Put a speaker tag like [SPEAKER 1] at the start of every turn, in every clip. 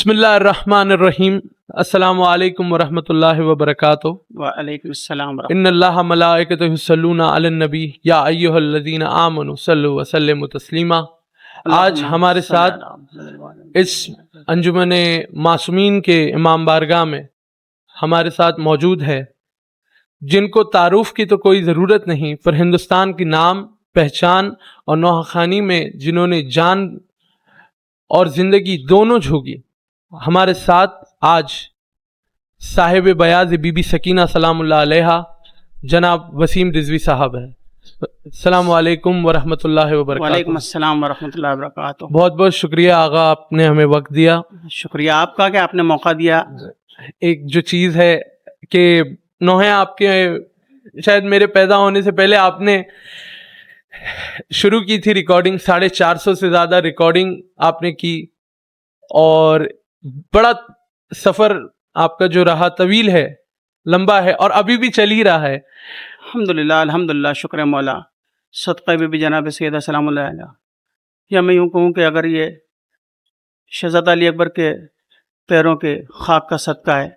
[SPEAKER 1] बिस्मिल्लाहिर्रहमानिर्रहीम। अस्सलामु अलैकुम वरहमतुल्लाहि वबरकातुहू।
[SPEAKER 2] वालेकुम अस्सलाम
[SPEAKER 1] इन्नल्लाह मलाइकतहु युसल्लूना अलन नबी या अय्युहल्लज़ीना आमनु सल्लु व सल्लिमु तस्लीमा। आज हमारे साथ इस अंजुमन मासूमीन के इमाम बारगाह में हमारे साथ मौजूद है जिनको तारुफ की तो कोई ज़रूरत नहीं, पर हिंदुस्तान की नाम पहचान और नौखानी में जिन्होंने जान और ज़िंदगी दोनों झोंकी, हमारे साथ आज साहिब बयाज बीबी सकीना सलामुल्लाह अलैहा जनाब वसीम रिजवी साहब हैं। अस्सलामु अलैकुम वरहमतुल्लाहि वबरकातुहू।
[SPEAKER 2] वालेकुम अस्सलाम वरहमतुल्लाहि वबरकातुहू।
[SPEAKER 1] बहुत बहुत शुक्रिया आगा, आपने हमें वक्त दिया।
[SPEAKER 2] शुक्रिया आपका कि आपने मौका दिया।
[SPEAKER 1] एक जो चीज़ है कि नौहे आपके शायद मेरे पैदा होने से पहले आपने शुरू की थी रिकॉर्डिंग, 450 से ज़्यादा रिकॉर्डिंग आपने की और बड़ा सफ़र आपका जो रहा तवील है, लंबा है और अभी भी चल ही रहा है।
[SPEAKER 2] अल्हम्दुलिल्लाह अल्हम्दुलिल्लाह, शुक्र मौला। सदक़े बीबी जनाब सैयदा सलामुल्लाह अलैहा। या मैं यूँ कहूँ कि अगर ये शहज़ादा अली अकबर के पैरों के खाक का सदका है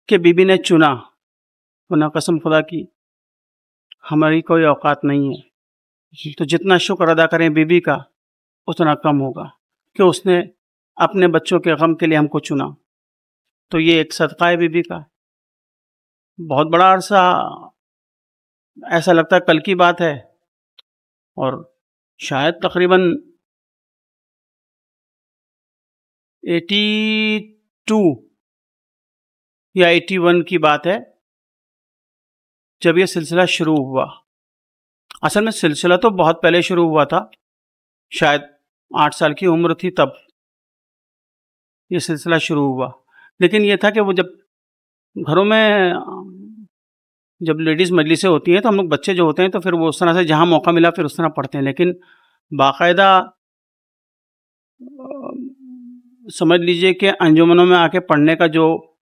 [SPEAKER 2] कि बीबी ने चुना, वरना कसम खुदा की हमारी कोई औकात नहीं है। तो जितना शुक्र अदा करें बीबी का उतना कम होगा कि उसने अपने बच्चों के गम के लिए हमको चुना। तो ये एक सदका है बीबी का। बहुत बड़ा अरसा, ऐसा लगता है कल की बात है, और शायद तकरीबन 82 या 81 की बात है जब ये सिलसिला शुरू हुआ। असल में सिलसिला तो बहुत पहले शुरू हुआ था, शायद 8 साल की उम्र थी तब ये सिलसिला शुरू हुआ। लेकिन ये था कि वो जब घरों में जब लेडीज़ मजलिसें होती हैं तो हम लोग बच्चे जो होते हैं तो फिर वो उस तरह से जहाँ मौका मिला फिर उस तरह पढ़ते हैं। लेकिन बाकायदा समझ लीजिए कि अंजुमनों में आके पढ़ने का जो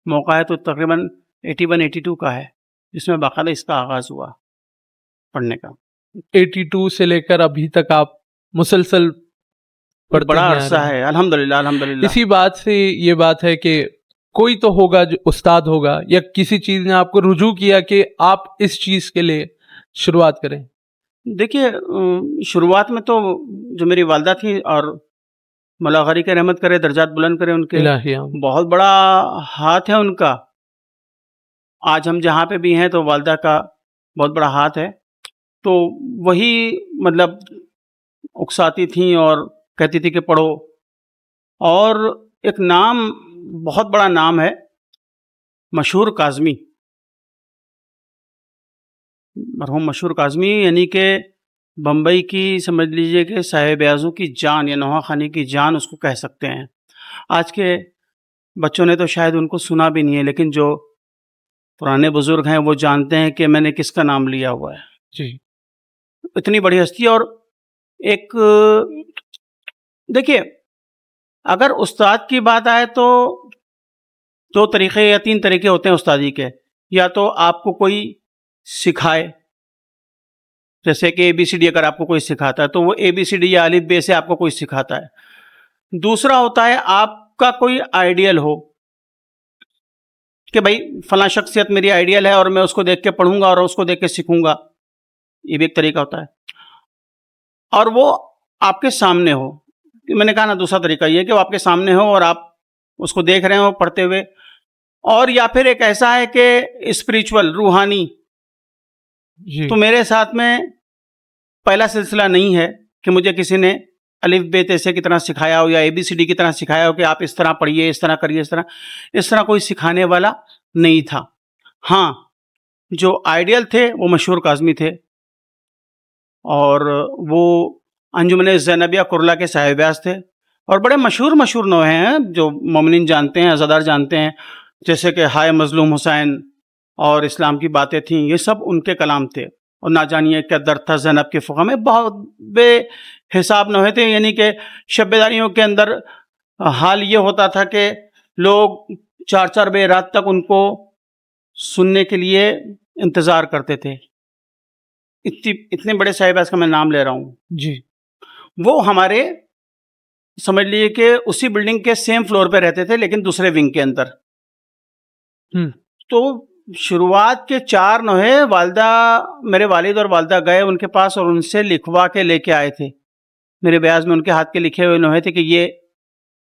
[SPEAKER 2] मौका है तो तकरीबन 81-82 का है, जिसमें बाकायदा इसका आगाज़ हुआ पढ़ने का।
[SPEAKER 1] 82 से लेकर अभी तक आप मुसलसल पढ़ते
[SPEAKER 2] बड़ा
[SPEAKER 1] ही आ
[SPEAKER 2] अरसा
[SPEAKER 1] रहे हैं।
[SPEAKER 2] है, अल्हम्दुलिल्लाह अल्हम्दुलिल्लाह।
[SPEAKER 1] इसी बात से ये बात है कि कोई तो होगा जो उस्ताद होगा या किसी चीज़ ने आपको रुजू किया कि आप इस चीज़ के लिए शुरुआत करें।
[SPEAKER 2] देखिए, शुरुआत में तो जो मेरी वालदा थी, और मौला गनी की रहमत करे, दर्जात बुलंद करे उनके,
[SPEAKER 1] इलाही आमीन।
[SPEAKER 2] बहुत बड़ा हाथ है उनका। आज हम जहाँ पे भी हैं तो वालदा का बहुत बड़ा हाथ है। तो वही मतलब उकसाती थीं और कहती थी कि पढ़ो। और एक नाम, बहुत बड़ा नाम है, मशहूर काज़मी, मरहूम मशहूर काज़मी, यानी कि बम्बई की समझ लीजिए कि साहिब-ए-आज़ू की जान या नौहा खानी की जान उसको कह सकते हैं। आज के बच्चों ने तो शायद उनको सुना भी नहीं है, लेकिन जो पुराने बुज़ुर्ग हैं वो जानते हैं कि मैंने किसका नाम लिया हुआ है।
[SPEAKER 1] जी।
[SPEAKER 2] इतनी बड़ी हस्ती। और एक देखिए, अगर उस्ताद की बात आए तो 2 तरीक़े या 3 तरीक़े होते हैं उस्तादी के। या तो आपको कोई सिखाए, जैसे कि ABCD अगर आपको कोई सिखाता है तो वो ABCD या अलिफ बे से आपको कोई सिखाता है। दूसरा होता है आपका कोई आइडियल हो कि भाई फलां शख्सियत मेरी आइडियल है और मैं उसको देख के पढ़ूंगा और उसको देख के सीखूंगा, ये भी एक तरीका होता है। और वो आपके सामने हो, मैंने कहा ना, दूसरा तरीका ये है कि वो आपके सामने हो और आप उसको देख रहे हो पढ़ते हुए। और या फिर एक ऐसा है कि स्पिरिचुअल, रूहानी।
[SPEAKER 1] जी।
[SPEAKER 2] तो मेरे साथ में पहला सिलसिला नहीं है कि मुझे किसी ने अलिफ बे ते से की तरह सिखाया हो या ABCD की तरह सिखाया हो कि आप इस तरह पढ़िए, इस तरह करिए, इस तरह कोई सिखाने वाला नहीं था। हाँ, जो आइडियल थे वो मशहूर काज़मी थे, और वो अंजुमन ज़ैनबिया कुरला के साहिब-ए-आज़ थे। और बड़े मशहूर नौहे हैं जो मोमिनीन जानते हैं, अज़ादार जानते हैं, जैसे कि हाय मज़लूम हुसैन और इस्लाम की बातें थीं, ये सब उनके कलाम थे। और ना जानिए क्या दर्द था ज़ैनब के फ़ुक़ा में, बहुत बेहिसाब नौहे थे। यानी कि शब-ए-दारियों के अंदर हाल ये होता था कि लोग 4-4 बजे रात तक उनको सुनने के लिए इंतज़ार करते थे। इतने बड़े साहिब-ए-आज़ का मैं नाम ले रहा हूँ।
[SPEAKER 1] जी।
[SPEAKER 2] वो हमारे समझ लीजिए कि उसी बिल्डिंग के सेम फ्लोर पे रहते थे लेकिन दूसरे विंग के अंदर। तो शुरुआत के 4 नोहे वालिदा, मेरे वालिद और वालिदा गए उनके पास और उनसे लिखवा के लेके आए थे। मेरे ब्याज में उनके हाथ के लिखे हुए नोहे थे कि ये,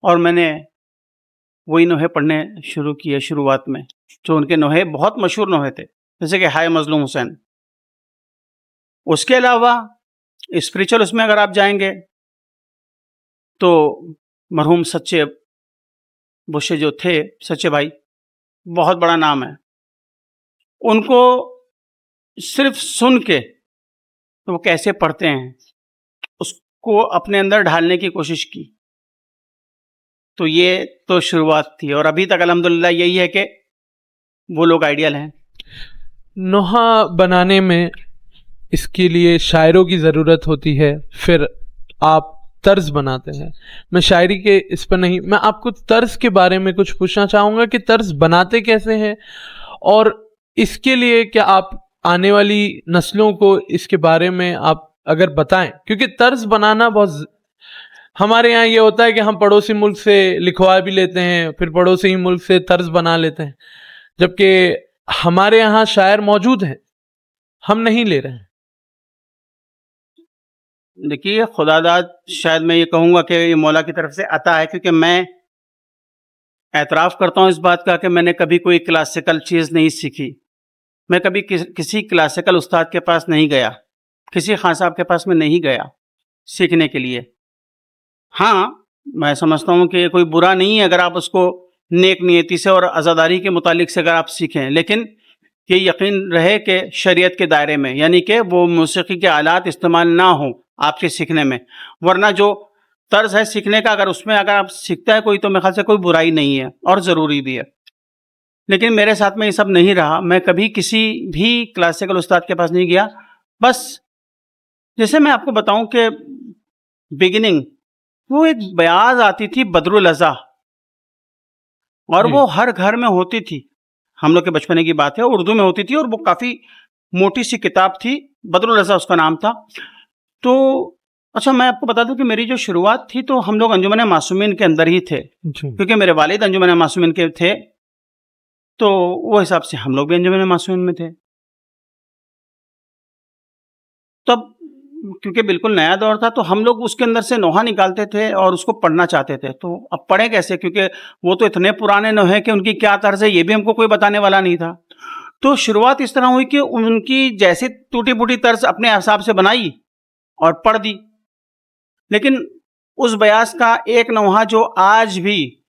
[SPEAKER 2] और मैंने वही नोहे पढ़ने शुरू किए शुरुआत में, जो उनके नोहे बहुत मशहूर नोहे थे, जैसे कि हाय मजलूम हुसैन। उसके अलावा स्पिरिचुअल उसमें अगर आप जाएंगे तो मरहूम सच्चे बुशे जो थे, सच्चे भाई, बहुत बड़ा नाम है। उनको सिर्फ सुन के तो वो कैसे पढ़ते हैं उसको अपने अंदर ढालने की कोशिश की। तो ये तो शुरुआत थी और अभी तक अल्हम्दुलिल्लाह यही है कि वो लोग आइडियल हैं।
[SPEAKER 1] नोहा बनाने में इसके लिए शायरों की ज़रूरत होती है, फिर आप तर्ज बनाते हैं। मैं शायरी के इस पर नहीं, मैं आपको तर्ज के बारे में कुछ पूछना चाहूँगा कि तर्ज बनाते कैसे हैं, और इसके लिए क्या आप आने वाली नस्लों को इसके बारे में आप अगर बताएं, क्योंकि तर्ज बनाना बहुत, हमारे यहाँ ये होता है कि हम पड़ोसी मुल्क से लिखवा भी लेते हैं, फिर पड़ोसी ही मुल्क से तर्ज बना लेते हैं, जबकि हमारे यहाँ शायर मौजूद हैं, हम नहीं ले रहे हैं।
[SPEAKER 2] देखिए, खुदादाद शायद मैं ये कहूँगा कि ये मौला की तरफ से अता है, क्योंकि मैं एतराफ़ करता हूँ इस बात का कि मैंने कभी कोई क्लासिकल चीज़ नहीं सीखी। मैं कभी किसी क्लासिकल उस्ताद के पास नहीं गया, किसी खान साहब के पास मैं नहीं गया सीखने के लिए। हाँ, मैं समझता हूँ कि कोई बुरा नहीं है अगर आप उसको नेक नियति से और आज़ादारी के मुतालिक से अगर आप सीखें, लेकिन ये यकीन रहे कि शरीयत के दायरे में, यानी कि वो मौसीकी के आलात इस्तेमाल ना हो आपके सीखने में। वरना जो तर्ज है सीखने का, अगर उसमें अगर आप सीखता है कोई, तो मेरे ख्याल से कोई बुराई नहीं है और ज़रूरी भी है। लेकिन मेरे साथ में ये सब नहीं रहा, मैं कभी किसी भी क्लासिकल उस्ताद के पास नहीं गया। बस जैसे मैं आपको बताऊं कि बिगिनिंग, वो एक बयाज आती थी बदरुल अज़ा, और वो हर घर में होती थी। हम लोग के बचपने की बात है, उर्दू में होती थी और वो काफ़ी मोटी सी किताब थी, बदरुल अज़ा उसका नाम था। तो अच्छा, मैं आपको बता दूं कि मेरी जो शुरुआत थी तो हम लोग अंजुमन मासूमीन के अंदर ही थे, क्योंकि मेरे वालिद अंजुमन मासूमीन के थे, तो वो हिसाब से हम लोग भी अंजुमन मासूमीन में थे। तब क्योंकि बिल्कुल नया दौर था, तो हम लोग उसके अंदर से नोहा निकालते थे और उसको पढ़ना चाहते थे। तो अब पढ़ें कैसे, क्योंकि वो तो इतने पुराने नोहे कि उनकी क्या तर्ज है ये भी हमको कोई बताने वाला नहीं था। तो शुरुआत इस तरह हुई कि उनकी जैसी टूटी फूटी तर्ज अपने हिसाब से बनाई और पढ़ दी। लेकिन उस बयास का एक नोहा जो आज भी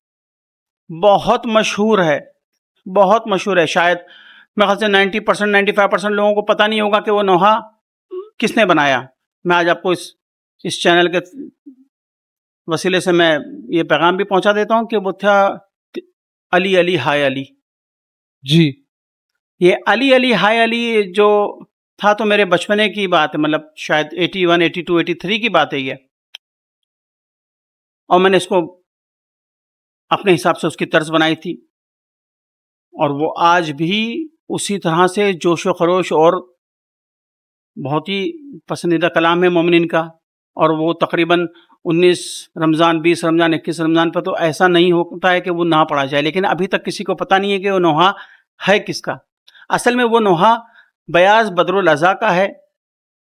[SPEAKER 2] बहुत मशहूर है, बहुत मशहूर है, शायद मेरे ख्याल से 90% 95% लोगों को पता नहीं होगा कि वो नोहा किसने बनाया। मैं आज आपको इस चैनल के वसीले से मैं ये पैगाम भी पहुंचा देता हूं कि वो था अली अली हाय अली
[SPEAKER 1] जी।
[SPEAKER 2] ये अली अली हाय अली जो था, तो मेरे बचपने की बात है, मतलब शायद 81 82 83 की बात है ये। और मैंने इसको अपने हिसाब से उसकी तर्ज बनाई थी, और वो आज भी उसी तरह से जोश व खरोश, और बहुत ही पसंदीदा कलाम है मोमिनीन का। और वो तकरीबन 19 रमज़ान, 20 रमज़ान, 21 रमज़ान पर तो ऐसा नहीं होता है कि वो ना पढ़ा जाए। लेकिन अभी तक किसी को पता नहीं है कि वो नोहा है किसका। असल में वो नोहा बयाज बदरुल अज़ा का है,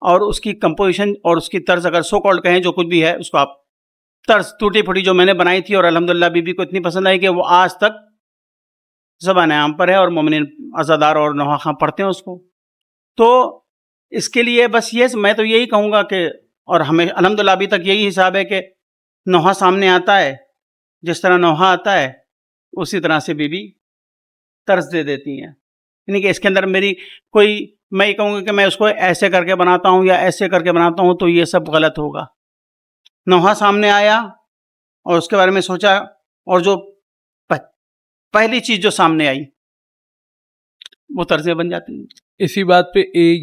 [SPEAKER 2] और उसकी कंपोजिशन और उसकी तर्ज, अगर सो कॉल्ड कहें जो कुछ भी है, उसको आप तर्ज टूटी फूटी जो मैंने बनाई थी, और अल्हम्दुलिल्लाह बीबी को इतनी पसंद आई कि वो आज तक ज़बान आम पर है और मोमिनीन अज़ादार और नोहा खां पढ़ते हैं उसको। तो इसके लिए बस ये मैं तो यही कहूँगा कि, और हमें अल्हम्दुलिल्लाह अभी तक यही हिसाब है कि नोहा सामने आता है, जिस तरह नोहा आता है उसी तरह से बीबी तर्ज दे देती हैं। यानी कि इसके अंदर मेरी कोई, मैं ये कहूँगा कि मैं उसको ऐसे करके बनाता हूँ या ऐसे करके बनाता हूँ, तो ये सब गलत होगा। नोहा सामने आया और उसके बारे में सोचा, और जो पहली चीज़ जो सामने आई वो तर्जें बन जाती हैं।
[SPEAKER 1] इसी बात पे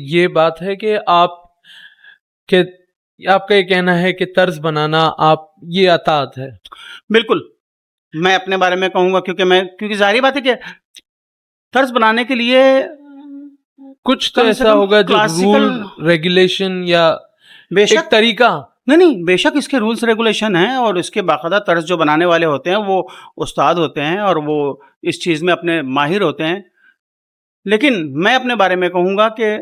[SPEAKER 1] ये बात है कि आपका ये कहना है कि तर्ज बनाना आप ये अतात है।
[SPEAKER 2] बिल्कुल, मैं अपने बारे में कहूँगा, क्योंकि जाहिर बात है कि तर्ज बनाने के लिए
[SPEAKER 1] कुछ तो ऐसा होगा जो रूल रेगुलेशन या एक तरीका
[SPEAKER 2] नहीं नहीं, बेशक इसके रूल्स रेगुलेशन हैं और इसके बाकायदा तर्ज जो बनाने वाले होते हैं वो उस्ताद होते हैं और वो इस चीज़ में अपने माहिर होते हैं। लेकिन मैं अपने बारे में कहूँगा कि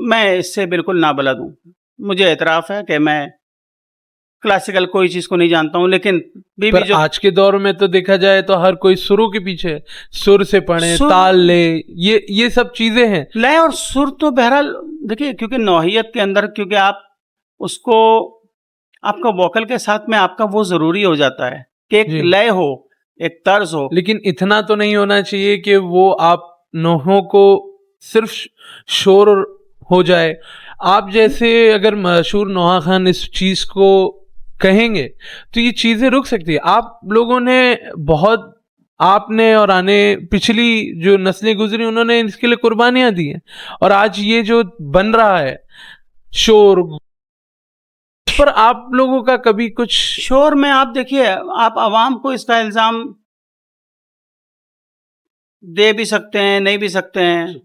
[SPEAKER 2] मैं इससे बिल्कुल नाबलद हूँ। मुझे एतराफ़ है कि मैं क्लासिकल कोई चीज़ को नहीं जानता हूँ, लेकिन बीवी
[SPEAKER 1] पर
[SPEAKER 2] जो
[SPEAKER 1] आज के दौर में तो देखा जाए तो हर कोई सुरों के पीछे है। सुर से पढ़े,
[SPEAKER 2] सुर-
[SPEAKER 1] ताल ले, ये सब चीजें हैं।
[SPEAKER 2] लय और सुर तो बहरहाल देखिए, क्योंकि नौहियत के अंदर क्योंकि आप उसको आपका वोकल के साथ में आपका वो ज़रूरी हो जाता है कि एक
[SPEAKER 1] जी।
[SPEAKER 2] लय हो, एक तर्ज हो।
[SPEAKER 1] लेकिन इतना तो नहीं होना चाहिए कि वो आप नोहों को सिर्फ शोर हो जाए। आप जैसे अगर मशहूर नोहा खान इस चीज को कहेंगे तो ये चीजें रुक सकती है। आप लोगों ने बहुत, आपने और आने पिछली जो नस्लें गुजरी उन्होंने इसके लिए कुर्बानियां दी हैं, और आज ये जो बन रहा है शोर, उस पर आप लोगों का कभी कुछ?
[SPEAKER 2] शोर में आप देखिए, आप आवाम को इसका इल्ज़ाम दे भी सकते हैं, नहीं भी सकते हैं।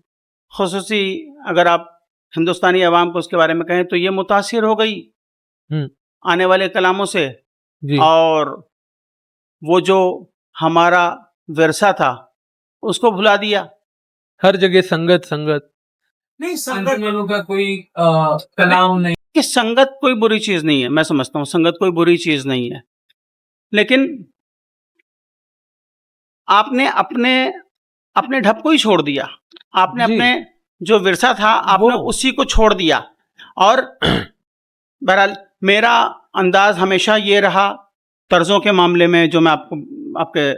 [SPEAKER 2] ख़ुसूसी अगर आप हिंदुस्तानी आवाम को उसके बारे में कहें तो ये मुतासिर हो गई
[SPEAKER 1] हम्म,
[SPEAKER 2] आने वाले कलामों से,
[SPEAKER 1] जी।
[SPEAKER 2] और वो जो हमारा विरसा था उसको भुला दिया।
[SPEAKER 1] हर जगह संगत संगत।
[SPEAKER 3] नहीं, संगत का कोई कलाम नहीं।
[SPEAKER 2] कि संगत कोई बुरी चीज़ नहीं है, मैं समझता हूँ संगत कोई बुरी चीज़ नहीं है, लेकिन आपने अपने अपने ढप को ही छोड़ दिया। आपने
[SPEAKER 1] जी।
[SPEAKER 2] अपने जो विरसा था आपने
[SPEAKER 1] वो-
[SPEAKER 2] उसी को छोड़ दिया। और बहरहाल मेरा अंदाज हमेशा ये रहा तर्जों के मामले में, जो मैं आपको आपके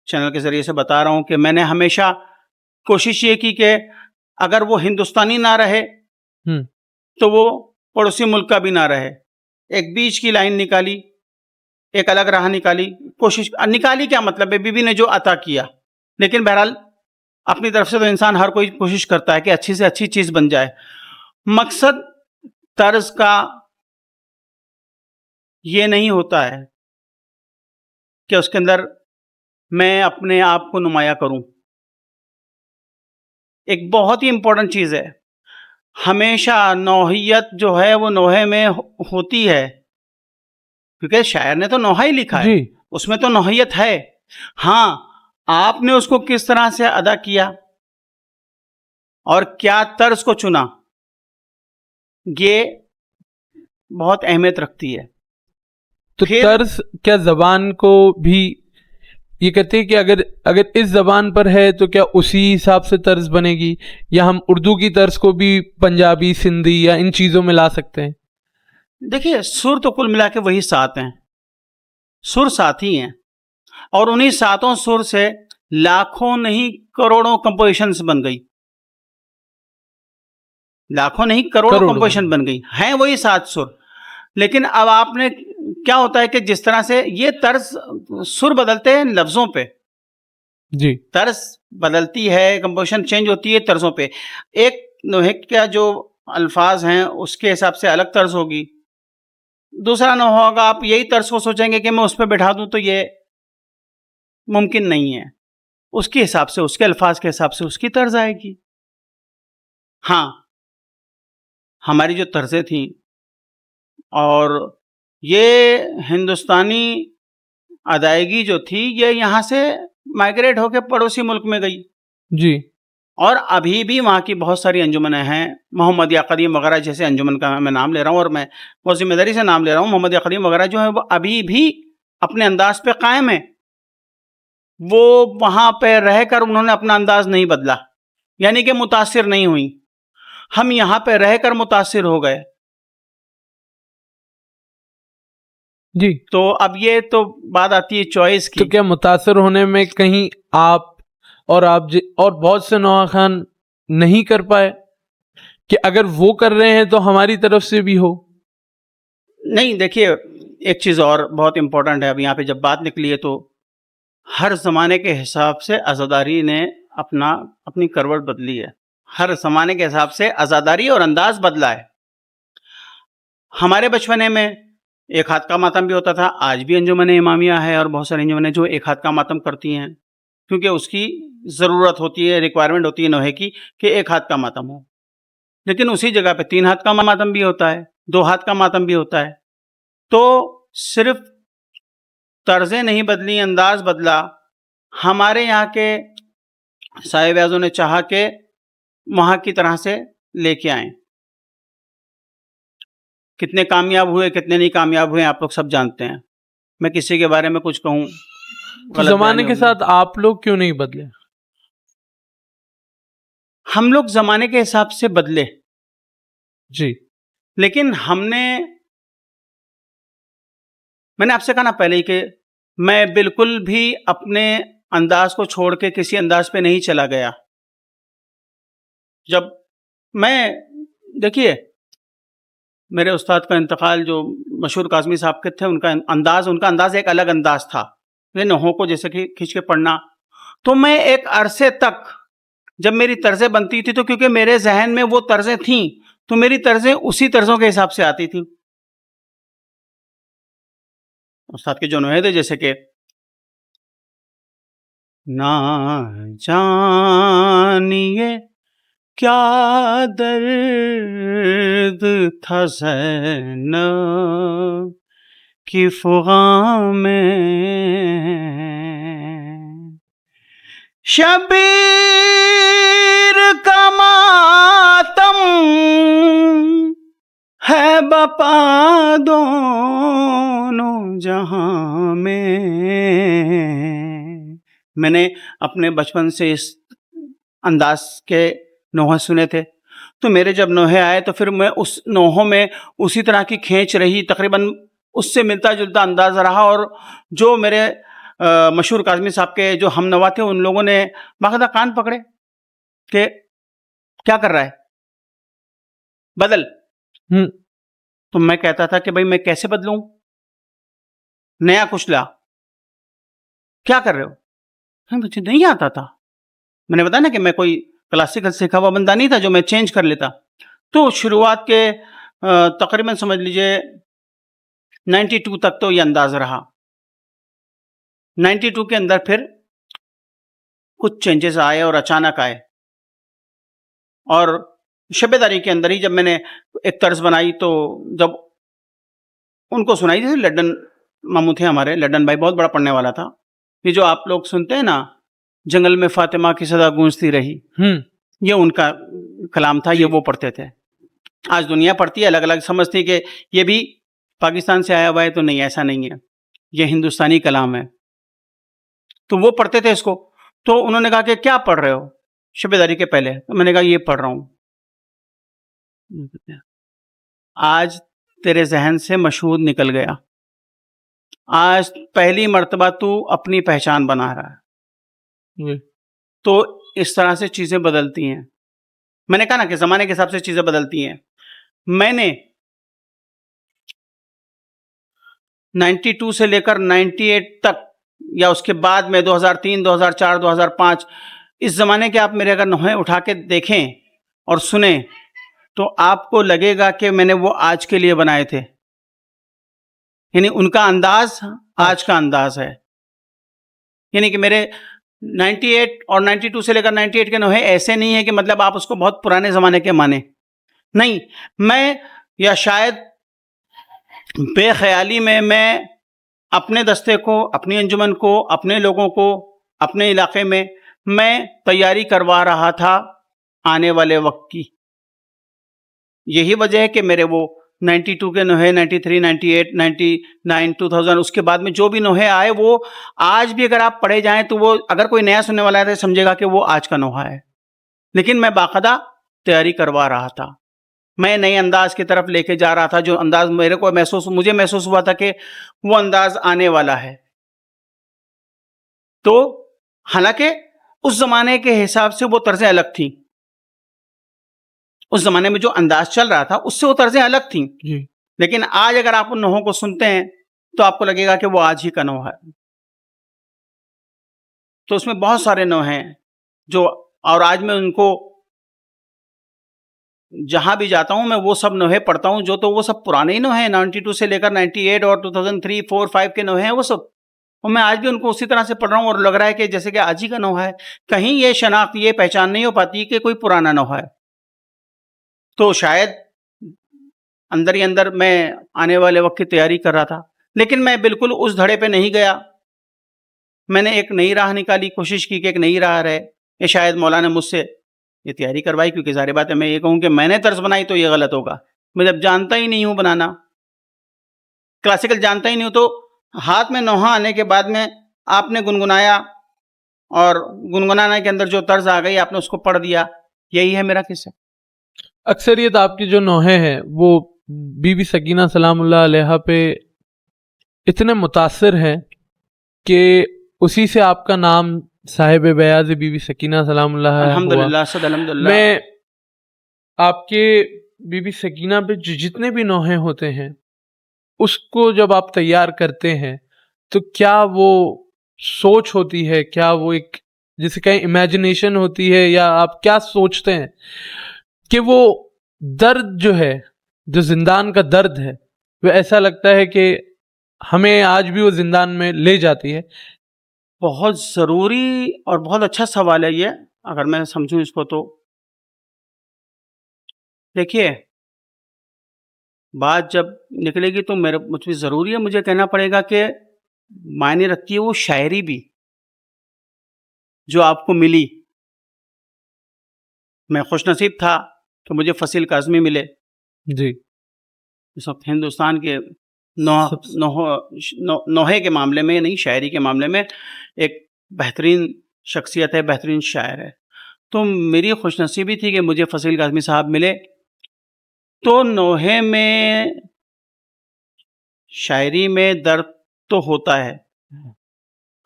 [SPEAKER 2] चैनल के ज़रिए से बता रहा हूँ, कि मैंने हमेशा कोशिश ये की कि अगर वो हिंदुस्तानी ना रहे
[SPEAKER 1] हम्म,
[SPEAKER 2] तो वो पड़ोसी मुल्क का भी ना रहे। एक बीच की लाइन निकाली, एक अलग राह निकाली, कोशिश निकाली, क्या मतलब है, बीबी ने जो अता किया। लेकिन बहरहाल अपनी तरफ से तो इंसान हर कोई कोशिश करता है कि अच्छी से अच्छी चीज़ बन जाए। मकसद तर्ज का ये नहीं होता है कि उसके अंदर मैं अपने आप को नुमाया करूं। एक बहुत ही इंपॉर्टेंट चीज़ है, हमेशा नौहियत जो है वो नोहे में होती है, क्योंकि शायर ने तो नोहा ही लिखा है,
[SPEAKER 1] जी।
[SPEAKER 2] उसमें तो नौहियत है। हाँ, आपने उसको किस तरह से अदा किया और क्या तर्ज को चुना, ये बहुत अहमियत रखती है।
[SPEAKER 1] तो
[SPEAKER 2] फिर-
[SPEAKER 1] तर्ज क्या जबान को भी ये कहते हैं कि अगर अगर इस जबान पर है तो क्या उसी हिसाब से तर्ज बनेगी, या हम उर्दू की तर्ज को भी पंजाबी, सिंधी या इन चीजों में ला सकते हैं?
[SPEAKER 2] देखिए, सुर तो कुल मिला के वही 7 हैं, सुर 7 ही हैं, और उन्हीं 7 सुर से लाखों नहीं करोड़ों कंपोजिशंस बन गई। लाखों नहीं करोड़ों
[SPEAKER 1] करोड़ों।
[SPEAKER 2] कंपोजिशन बन गई हैं, वही 7 सुर। लेकिन अब आपने क्या होता है कि जिस तरह से ये तर्ज, सुर बदलते हैं लफ्जों पे,
[SPEAKER 1] जी।
[SPEAKER 2] तर्ज बदलती है, कंपोजिशन चेंज होती है तर्जों पे। एक नोहे का जो अल्फाज हैं उसके हिसाब से अलग तर्ज होगी, दूसरा नोहा होगा, आप यही तर्ज को सोचेंगे कि मैं उस पर बैठा दूं तो ये मुमकिन नहीं है। उसके हिसाब से, उसके अल्फाज के हिसाब से उसकी तर्ज आएगी। हाँ, हमारी जो तर्जें थी, और ये हिंदुस्तानी अदायगी जो थी, ये यहाँ से माइग्रेट होकर पड़ोसी मुल्क में गई,
[SPEAKER 1] जी।
[SPEAKER 2] और अभी भी वहाँ की बहुत सारी अंजुमनें हैं। मोहम्मद या कदीम वगैरह जैसे अंजुमन का मैं नाम ले रहा हूँ, और मैं बहुत जिम्मेदारी से नाम ले रहा हूँ। मोहम्मद या कदीम वगैरह जो है वो अभी भी अपने अंदाज पे कायम है। वो वहाँ पे रहकर उन्होंने अपना अंदाज नहीं बदला, यानी कि मुतासिर नहीं हुई। हम यहाँ पे रहकर मुतासिर हो गए।
[SPEAKER 1] जी।
[SPEAKER 2] तो अब ये तो बात आती है चॉइस की।
[SPEAKER 1] तो क्या मुतासर होने में कहीं आप और और बहुत से नौहा खान नहीं कर पाए कि अगर वो कर रहे हैं तो हमारी तरफ से भी हो?
[SPEAKER 2] नहीं, देखिए, एक चीज़ और बहुत इम्पोर्टेंट है। अब यहाँ पे जब बात निकली है तो हर ज़माने के हिसाब से आज़ादारी ने अपनी करवट बदली है। हर ज़माने के हिसाब से आज़ादारी और अंदाज बदला है। हमारे बचपने में एक हाथ का मातम भी होता था। आज भी अंजुमन इमामिया है और बहुत सारी अंजुमनें जो एक हाथ का मातम करती हैं, क्योंकि उसकी ज़रूरत होती है, रिक्वायरमेंट होती है नोहे की कि एक हाथ का मातम हो। लेकिन उसी जगह पे 3 हाथ का मातम भी होता है, 2 हाथ का मातम भी होता है। तो सिर्फ तर्जें नहीं बदली, अंदाज बदला। हमारे यहाँ के साहिब आज़म ने चाहा कि वहाँ की तरह से लेके आए। कितने कामयाब हुए कितने नहीं कामयाब हुए आप लोग सब जानते हैं। मैं किसी के बारे में कुछ कहूँ
[SPEAKER 1] तो जमाने के साथ आप लोग क्यों नहीं बदले?
[SPEAKER 2] हम लोग जमाने के हिसाब से बदले
[SPEAKER 1] जी,
[SPEAKER 2] लेकिन मैंने आपसे कहा ना पहले ही कि मैं बिल्कुल भी अपने अंदाज को छोड़ के किसी अंदाज पे नहीं चला गया। जब देखिए मेरे उस्ताद का इंतकाल जो मशहूर काज़मी साहब के थे, उनका अंदाज एक अलग अंदाज था। ये नहों को जैसे कि खींच के पढ़ना, तो मैं एक अरसे तक जब मेरी तर्जें बनती थी तो क्योंकि मेरे जहन में वो तर्जें थीं तो मेरी तर्जें उसी तर्जों के हिसाब से आती थी। उस्ताद के जो नोहे थे जैसे कि ना जानिए क्या दर्द था ज़ैनब की फ़ुग़ा में, शबीर का मातम है बपा दोनों जहां में। मैंने अपने बचपन से इस अंदाज के नोहे सुने थे, तो मेरे जब नोहे आए तो फिर मैं उस नोहों में उसी तरह की खींच रही, तकरीबन उससे मिलता जुलता अंदाज रहा। और जो मेरे मशहूर काज़मी साहब के जो हमनवा थे उन लोगों ने बाकायदा कान पकड़े कि क्या कर रहा है, बदल। तो मैं कहता था कि भाई मैं कैसे बदलूं, नया कुछ ला, क्या कर रहे हो? मुझे नहीं आता था। मैंने बताया ना कि मैं कोई क्लासिकल सीखा हुआ बंदा नहीं था जो मैं चेंज कर लेता। तो शुरुआत के तकरीबन समझ लीजिए 92 तक तो ये अंदाज रहा। 92 के अंदर फिर कुछ चेंजेस आए और अचानक आए, और शबेदारी के अंदर ही जब मैंने एक तर्ज बनाई तो जब उनको सुनाई, जैसे लड्डन मामू थे हमारे, लड्डन भाई बहुत बड़ा पढ़ने वाला था। ये जो आप लोग सुनते हैं ना, जंगल में फातिमा की सदा गूंजती रही, ये उनका कलाम था, ये वो पढ़ते थे। आज दुनिया पढ़ती है अलग अलग, समझती है कि ये भी पाकिस्तान से आया हुआ है, तो नहीं, ऐसा नहीं है, ये हिंदुस्तानी कलाम है। तो वो पढ़ते थे इसको, तो उन्होंने कहा कि क्या पढ़ रहे हो शबेदारी के पहले? तो मैंने कहा ये पढ़ रहा हूँ। आज तेरे जहन से मशहूद निकल गया, आज पहली मर्तबा तू अपनी पहचान बना रहा है। तो इस तरह से चीजें बदलती हैं। मैंने कहा ना कि जमाने के हिसाब से चीजें बदलती हैं। मैंने 92 से लेकर 98 तक या उसके बाद में 2003, 2004, 2005, इस जमाने के आप मेरे अगर नोहे उठा के देखें और सुने तो आपको लगेगा कि मैंने वो आज के लिए बनाए थे। यानी उनका अंदाज आज का अंदाज है। यानी कि मेरे 98 और 92 से लेकर 98 के नोहे ऐसे नहीं है कि मतलब आप उसको बहुत पुराने ज़माने के माने, नहीं। मैं या शायद बेख्याली में मैं अपने दस्ते को, अपनी अंजुमन को, अपने लोगों को, अपने इलाके में मैं तैयारी करवा रहा था आने वाले वक्त की। यही वजह है कि मेरे वो 92 के नोहे, 93, 98, 99, 2000, उसके बाद में जो भी नोहे आए वो आज भी अगर आप पढ़े जाएं तो वो, अगर कोई नया सुनने वाला है तो समझेगा कि वो आज का नोहा है। लेकिन मैं बाकायदा तैयारी करवा रहा था, मैं नए अंदाज की तरफ लेके जा रहा था। जो अंदाज मुझे महसूस हुआ था कि वो अंदाज आने वाला है। तो हालांकि उस जमाने के हिसाब से वो तर्जें अलग थी, उस जमाने में जो अंदाज चल रहा था उससे वो तर्जें अलग थी। लेकिन आज अगर आप उन नोहों को सुनते हैं तो आपको लगेगा कि वो आज ही का नोहा है। तो उसमें बहुत सारे नोहे हैं जो, और आज मैं उनको जहां भी जाता हूं मैं वो सब नोहे पढ़ता हूं, जो तो वो सब पुराने ही नोहे हैं, 92 से लेकर 98 और 2003, 4, 5 के नोहे हैं वो सब, और मैं आज भी उनको उसी तरह से पढ़ रहा हूं और लग रहा है कि जैसे कि आज ही का नोहा है। कहीं ये शनाख्त, ये पहचान नहीं हो पाती कि कोई पुराना नोहा है। तो शायद अंदर ही अंदर मैं आने वाले वक्त की तैयारी कर रहा था, लेकिन मैं बिल्कुल उस धड़े पे नहीं गया। मैंने एक नई राह निकाली, कोशिश की कि एक नई राह रहे। ये शायद मौला ने मुझसे ये तैयारी करवाई, क्योंकि ज़ाहिर बात है मैं ये कहूँ कि मैंने तर्ज बनाई तो ये गलत होगा। मैं जब जानता ही नहीं हूँ बनाना, क्लासिकल जानता ही नहीं हूँ, तो हाथ में नोहा आने के बाद में आपने गुनगुनाया और गुनगुनाने के अंदर जो तर्ज आ गई आपने उसको पढ़ दिया। यही है मेरा किस्सा।
[SPEAKER 1] अक्सरियत आपकी जो नोहे हैं वो बीबी सकीना सलामुल्लाह अलैहा पे इतने मुतासिर हैं कि उसी से आपका नाम साहिब बयाज़ बीबी सकीना सलामुल्लाह हुआ।
[SPEAKER 2] अल्हम्दुलिल्लाह, सद अल्हम्दुलिल्लाह।
[SPEAKER 1] मैं आपके बीबी सकीना पे जितने भी नोहे होते हैं उसको जब आप तैयार करते हैं तो क्या वो सोच होती है, क्या वो एक जिसे कहें इमेजिनेशन होती है, या आप क्या सोचते हैं कि वो दर्द जो है, जो जिंदान का दर्द है, वो ऐसा लगता है कि हमें आज भी वो जिंदान में ले जाती है?
[SPEAKER 2] बहुत ज़रूरी और बहुत अच्छा सवाल है ये, अगर मैं समझूं इसको तो। देखिए, बात जब निकलेगी तो मेरे मुझ पे ज़रूरी है मुझे कहना पड़ेगा कि मायने रखती है वो शायरी भी जो आपको मिली। मैं खुशनसीब था कि मुझे फ़सील काज़मी मिले।
[SPEAKER 1] जी।
[SPEAKER 2] इस वक्त हिंदुस्तान के नोहे के मामले में नहीं, शायरी के मामले में एक बेहतरीन शख्सियत है, बेहतरीन शायर है। तो मेरी खुशनसीबी थी कि मुझे फ़सील काज़मी साहब मिले। तो नोहे में, शायरी में दर्द तो होता है।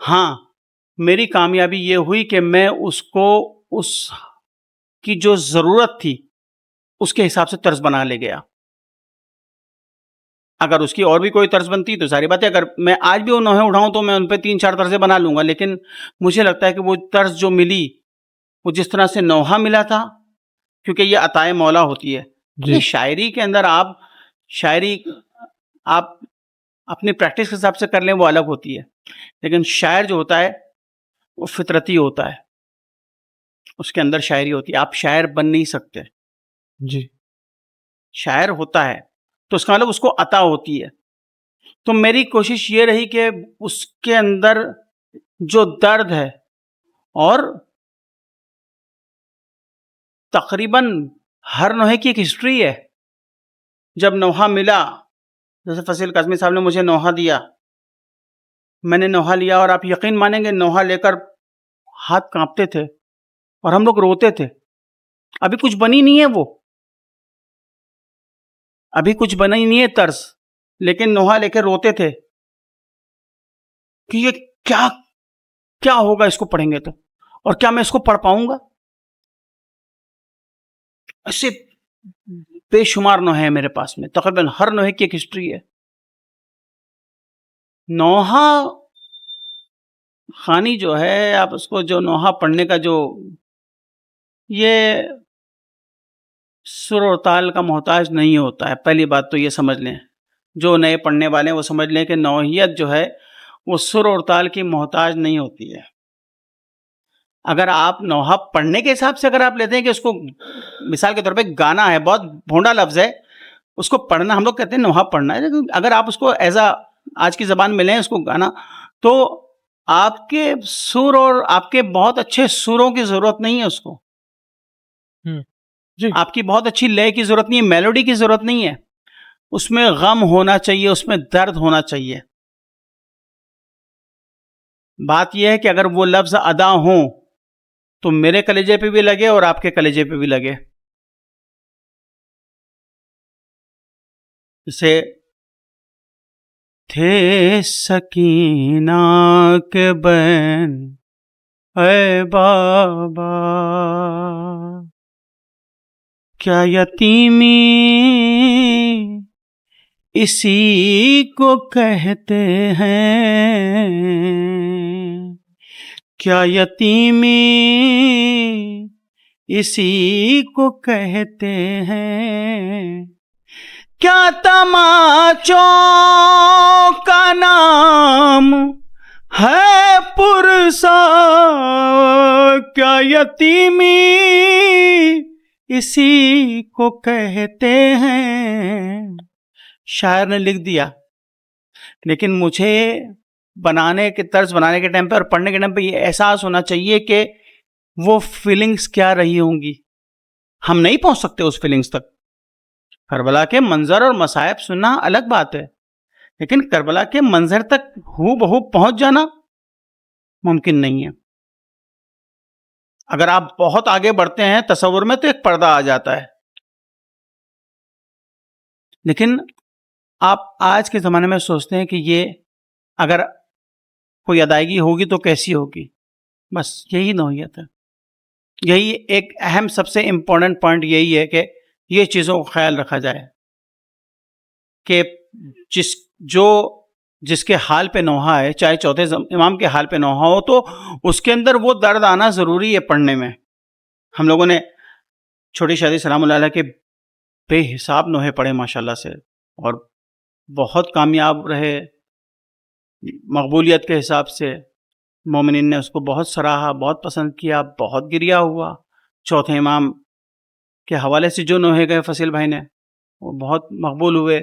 [SPEAKER 2] हाँ, मेरी कामयाबी ये हुई कि मैं उसको उसकी जो ज़रूरत थी उसके हिसाब से तर्ज बना ले गया। अगर उसकी और भी कोई तर्ज बनती तो सारी बात है, अगर मैं आज भी वो नोहे उठाऊं तो मैं उन पे 3-4 तर्जें बना लूंगा, लेकिन मुझे लगता है कि वो तर्ज जो मिली वो जिस तरह से नोहा मिला था, क्योंकि ये अताए मौला होती है। ये शायरी के अंदर शायरी आप अपनी प्रैक्टिस के हिसाब से कर लें वो अलग होती है, लेकिन शायर जो होता है वो फितरती होता है, उसके अंदर शायरी होती है। आप शायर बन नहीं सकते।
[SPEAKER 1] जी।
[SPEAKER 2] शायर होता है तो उसका मतलब उसको अता होती है। तो मेरी कोशिश ये रही कि उसके अंदर जो दर्द है, और तकरीबन हर नोहे की एक हिस्ट्री है। जब नोहा मिला, जैसे फ़सील काज़मी साहब ने मुझे नोहा दिया, मैंने नोहा लिया और आप यकीन मानेंगे नोहा लेकर हाथ कांपते थे और हम लोग रोते थे। अभी कुछ बनी नहीं है वो, अभी कुछ बना ही नहीं है तर्ज, लेकिन नोहा लेकर रोते थे कि ये क्या क्या होगा इसको पढ़ेंगे तो, और क्या मैं इसको पढ़ पाऊंगा। ऐसे बेशुमार नोहे हैं मेरे पास में, तकरीबन हर नोहे की एक हिस्ट्री है। नोहा खानी जो है, आप उसको जो नोहा पढ़ने का जो ये सुर और ताल का मोहताज नहीं होता है। पहली बात तो ये समझ लें, जो नए पढ़ने वाले हैं वो समझ लें कि नौहियत जो है वो सुर और ताल की मोहताज नहीं होती है। अगर आप नौहा पढ़ने के हिसाब से अगर आप लेते हैं कि उसको मिसाल के तौर पे गाना है, बहुत भोंडा लफ्ज़ है, उसको पढ़ना, हम लोग कहते हैं नौहा पढ़ना है, अगर आप उसको एज आज की ज़बान में लें उसको गाना, तो आपके सुर और आपके बहुत अच्छे सुरों की ज़रूरत नहीं है उसको।
[SPEAKER 1] जी।
[SPEAKER 2] आपकी बहुत अच्छी लय की ज़रूरत नहीं है, मेलोडी की ज़रूरत नहीं है। उसमें गम होना चाहिए, उसमें दर्द होना चाहिए। बात यह है कि अगर वो लफ्ज़ अदा हों तो मेरे कलेजे पे भी लगे और आपके कलेजे पे भी लगे। जैसे थे सकीना के बहन ऐ बाबा, क्या यतीमी इसी को कहते हैं, क्या यतीमी इसी को कहते हैं, क्या तमाचों का नाम है पुरसा, क्या यतीमी इसी को कहते हैं। शायर ने लिख दिया, लेकिन मुझे बनाने के टाइम पे और पढ़ने के टाइम पे ये एहसास होना चाहिए कि वो फीलिंग्स क्या रही होंगी। हम नहीं पहुंच सकते उस फीलिंग्स तक। करबला के मंजर और मसायब सुनना अलग बात है, लेकिन करबला के मंजर तक हूबहू पहुंच जाना मुमकिन नहीं है। अगर आप बहुत आगे बढ़ते हैं तसव्वुर में तो एक पर्दा आ जाता है, लेकिन आप आज के ज़माने में सोचते हैं कि ये अगर कोई अदायगी होगी तो कैसी होगी। बस यही नौइयत है। यही एक अहम सबसे इम्पोर्टेंट पॉइंट यही है कि ये चीज़ों का ख्याल रखा जाए कि जिसके हाल पे नौहा है, चाहे चौथे इमाम के हाल पे नौहा हो, तो उसके अंदर वो दर्द आना ज़रूरी है पढ़ने में। हम लोगों ने छोटी शादी सलामुल्लाह अलैह के बेहिसाब नोहे पढ़े माशाल्लाह से, और बहुत कामयाब रहे मकबूलियत के हिसाब से। मोमिनीन ने उसको बहुत सराहा, बहुत पसंद किया, बहुत गिरिया हुआ। चौथे इमाम के हवाले से जो नोहे गए फसील भाई ने, वो बहुत मकबूल हुए,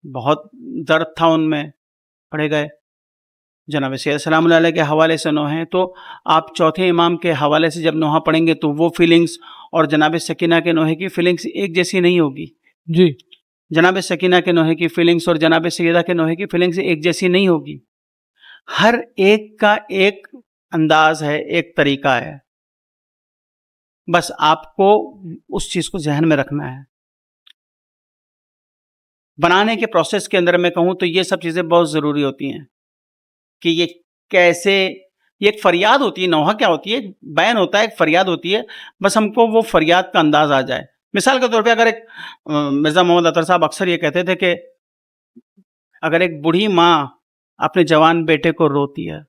[SPEAKER 2] बहुत दर्द था उनमें, पढ़े गए। जनाब सैयद सलामुल्लाह अलैह के हवाले से नोहे, तो आप चौथे इमाम के हवाले से जब नोहा पढ़ेंगे तो वो फीलिंग्स और जनाब सकीना के नोहे की फीलिंग्स एक जैसी नहीं होगी।
[SPEAKER 1] जी।
[SPEAKER 2] जनाब सकीना के नोहे की फीलिंग्स और जनाब सैयदा के नोहे की फीलिंग्स एक जैसी नहीं होगी। हर एक का एक अंदाज है, एक तरीका है। बस आपको उस चीज़ को जहन में रखना है। बनाने के प्रोसेस के अंदर मैं कहूँ तो ये सब चीज़ें बहुत ज़रूरी होती हैं कि ये कैसे, ये एक फरियाद होती है। नौहा क्या होती है? बयान होता है, एक फरियाद होती है। बस हमको वो फरियाद का अंदाज आ जाए। मिसाल के तौर पे अगर एक मिर्ज़ा मोहम्मद अतर साहब अक्सर ये कहते थे कि अगर एक बूढ़ी माँ अपने जवान बेटे को रोती है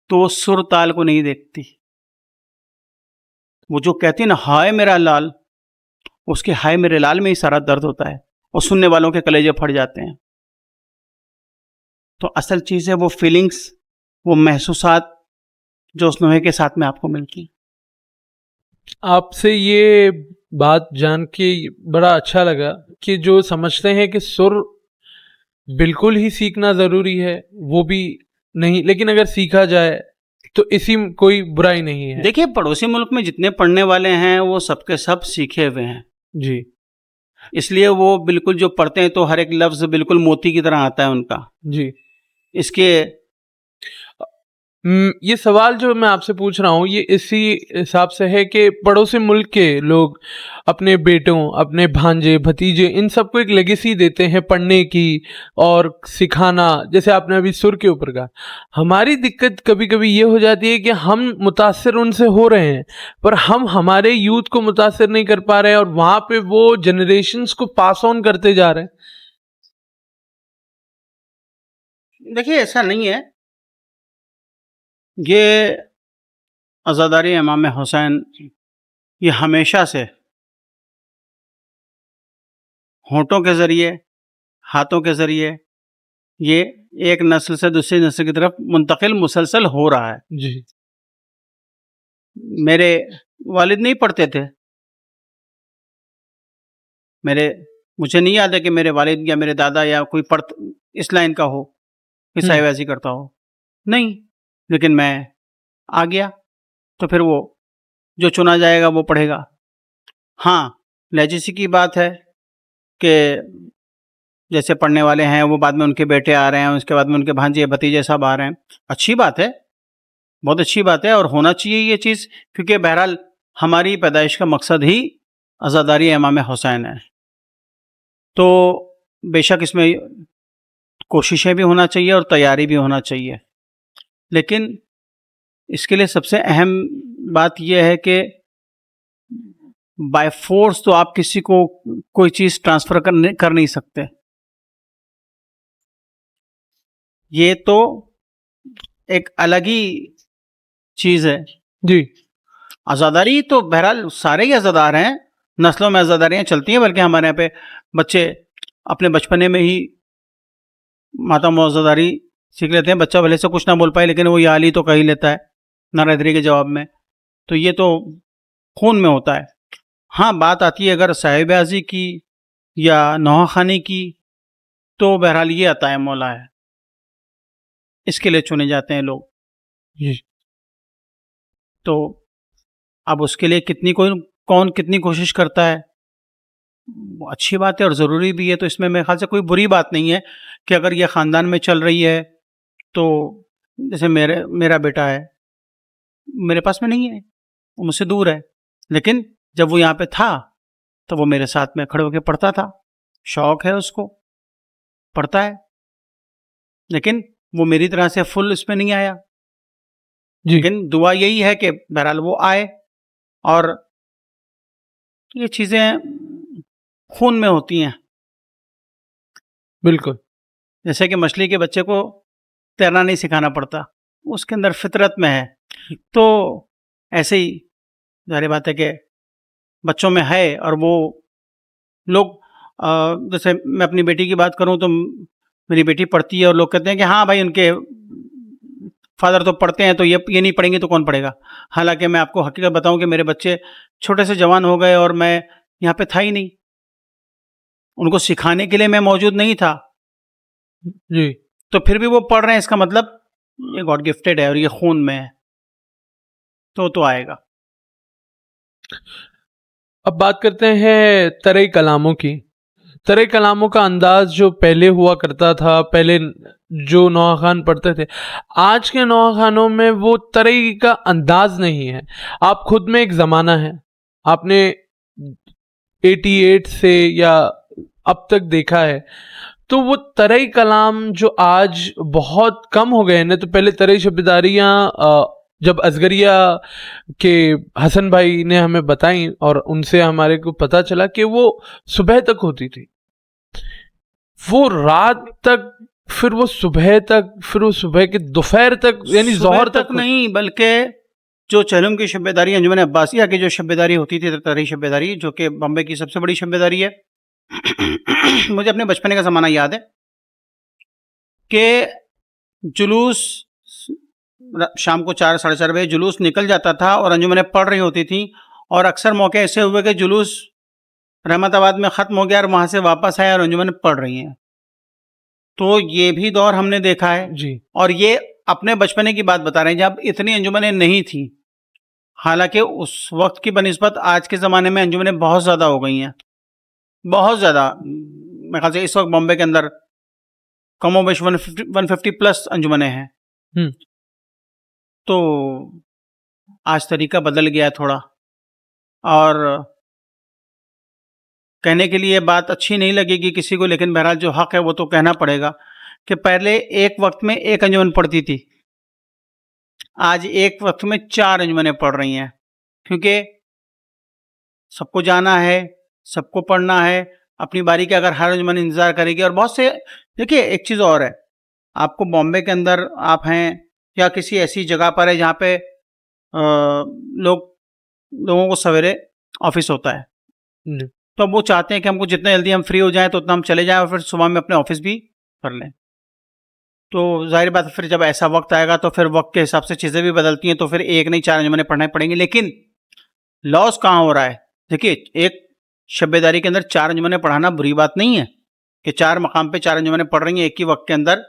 [SPEAKER 2] तो वो सुर ताल को नहीं देखती। वो जो कहती है ना, हाय मेरा लाल, उसके हाय मेरे लाल में ही सारा दर्द होता है और सुनने वालों के कलेजे फट जाते हैं। तो असल चीज़ है वो फीलिंग्स, वो महसूसात जो उस नोहे के साथ में आपको मिलती।
[SPEAKER 1] आपसे ये बात जान के बड़ा अच्छा लगा कि जो समझते हैं कि सुर बिल्कुल ही सीखना ज़रूरी है, वो भी नहीं, लेकिन अगर सीखा जाए तो इसी में कोई बुराई नहीं है।
[SPEAKER 2] देखिए, पड़ोसी मुल्क में जितने पढ़ने वाले हैं वो सबके सब सीखे हुए हैं
[SPEAKER 1] जी।
[SPEAKER 2] इसलिए वो बिल्कुल जो पढ़ते हैं तो हर एक लफ्ज़ बिल्कुल मोती की तरह आता है उनका।
[SPEAKER 1] जी।
[SPEAKER 2] इसके
[SPEAKER 1] ये सवाल जो मैं आपसे पूछ रहा हूँ ये इसी हिसाब से है कि पड़ोसी मुल्क के लोग अपने बेटों, अपने भांजे, भतीजे, इन सबको एक लेगेसी देते हैं पढ़ने की और सिखाना। जैसे आपने अभी सुर के ऊपर कहा, हमारी दिक्कत कभी कभी ये हो जाती है कि हम मुतासिर उनसे हो रहे हैं पर हम हमारे यूथ को मुतासिर नहीं कर पा रहे हैं और वहाँ पे वो जनरेशन्स को पास ऑन करते जा रहे हैं।
[SPEAKER 2] देखिए, ऐसा नहीं है। ये अज़ादारी इमाम हुसैन ये हमेशा से होंठों के ज़रिए, हाथों के ज़रिए ये एक नस्ल से दूसरी नस्ल की तरफ मुंतकिल मुसलसल हो रहा है।
[SPEAKER 1] जी।
[SPEAKER 2] मेरे वालिद नहीं पढ़ते थे। मुझे नहीं याद है कि मेरे वालिद या मेरे दादा या कोई इस लाइन का हो कि साहिब ऐसी करता हो, नहीं। लेकिन मैं आ गया तो फिर वो जो चुना जाएगा वो पढ़ेगा। हाँ, लेजेसी की बात है कि जैसे पढ़ने वाले हैं वो बाद में उनके बेटे आ रहे हैं, उसके बाद में उनके भांजे भतीजे सब आ रहे हैं। अच्छी बात है, बहुत अच्छी बात है और होना चाहिए ये चीज़, क्योंकि बहरहाल हमारी पैदाइश का मकसद ही अज़ादारी इमाम हुसैन है। तो बेशक इसमें कोशिशें भी होना चाहिए और तैयारी भी होना चाहिए, लेकिन इसके लिए सबसे अहम बात यह है कि बाय फोर्स तो आप किसी को कोई चीज़ ट्रांसफ़र कर नहीं सकते। ये तो एक अलग ही चीज़ है।
[SPEAKER 1] जी।
[SPEAKER 2] आज़ादारी तो बहरहाल सारे ही आज़ादार हैं, नस्लों में आज़ादारियाँ चलती हैं, बल्कि हमारे यहाँ पे बच्चे अपने बचपने में ही मातम और आज़ादारी सीख लेते हैं। बच्चा भले से कुछ ना बोल पाए लेकिन वो याली तो कह ही लेता है नाराज़गी के जवाब में। तो ये तो खून में होता है। हाँ, बात आती है अगर साहिब-ए-आज़ी की या नौखानी की, तो बहरहाल ये अताए मौला है, इसके लिए चुने जाते हैं लोग।
[SPEAKER 1] जी
[SPEAKER 2] तो अब उसके लिए कौन कितनी कोशिश करता है, वो अच्छी बात है और ज़रूरी भी है। तो इसमें मेरे ख्याल से कोई बुरी बात नहीं है कि अगर ये ख़ानदान में चल रही है। तो जैसे मेरा बेटा है, मेरे पास में नहीं है, वो मुझसे दूर है, लेकिन जब वो यहाँ पे था तो वो मेरे साथ में खड़े होकर पढ़ता था। शौक है उसको, पढ़ता है, लेकिन वो मेरी तरह से फुल इसमें नहीं आया।
[SPEAKER 1] जी
[SPEAKER 2] लेकिन दुआ यही है कि बहरहाल वो आए। और ये चीज़ें खून में होती हैं।
[SPEAKER 1] बिल्कुल।
[SPEAKER 2] जैसे कि मछली के बच्चे को तैरना नहीं सिखाना पड़ता, उसके अंदर फितरत में है। तो ऐसे ही ज़ाहिर बात है कि बच्चों में है। और वो लोग जैसे मैं अपनी बेटी की बात करूं तो मेरी बेटी पढ़ती है और लोग कहते हैं कि हाँ भाई उनके फादर तो पढ़ते हैं, तो ये नहीं पढ़ेंगे तो कौन पढ़ेगा। हालांकि मैं आपको हकीकत बताऊं कि मेरे बच्चे छोटे से जवान हो गए और मैं यहाँ पे था ही नहीं, उनको सिखाने के लिए मैं मौजूद नहीं था।
[SPEAKER 1] जी
[SPEAKER 2] तो फिर भी वो पढ़ रहे हैं, इसका मतलब ये गॉड गिफ्टेड है और ये खून में है, तो आएगा।
[SPEAKER 1] अब बात करते हैं तरई कलामों की। तरई कलामों का अंदाज जो पहले हुआ करता था, पहले जो नौहा खान पढ़ते थे, आज के नौहा खानों में वो तरई का अंदाज नहीं है। आप खुद में एक ज़माना है, आपने 88 से या अब तक देखा है, तो वो तरई कलाम जो आज बहुत कम हो गए हैं ना। तो पहले तरई शब्दारियाँ जब असगरिया के हसन भाई ने हमें बताई और उनसे हमारे को पता चला कि वो सुबह तक होती थी, वो रात तक, फिर वो सुबह तक, फिर वो सुबह के दोपहर तक, यानी
[SPEAKER 2] सुबह
[SPEAKER 1] जोहर
[SPEAKER 2] तक नहीं, बल्कि जो चहलुम की शब्बेदारी, अंजुमन अब्बासिया की जो शब्बेदारी होती थी, तरई शब्बेदारी, जो कि बम्बे की सबसे बड़ी शब्बेदारी है। मुझे अपने बचपने का ज़माना याद है कि जुलूस शाम को 4 साढ़े 4 बजे जुलूस निकल जाता था और अंजुमनें पढ़ रही होती थी। और अक्सर मौके ऐसे हुए कि जुलूस रहमताबाद में ख़त्म हो गया और वहाँ से वापस आया और अंजुमनें पढ़ रही हैं। तो ये भी दौर हमने देखा है।
[SPEAKER 1] जी
[SPEAKER 2] और ये अपने बचपने की बात बता रहे हैं जब इतनी अंजुमनें नहीं थी। हालांकि उस वक्त की बनिस्बत आज के ज़माने में अंजुमनें बहुत ज़्यादा हो गई हैं, बहुत ज़्यादा। मेरे ख्याल से इस वक्त बॉम्बे के अंदर कमोबेश 150 प्लस अंजुमनें हैं। तो आज तरीका बदल गया थोड़ा। और कहने के लिए बात अच्छी नहीं लगेगी किसी को, लेकिन बहरहाल जो हक है वो तो कहना पड़ेगा कि पहले एक वक्त में एक अंजुमन पढ़ती थी, आज एक वक्त में 4 अंजुमनें पढ़ रही हैं। क्योंकि सबको जाना है, सबको पढ़ना है, अपनी बारी का अगर हर अंजुमन इंतज़ार करेगी। और बहुत से, देखिए एक चीज़ और है, आपको बॉम्बे के अंदर आप हैं या किसी ऐसी जगह पर है जहाँ पे लोगों को सवेरे ऑफिस होता है, तो अब वो चाहते हैं कि हमको जितना जल्दी हम फ्री हो जाएं तो उतना हम चले जाएं और फिर सुबह में अपने ऑफिस भी कर लें। तो जाहिर बात है फिर जब ऐसा वक्त आएगा तो फिर वक्त के हिसाब से चीज़ें भी बदलती हैं, तो फिर एक नहीं 4 अंजुमनें पढ़ने पड़ेंगी। लेकिन लॉस कहाँ हो रहा है? देखिए, एक शब्बेदारी के अंदर 4 अंजुमनें पढ़ाना बुरी बात नहीं है कि 4 मकाम पे 4 अंजुमनें पढ़ रही हैं एक ही वक्त के अंदर,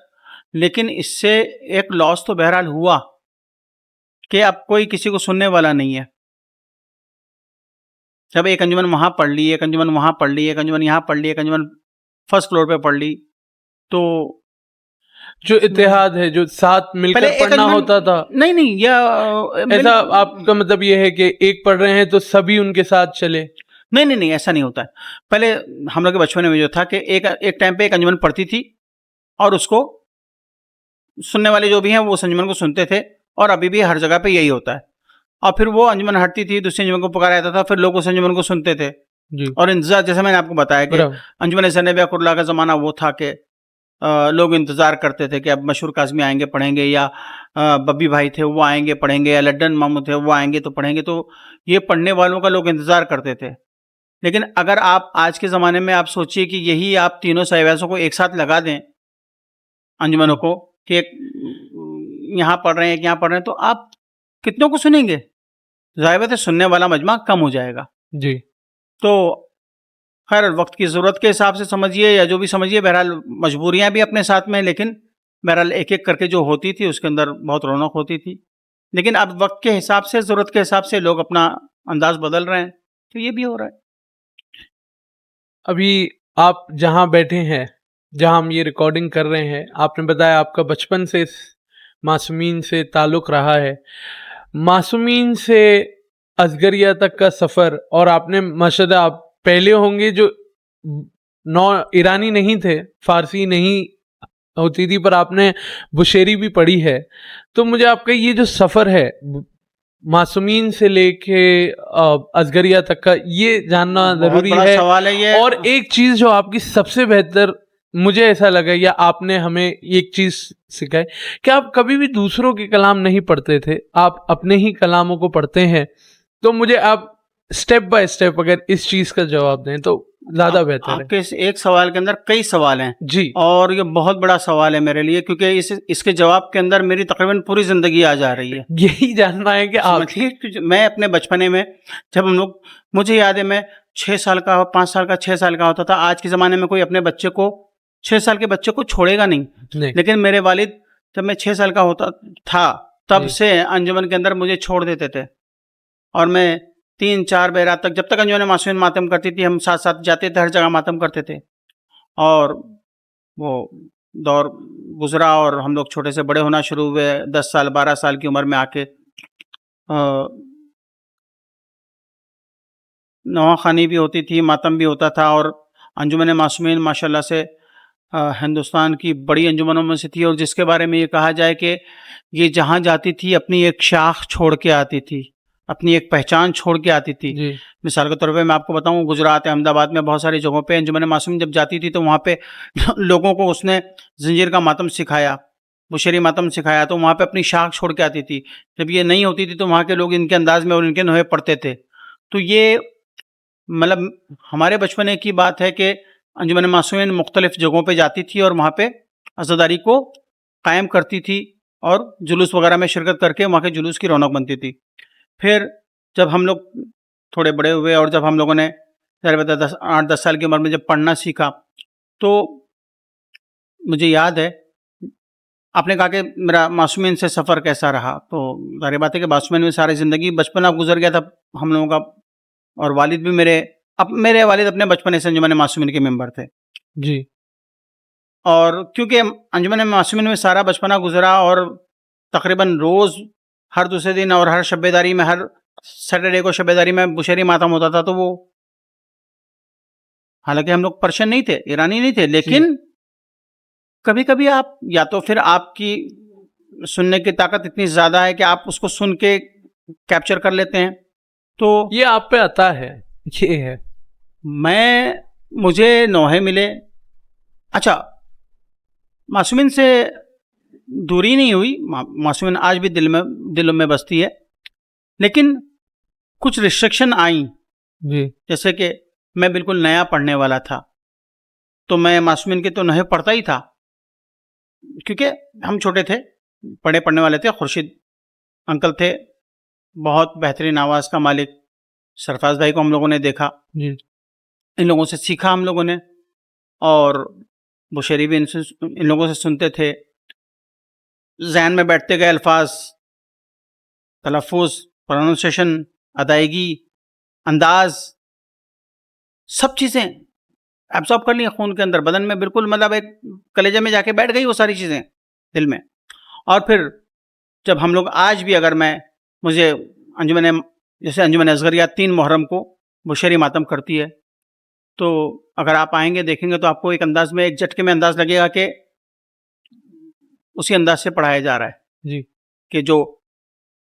[SPEAKER 2] लेकिन इससे एक लॉस तो बहरहाल हुआ कि अब कोई किसी को सुनने वाला नहीं है। जब एक अंजुमन वहाँ पढ़ ली, एक अंजुमन वहाँ पढ़ ली, एक अंजुमन यहाँ पढ़ ली, एक अंजुमन फर्स्ट फ्लोर पे पढ़ ली, तो
[SPEAKER 1] जो इत्तेहाद है, जो साथ मिलकर
[SPEAKER 2] पहले एक
[SPEAKER 1] पढ़ना
[SPEAKER 2] अंजुमन
[SPEAKER 1] होता था,
[SPEAKER 2] नहीं या
[SPEAKER 1] ऐसा आपका मतलब ये है कि एक पढ़ रहे हैं तो सभी उनके साथ चले?
[SPEAKER 2] नहीं, ऐसा नहीं होता है। पहले हम लोग के बचपन में जो था कि एक टाइम पे एक अंजुमन पढ़ती थी और उसको सुनने वाले जो भी हैं वो उस अंजुमन को सुनते थे, और अभी भी हर जगह पे यही होता है। और फिर वो अंजुमन हटती थी, दूसरी अंजुमन को पुकारा जाता था, फिर लोग उस अंजुमन को सुनते थे।
[SPEAKER 1] जी
[SPEAKER 2] और इंतजार, जैसे मैंने आपको बताया कि
[SPEAKER 1] बराबर।
[SPEAKER 2] अंजुमन ज़ैनब कुर्ला का ज़माना वो था कि लोग इंतज़ार करते थे कि अब मशहूर काज़मी आएंगे पढ़ेंगे, या बब्बी भाई थे वो आएंगे पढ़ेंगे, या लड्डन मामू थे वो आएंगे तो पढ़ेंगे। तो ये पढ़ने वालों का लोग इंतज़ार करते थे। लेकिन अगर आप आज के ज़माने में आप सोचिए कि यही आप तीनों साहिबाज़ों को एक साथ लगा दें अंजुमनों को, कि एक यहाँ पढ़ रहे हैं, एक यहाँ पढ़ रहे हैं, तो आप कितनों को सुनेंगे? ज़ाहिर बात है सुनने वाला मजमा कम हो जाएगा।
[SPEAKER 1] जी
[SPEAKER 2] तो खैर वक्त की ज़रूरत के हिसाब से समझिए या जो भी समझिए, बहरहाल मजबूरियां भी अपने साथ में, लेकिन बहरहाल एक एक करके जो होती थी उसके अंदर बहुत रौनक होती थी। लेकिन अब वक्त के हिसाब से, ज़रूरत के हिसाब से लोग अपना अंदाज बदल रहे हैं, तो ये भी हो रहा है।
[SPEAKER 1] अभी आप जहाँ बैठे हैं, जहाँ हम ये रिकॉर्डिंग कर रहे हैं, आपने बताया आपका बचपन से इस मासूमीन से ताल्लुक़ रहा है। मासूमीन से असगरिया तक का सफ़र, और आपने माशाल्लाह आप पहले होंगे जो ईरानी नहीं थे, फ़ारसी नहीं होती थी, पर आपने बुशेरी भी पढ़ी है। तो मुझे आपका ये जो सफ़र है मासूमीन से लेके असगरिया तक का, ये जानना
[SPEAKER 2] बहुत
[SPEAKER 1] ज़रूरी
[SPEAKER 2] बड़ा
[SPEAKER 1] है।
[SPEAKER 2] सवाल है ये।
[SPEAKER 1] और एक चीज़ जो आपकी सबसे बेहतर मुझे ऐसा लगा, या आपने हमें एक चीज़ सिखाई कि आप कभी भी दूसरों के कलाम नहीं पढ़ते थे, आप अपने ही कलामों को पढ़ते हैं। तो मुझे आप स्टेप बाय स्टेप अगर इस चीज़ का जवाब दें तो ज़्यादा बेहतर है।
[SPEAKER 2] आपके इस एक सवाल के अंदर कई सवाल हैं
[SPEAKER 1] जी,
[SPEAKER 2] और ये बहुत बड़ा सवाल है मेरे लिए, क्योंकि इसके जवाब के अंदर मेरी तकरीबन पूरी ज़िंदगी आ जा रही है।
[SPEAKER 1] यही जानना है कि आप
[SPEAKER 2] समझिए कि मैं अपने बचपने में, जब हम लोग, मुझे याद है मैं 6 साल का, 5 साल का, 6 साल का होता था। आज के ज़माने में कोई अपने बच्चे को, 6 साल के बच्चे को छोड़ेगा नहीं,
[SPEAKER 1] नहीं,
[SPEAKER 2] लेकिन मेरे वालिद जब मैं 6 साल का होता था तब
[SPEAKER 1] जी।
[SPEAKER 2] से अंजुमन के अंदर मुझे छोड़ देते थे, और मैं 3-4 बजे रात तक, जब तक अंजुमन मासूमीन मातम करती थी, हम साथ साथ जाते थे, हर जगह मातम करते थे। और वो दौर गुजरा और हम लोग छोटे से बड़े होना शुरू हुए। 10 साल 12 साल की उम्र में आके नवाखानी भी होती थी, मातम भी होता था, और अंजुमन मासूमीन माशाल्लाह से हिंदुस्तान की बड़ी अंजुमनों में से थी, और जिसके बारे में ये कहा जाए कि ये जहाँ जाती थी अपनी एक शाख छोड़ के आती थी, अपनी एक पहचान छोड़ के आती थी।
[SPEAKER 1] जी,
[SPEAKER 2] मिसाल के तौर पे मैं आपको बताऊं, गुजरात, अहमदाबाद में बहुत सारी जगहों पे अंजुमन मासूमीन जब जाती थी तो वहाँ पे लोगों को उसने जंजीर का मातम सिखाया, बुशेरी मातम सिखाया, तो वहाँ पे अपनी शाख छोड़ के आती थी। जब ये नहीं होती थी तो वहाँ के लोग इनके अंदाज में और इनके नोहे पढ़ते थे। तो ये मतलब हमारे बचपने की बात है कि अंजुमन मासूमीन मुख्तलिफ जगहों पे जाती थी और वहाँ पे अज़ादारी को कायम करती थी, और जुलूस वगैरह में शिरकत करके वहाँ के जुलूस की रौनक बनती थी। फिर जब हम लोग थोड़े बड़े हुए और जब हम लोगों ने 8-10 साल की उम्र में जब पढ़ना सीखा, तो मुझे याद है, आपने कहा कि मेरा मासूमीन से सफ़र कैसा रहा, तो ज़ाहिर बात है कि मासूमीन में सारी ज़िंदगी बचपना गुजर गया था हम लोगों का। और वालिद भी मेरे वालिद अपने बचपने से अंजुमन मासूमीन के मेंबर थे,
[SPEAKER 1] जी,
[SPEAKER 2] और क्योंकि अंजुमन मासूमीन में सारा बचपना गुजरा, और तकरीबन रोज़, हर दूसरे दिन और हर शब-ए-दारी में, हर सैटरडे को शब-ए-दारी में बुशेरी मातम होता था। तो वो, हालांकि हम लोग पर्शियन नहीं थे, ईरानी नहीं थे, लेकिन कभी कभी आप, या तो फिर आपकी सुनने की ताकत इतनी ज़्यादा है कि आप उसको सुन के कैप्चर कर लेते हैं। तो
[SPEAKER 1] ये आप पे आता है, ये है।
[SPEAKER 2] मुझे नोहे मिले। अच्छा, मासूमीन से दूरी नहीं हुई, मासूमीन आज भी दिलों में बसती है, लेकिन कुछ रिस्ट्रिक्शन आई।
[SPEAKER 1] जी,
[SPEAKER 2] जैसे कि मैं बिल्कुल नया पढ़ने वाला था, तो मैं मासूमीन के तो नोहे पढ़ता ही था, क्योंकि हम छोटे थे, पढ़ने वाले थे। खुर्शीद अंकल थे, बहुत बेहतरीन आवाज़ का मालिक। सरफराज भाई को हम लोगों ने देखा,
[SPEAKER 1] जी,
[SPEAKER 2] इन लोगों से सीखा हम लोगों ने, और बुशेरी भी इन लोगों से सुनते थे। जहन में बैठते गए अल्फाज, तलफ़ुज़, प्रोनाउंसिएशन, अदायगी, अंदाज, सब चीज़ें एब्जॉर्ब कर ली खून के अंदर, बदन में बिल्कुल, मतलब एक कलेजे में जाके बैठ गई वो सारी चीज़ें दिल में। और फिर जब हम लोग आज भी, अगर मुझे जैसे अंजुमन असगरिया 3 मुहर्रम को बुशेरी मातम करती है, तो अगर आप आएंगे देखेंगे तो आपको एक अंदाज में, एक झटके में अंदाज लगेगा कि उसी अंदाज से पढ़ाया जा रहा है।
[SPEAKER 1] जी,
[SPEAKER 2] कि जो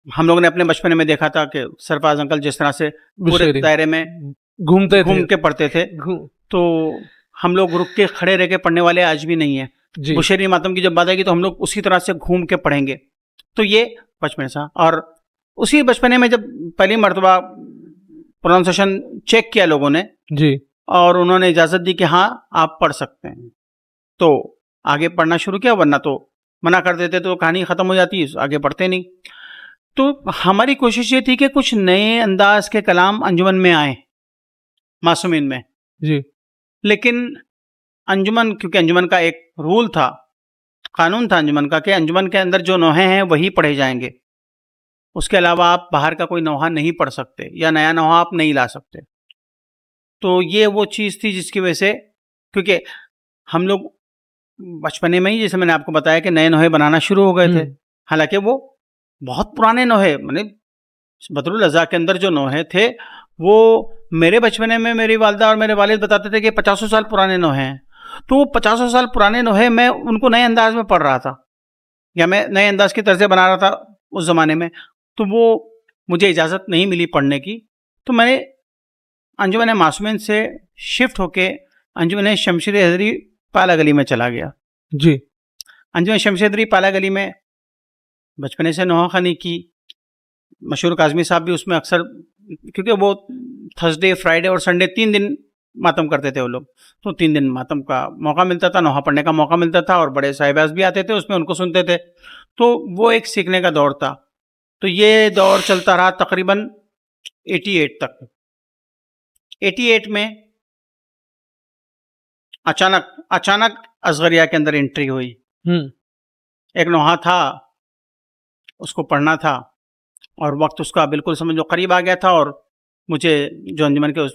[SPEAKER 2] हम लोगों ने अपने बचपने में देखा था कि सरफराज अंकल जिस तरह से पूरे
[SPEAKER 1] बुशेरी
[SPEAKER 2] दायरे में
[SPEAKER 1] घूमते
[SPEAKER 2] घूम
[SPEAKER 1] थे,
[SPEAKER 2] के पढ़ते थे, तो हम लोग रुक के खड़े रह के पढ़ने वाले आज भी नहीं है।
[SPEAKER 1] जी,
[SPEAKER 2] बुशेरी मातम की जब बात आएगी तो हम लोग उसी तरह से घूम के पढ़ेंगे। तो ये बचपन सा, और उसी बचपने में जब पहली मरतबा प्रोनाउंसिएशन चेक किया लोगों ने,
[SPEAKER 1] जी,
[SPEAKER 2] और उन्होंने इजाज़त दी कि हाँ आप पढ़ सकते हैं, तो आगे पढ़ना शुरू किया, वरना तो मना कर देते तो कहानी ख़त्म हो जाती, आगे पढ़ते नहीं। तो हमारी कोशिश ये थी कि कुछ नए अंदाज के कलाम अंजुमन में आए, मासूमीन में।
[SPEAKER 1] जी,
[SPEAKER 2] लेकिन अंजुमन, क्योंकि अंजुमन का एक रूल था, कानून था अंजुमन का, कि अंजुमन के अंदर जो नोहे हैं वही पढ़े जाएंगे, उसके अलावा आप बाहर का कोई नोहा नहीं पढ़ सकते या नया नोहा आप नहीं ला सकते। तो ये वो चीज़ थी जिसकी वजह से, क्योंकि हम लोग बचपने में ही, जैसे मैंने आपको बताया, कि नए नोहे बनाना शुरू हो गए थे। हालांकि वो बहुत पुराने नोहे, मैंने बदरुल अज़ा के अंदर जो नोहे थे वो मेरे बचपने में मेरी वालिदा और मेरे वालिद बताते थे कि 50 साल पुराने नोहे हैं। तो वो 50 साल पुराने नोहे मैं उनको नए अंदाज में पढ़ रहा था, या मैं नए अंदाज की तर्ज बना रहा था उस ज़माने में, तो वो मुझे इजाज़त नहीं मिली पढ़ने की। तो मैंने अंजुमन मासूमीन से शिफ्ट होके अंजुमन शमशेर हज़री पाला गली में चला गया।
[SPEAKER 1] जी।
[SPEAKER 2] अंजुमन शमशेर हज़री पाला गली में बचपने से नोहा ख़ानी की। मशहूर काज़मी साहब भी उसमें अक्सर, क्योंकि वो थर्सडे, फ्राइडे और संडे 3 दिन मातम करते थे वो लोग, तो 3 दिन मातम का मौका मिलता था, नोहा पढ़ने का मौका मिलता था, और बड़े साहिबाज भी आते थे उसमें, उनको सुनते थे। तो वो एक सीखने का दौर था। तो ये दौर चलता रहा तकरीबन 88 तक। 88 में अचानक असगरिया के अंदर एंट्री हुई। एक नोहा था, उसको पढ़ना था, और वक्त उसका बिल्कुल समझ लो करीब आ गया था, और मुझे जो अंजुमन के उस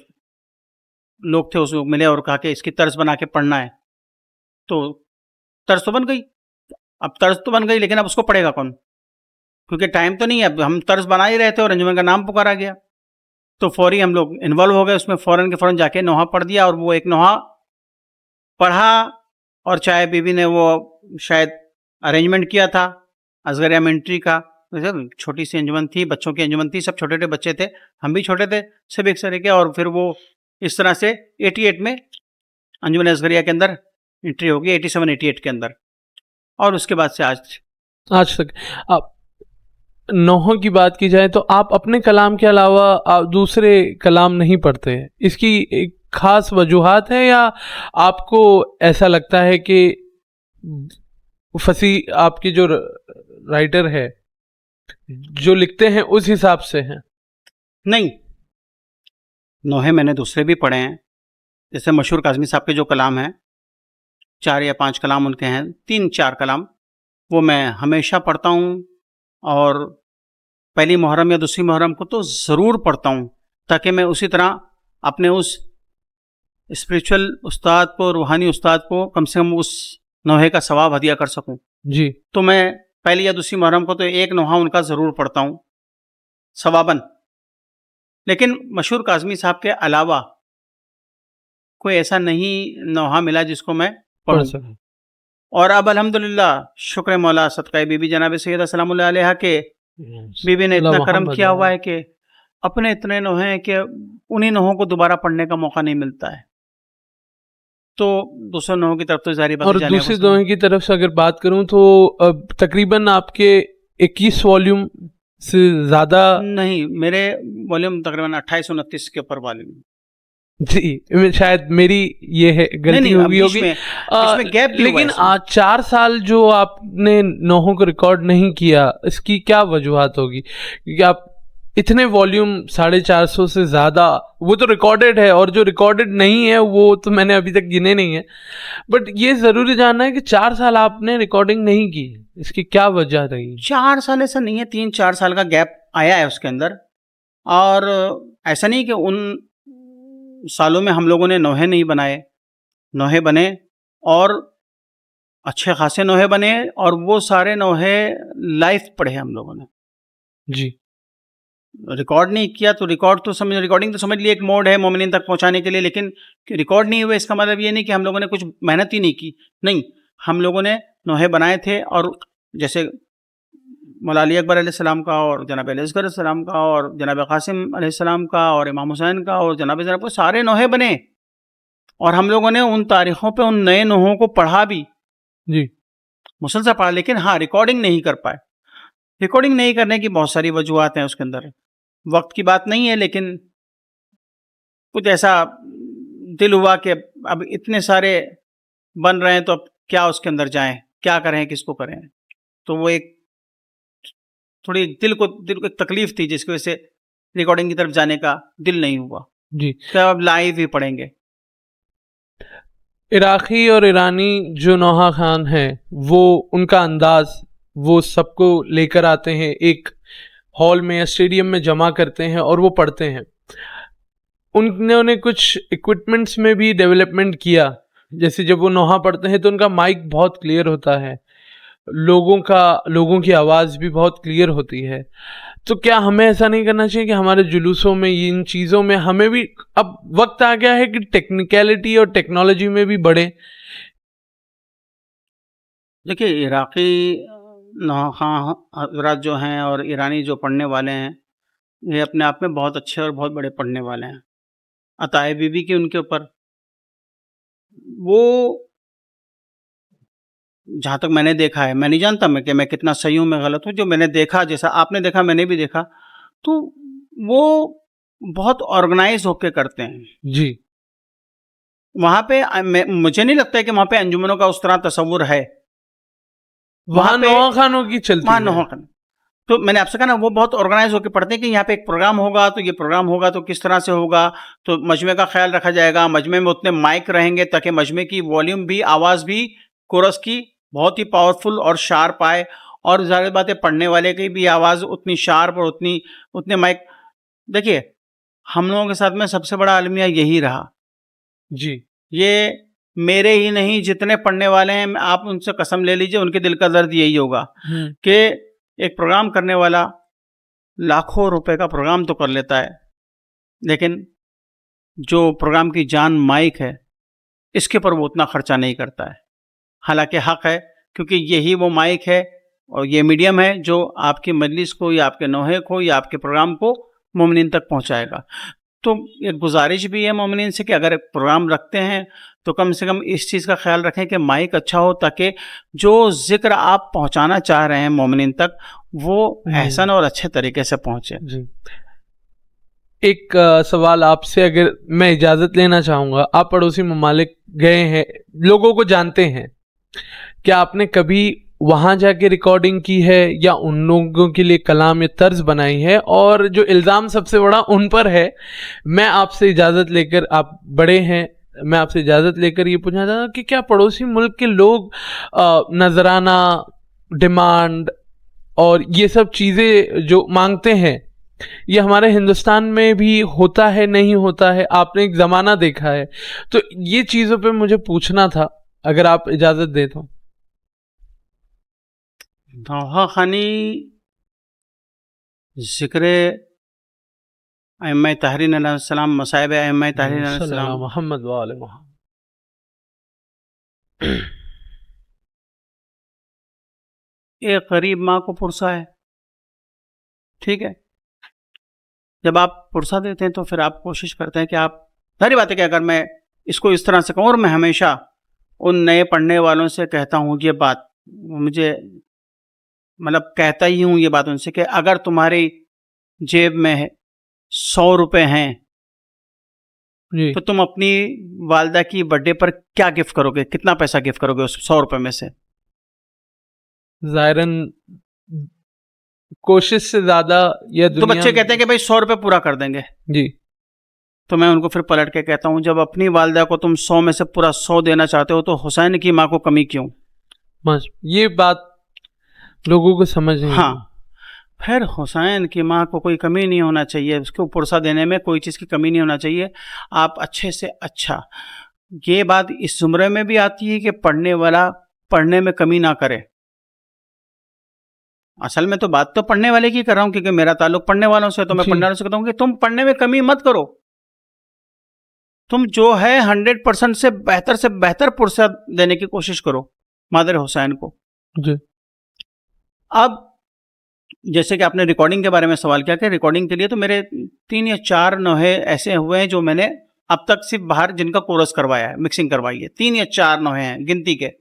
[SPEAKER 2] लोग थे उसको मिले और कहा कि इसकी तर्ज बना के पढ़ना है। तो तर्ज तो बन गई, लेकिन अब उसको पढ़ेगा कौन, क्योंकि टाइम तो नहीं है। अब हम तर्ज बना ही रहे थे और अंजुमन का नाम पुकारा गया, तो फौरी हम लोग इन्वॉल्व हो गए उसमें, फ़ौरन के फ़ौरन जाके नोहा पढ़ दिया। और वो एक नोहा पढ़ा, और चाहे बीबी ने वो शायद अरेंजमेंट किया था असगरिया में एंट्री का। छोटी सी अंजुमन थी, बच्चों की अंजुमन थी, सब छोटे छोटे बच्चे थे, हम भी छोटे थे, सब एक तरह के। और फिर वो इस तरह से 88 में अंजुमन असगरिया के अंदर एंट्री होगी, 87-88 के अंदर, और उसके बाद से आज
[SPEAKER 1] तक। आप नोहों की बात की जाए तो आप अपने कलाम के अलावा आप दूसरे कलाम नहीं पढ़ते हैं, इसकी एक खास वजूहात है, या आपको ऐसा लगता है कि फसी आपकी जो राइटर है जो लिखते हैं उस हिसाब से हैं?
[SPEAKER 2] नहीं, नोहे मैंने दूसरे भी पढ़े हैं, जैसे मशहूर काज़मी साहब के जो कलाम हैं, 4 या 5 कलाम उनके हैं, 3-4 कलाम, वो मैं हमेशा पढ़ता हूँ। और पहली मुहर्रम या दूसरी मुहर्रम को तो ज़रूर पढ़ता हूँ, ताकि मैं उसी तरह अपने उस स्पिरिचुअल उस्ताद को, रूहानी उस्ताद को, कम से कम उस नोहे का सवाब हदिया कर सकूँ।
[SPEAKER 1] जी।
[SPEAKER 2] तो मैं पहली या दूसरी मुहर्रम को तो एक नोहा उनका ज़रूर पढ़ता हूँ सवाबन। लेकिन मशहूर काज़मी साहब के अलावा कोई ऐसा नहीं नोहा मिला जिसको मैं पढ़ सकूँ। और अब अल्हम्दुलिल्लाह, शुक्र मौला, सदक़े बीबी जनाब सैयदा सलामुल्लाह अलैहा के, बीबी ने इतना करम किया हुआ है कि अपने इतने नोहे हैं कि उन्हीं नोहों को दोबारा पढ़ने का मौका नहीं मिलता है। तो दूसरे नोहों की तरफ तो जारी बात।
[SPEAKER 1] और दूसरे नोहे की तरफ से अगर बात करूं तो तकरीबन आपके 21 वॉल्यूम से ज़्यादा
[SPEAKER 2] नहीं, मेरे वॉल्यूम तकरीबन 28-29 के ऊपर वॉल्यूम।
[SPEAKER 1] जी, शायद मेरी ये है गलती होगी
[SPEAKER 2] इसमें गैप भी
[SPEAKER 1] लेकिन 4 साल जो आपने नोहों को रिकॉर्ड नहीं किया, इसकी क्या वजूहात होगी? क्योंकि आप इतने वॉल्यूम 450 से ज़्यादा, वो तो रिकॉर्डेड है, और जो रिकॉर्डेड नहीं है वो तो मैंने अभी तक गिने नहीं है। बट ये ज़रूरी जानना है कि 4 साल आपने रिकॉर्डिंग नहीं की, इसकी क्या वजह रही?
[SPEAKER 2] 4 साल ऐसा नहीं है, 3-4 साल का गैप आया है उसके अंदर। और ऐसा नहीं कि उन सालों में हम लोगों ने नोहे नहीं बनाए, नोहे बने, और अच्छे खासे नोहे बने, और वो सारे नोहे लाइव पढ़े हम लोगों ने।
[SPEAKER 1] जी।
[SPEAKER 2] रिकॉर्ड नहीं किया तो रिकॉर्डिंग तो समझ लिए एक मोड है मोमिनीन तक पहुंचाने के लिए, लेकिन रिकॉर्ड नहीं हुए इसका मतलब ये नहीं कि हम लोगों ने कुछ मेहनत ही नहीं की। नहीं, हम लोगों ने नोहे बनाए थे, और जैसे मौला अली अकबर अलैहिस्सलाम का, और जनाब असगर अलैहिस्सलाम का, और जनाब कासिम अलैहिस्सलाम का, और इमाम हुसैन का, और जनाब ज़ैनब को, सारे नोहे बने। और हम लोगों ने उन तारीखों पे उन नए नोहों को पढ़ा भी,
[SPEAKER 1] जी,
[SPEAKER 2] मुसलसल पढ़ा, लेकिन हाँ, रिकॉर्डिंग नहीं कर पाए। रिकॉर्डिंग नहीं करने की बहुत सारी वजूहात हैं उसके अंदर, वक्त की बात नहीं है, लेकिन कुछ ऐसा दिल हुआ कि अब इतने सारे बन रहे हैं तो अब क्या उसके अंदर जाएं, क्या करें, किसको करें। तो वो एक थोड़ी दिल को एक तकलीफ थी, जिसकी वजह से रिकॉर्डिंग की तरफ जाने का दिल नहीं हुआ।
[SPEAKER 1] जी।
[SPEAKER 2] तो अब लाइव ही पढ़ेंगे।
[SPEAKER 1] इराकी और ईरानी जो नौहा खान हैं वो उनका अंदाज वो सबको लेकर आते हैं, एक हॉल में या स्टेडियम में जमा करते हैं और वो पढ़ते हैं। उन्होंने कुछ इक्विपमेंट्स में भी डेवलपमेंट किया, जैसे जब वो नौहा पढ़ते हैं तो उनका माइक बहुत क्लियर होता है, लोगों की आवाज़ भी बहुत क्लियर होती है। तो क्या हमें ऐसा नहीं करना चाहिए कि हमारे जुलूसों में, इन चीज़ों में हमें भी, अब वक्त आ गया है कि टेक्निकलिटी और टेक्नोलॉजी में भी बढ़े?
[SPEAKER 2] देखिए, इराकी नौखां हज़रात जो हैं और ईरानी जो पढ़ने वाले हैं, ये अपने आप में बहुत अच्छे और बहुत बड़े पढ़ने वाले हैं। अताए बीबी की उनके ऊपर, वो जहाँ तक मैंने देखा है, मैं नहीं जानता मैं कि मैं कितना सही हूँ, मैं गलत हूँ, जो मैंने देखा, जैसा आपने देखा मैंने भी देखा, तो वो बहुत ऑर्गेनाइज होके करते हैं।
[SPEAKER 1] जी।
[SPEAKER 2] वहाँ पे मुझे नहीं लगता है कि वहाँ पे अंजुमनों का उस तरह तस्वुर है।
[SPEAKER 1] वहाँ नौहा खानों की चलती
[SPEAKER 2] वहाँ
[SPEAKER 1] है।
[SPEAKER 2] नौहा खान, तो मैंने आपसे कहा ना, वो बहुत ऑर्गेनाइज होकर पढ़ते हैं कि यहाँ पे एक प्रोग्राम होगा तो ये प्रोग्राम होगा तो किस तरह से होगा, तो मजमे का ख्याल रखा जाएगा, मजमे में उतने माइक रहेंगे ताकि मजमे की वॉल्यूम भी, आवाज़ भी कोरस की बहुत ही पावरफुल और शार्प आए, और ज़ाहिर बात है पढ़ने वाले की भी आवाज़ उतनी शार्प और उतने माइक। देखिए, हम लोगों के साथ में सबसे बड़ा अलमिया यही रहा।
[SPEAKER 1] जी।
[SPEAKER 2] ये मेरे ही नहीं, जितने पढ़ने वाले हैं, आप उनसे कसम ले लीजिए, उनके दिल का दर्द यही होगा कि एक प्रोग्राम करने वाला लाखों रुपए का प्रोग्राम तो कर लेता है, लेकिन जो प्रोग्राम की जान माइक है, इसके ऊपर वो उतना खर्चा नहीं करता है। हालांकि हक है, क्योंकि यही वो माइक है और ये मीडियम है जो आपकी मजलिस को या आपके नोहे को या आपके प्रोग्राम को मोमिनीन तक पहुंचाएगा। तो एक गुजारिश भी है मोमिनीन से कि अगर प्रोग्राम रखते हैं तो कम से कम इस चीज़ का ख्याल रखें कि माइक अच्छा हो, ताकि जो जिक्र आप पहुंचाना चाह रहे हैं मोमिनीन तक, वो एहसन और अच्छे तरीके से पहुंचे।
[SPEAKER 1] जी। एक सवाल आपसे अगर मैं इजाज़त लेना चाहूँगा, आप पड़ोसी ममालिक गए हैं, लोगों को जानते हैं, क्या आपने कभी वहाँ जाके रिकॉर्डिंग की है या उन लोगों के लिए कलाम या तर्ज बनाई है? और जो इल्ज़ाम सबसे बड़ा उन पर है, मैं आपसे इजाज़त लेकर, आप बड़े हैं, मैं आपसे इजाज़त लेकर ये पूछना चाहता हूँ कि क्या पड़ोसी मुल्क के लोग नजराना, डिमांड और ये सब चीज़ें जो मांगते हैं, ये हमारे हिंदुस्तान में भी होता है, नहीं होता है? आपने एक ज़माना देखा है, तो ये चीज़ों पे मुझे पूछना था, अगर आप इजाज़त दें तो।
[SPEAKER 2] नौहा खानी ज़िक्र अइम्मा तहरीन अलैहिस्सलाम, मसाइब अइम्मा तहरीन अलैहिस्सलाम,
[SPEAKER 1] मोहम्मद व आले मोहम्मद।
[SPEAKER 2] एक गरीब माँ को पुरसा है, ठीक है। जब आप पुरसा देते हैं तो फिर आप कोशिश करते हैं कि आप, सारी बात है कि अगर मैं इसको इस तरह से कहूँ, और मैं हमेशा उन नए पढ़ने वालों से कहता हूँ ये बात, मुझे मतलब कहता ही हूँ ये बात उनसे, कि अगर तुम्हारी जेब में 100 रुपये हैं
[SPEAKER 1] जी।
[SPEAKER 2] तो तुम अपनी वालदा की बर्थडे पर क्या गिफ्ट करोगे, कितना पैसा गिफ्ट करोगे उस 100 रुपये में से?
[SPEAKER 1] ज़ाहिरन कोशिश से ज़्यादा या
[SPEAKER 2] तो बच्चे कहते हैं कि भाई 100 रुपये पूरा कर देंगे।
[SPEAKER 1] जी।
[SPEAKER 2] तो मैं उनको फिर पलट के कहता हूँ, जब अपनी वालदा को तुम 100 में से पूरा 100 देना चाहते हो तो हुसैन की माँ को कमी क्यों?
[SPEAKER 1] बस ये बात लोगों को समझ नहीं।
[SPEAKER 2] हाँ, फिर हुसैन की माँ को कोई कमी नहीं होना चाहिए, उसको पुरसा देने में कोई चीज़ की कमी नहीं होना चाहिए। आप अच्छे से अच्छा, ये बात इस जुमरे में भी आती है कि पढ़ने वाला पढ़ने में कमी ना करे। असल में तो बात तो पढ़ने वाले की कर रहा हूँ, क्योंकि मेरा ताल्लुक पढ़ने वालों से, तो मैं पढ़ने वालों से कहता हूँ कि तुम पढ़ने में कमी मत करो, तुम जो है 100% से बेहतर पुरसा देने की कोशिश करो मादर हुसैन को।
[SPEAKER 1] जी।
[SPEAKER 2] अब जैसे कि आपने रिकॉर्डिंग के बारे में सवाल किया, कि रिकॉर्डिंग के लिए तो मेरे 3 या 4 नोहे ऐसे हुए हैं जो मैंने अब तक सिर्फ बाहर जिनका कोरस करवाया है, मिक्सिंग करवाई है। 3 या 4 नोहे हैं गिनती के।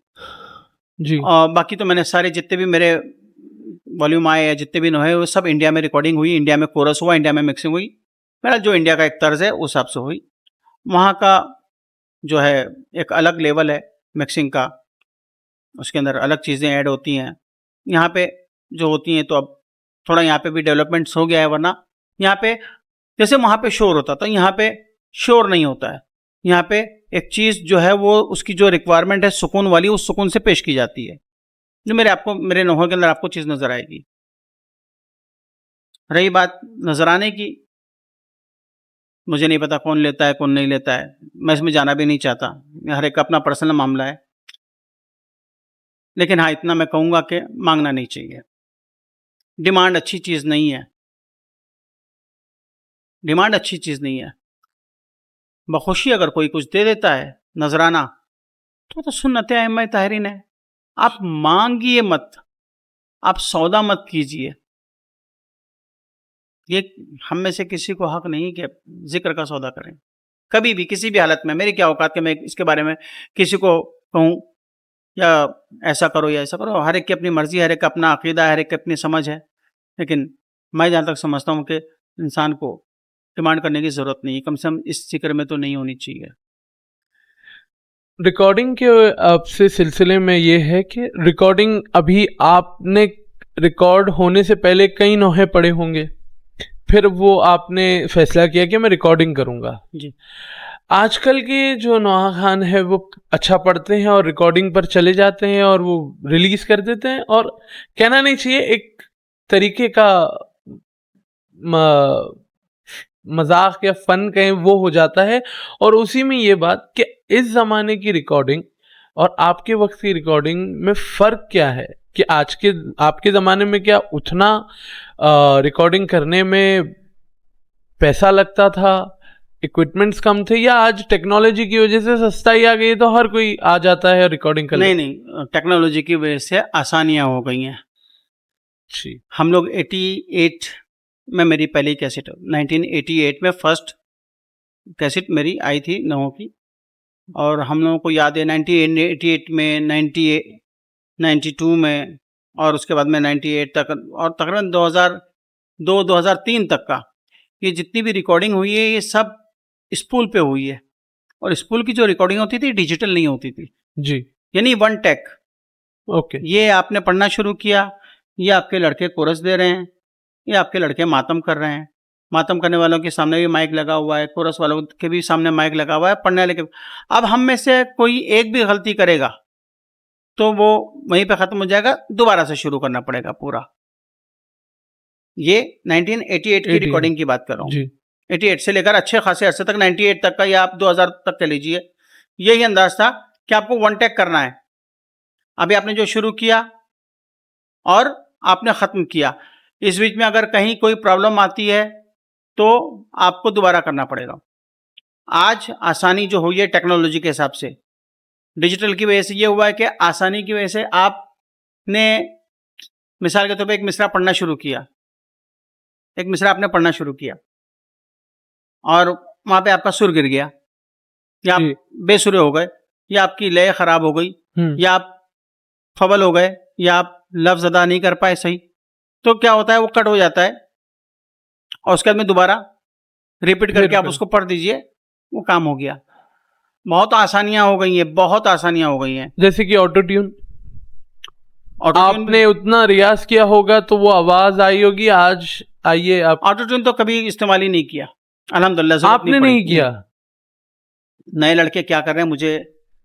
[SPEAKER 1] जी।
[SPEAKER 2] और बाकी तो मैंने सारे जितने भी मेरे वॉल्यूम आए या जितने भी नोहे, वो सब इंडिया में रिकॉर्डिंग हुई, इंडिया में कोरस हुआ, इंडिया में मिक्सिंग हुई। मेरा जो इंडिया का एक तर्ज है उस हिसाब से हुई। वहाँ का जो है एक अलग लेवल है मिक्सिंग का, उसके अंदर अलग चीज़ें ऐड होती हैं। यहाँ पे जो होती हैं, तो अब थोड़ा यहाँ पे भी डेवलपमेंट्स हो गया है, वरना यहाँ पे जैसे वहाँ पे शोर होता था, यहाँ पे शोर नहीं होता है। यहाँ पे एक चीज़ जो है वो उसकी जो रिक्वायरमेंट है सुकून वाली, उस सुकून से पेश की जाती है, जो मेरे नोहों के अंदर आपको चीज़ नज़र आएगी। रही बात नजराने की, मुझे नहीं पता कौन लेता है कौन नहीं लेता है, मैं इसमें जाना भी नहीं चाहता, हर एक का अपना पर्सनल मामला है। लेकिन हाँ, इतना मैं कहूँगा कि मांगना नहीं चाहिए। डिमांड अच्छी चीज़ नहीं है, डिमांड अच्छी चीज़ नहीं है। बखुशी अगर कोई कुछ दे देता है नजराना, तो सुन्नत अइम्मा ताहरीन है। आप मांगिए मत, आप सौदा मत कीजिए। ये हम में से किसी को हक नहीं कि जिक्र का सौदा करें कभी भी, किसी भी हालत में। मेरी क्या औकात कि मैं इसके बारे में किसी को कहूँ या ऐसा करो या ऐसा करो। हर एक की अपनी मर्जी, हर एक का अपना अकीदा है, हर एक की अपनी समझ है। लेकिन मैं जहाँ तक समझता हूँ कि इंसान को डिमांड करने की ज़रूरत नहीं है, कम से कम इस जिक्र में तो नहीं होनी चाहिए।
[SPEAKER 1] रिकॉर्डिंग के आपसे सिलसिले में ये है कि रिकॉर्डिंग अभी आपने रिकॉर्ड होने से पहले कई नोहे पड़े होंगे, फिर वो आपने फैसला किया कि मैं रिकॉर्डिंग करूंगा।
[SPEAKER 2] जी।
[SPEAKER 1] आजकल के जो नौहा खान है वो अच्छा पढ़ते हैं और रिकॉर्डिंग पर चले जाते हैं और वो रिलीज कर देते हैं, और कहना नहीं चाहिए एक तरीके का मजाक या फन कहें वो हो जाता है। और उसी में ये बात कि इस जमाने की रिकॉर्डिंग और आपके वक्त की रिकॉर्डिंग में फ़र्क क्या है, कि आज के आपके ज़माने में क्या उतना रिकॉर्डिंग करने में पैसा लगता था, इक्विपमेंट्स कम थे, या आज टेक्नोलॉजी की वजह से सस्ताई आ गई तो हर कोई आ जाता है रिकॉर्डिंग कर
[SPEAKER 2] नहीं नहीं, टेक्नोलॉजी की वजह से आसानियाँ हो गई हैं।
[SPEAKER 1] जी।
[SPEAKER 2] हम लोग 88 में मेरी पहली कैसेट, 1988 में फर्स्ट कैसेट मेरी आई थी नहों की, और हम लोगों को याद है 1988 में, 92 में, और उसके बाद में 98 तक, और तकरीबन 2002-2003 तक का ये जितनी भी रिकॉर्डिंग हुई है ये सब स्पूल पे हुई है। और स्पूल की जो रिकॉर्डिंग होती थी डिजिटल नहीं होती थी,
[SPEAKER 1] जी।
[SPEAKER 2] यानी वन टेक।
[SPEAKER 1] ओके।
[SPEAKER 2] ये आपने पढ़ना शुरू किया, ये आपके लड़के कोरस दे रहे हैं, ये आपके लड़के मातम कर रहे हैं, मातम करने वालों के सामने भी माइक लगा हुआ है, कोरस वालों के भी सामने माइक लगा हुआ है, पढ़ने वाले के। अब हम में से कोई एक भी गलती करेगा तो वो वहीं पे ख़त्म हो जाएगा, दोबारा से शुरू करना पड़ेगा पूरा। ये 1988 की रिकॉर्डिंग की बात कर रहा हूँ।
[SPEAKER 1] जी।
[SPEAKER 2] 88 से लेकर अच्छे खासे अरसे तक, 98 तक का, या आप 2000 तक कह लीजिए, यही अंदाज था कि आपको वन टेक करना है। अभी आपने जो शुरू किया और आपने ख़त्म किया, इस बीच में अगर कहीं कोई प्रॉब्लम आती है तो आपको दोबारा करना पड़ेगा। आज आसानी जो हुई है टेक्नोलॉजी के हिसाब से, डिजिटल की वजह से ये हुआ है कि आसानी की वजह से आपने मिसाल के तौर पे एक मिसरा पढ़ना शुरू किया, एक मिसरा आपने पढ़ना शुरू किया और वहाँ पे आपका सुर गिर गया, या आप बेसुरे हो गए, या आपकी लय ख़राब हो गई, या आप फबल हो गए, या आप लफ्ज़ अदा नहीं कर पाए सही, तो क्या होता है वो कट हो जाता है, और उसके बाद में दोबारा रिपीट करके आप उसको पढ़ दीजिए, वो काम हो गया। बहुत आसानियाँ हो गई हैं, बहुत आसानियाँ हो गई हैं।
[SPEAKER 1] जैसे कि ऑटो ट्यून आपने उतना रियाज किया होगा तो वो आवाज आई होगी। आज आइए आप,
[SPEAKER 2] ऑटो ट्यून तो कभी इस्तेमाल ही नहीं किया अल्हम्दुलिल्लाह।
[SPEAKER 1] आपने नहीं किया?
[SPEAKER 2] नए लड़के क्या कर रहे हैं, मुझे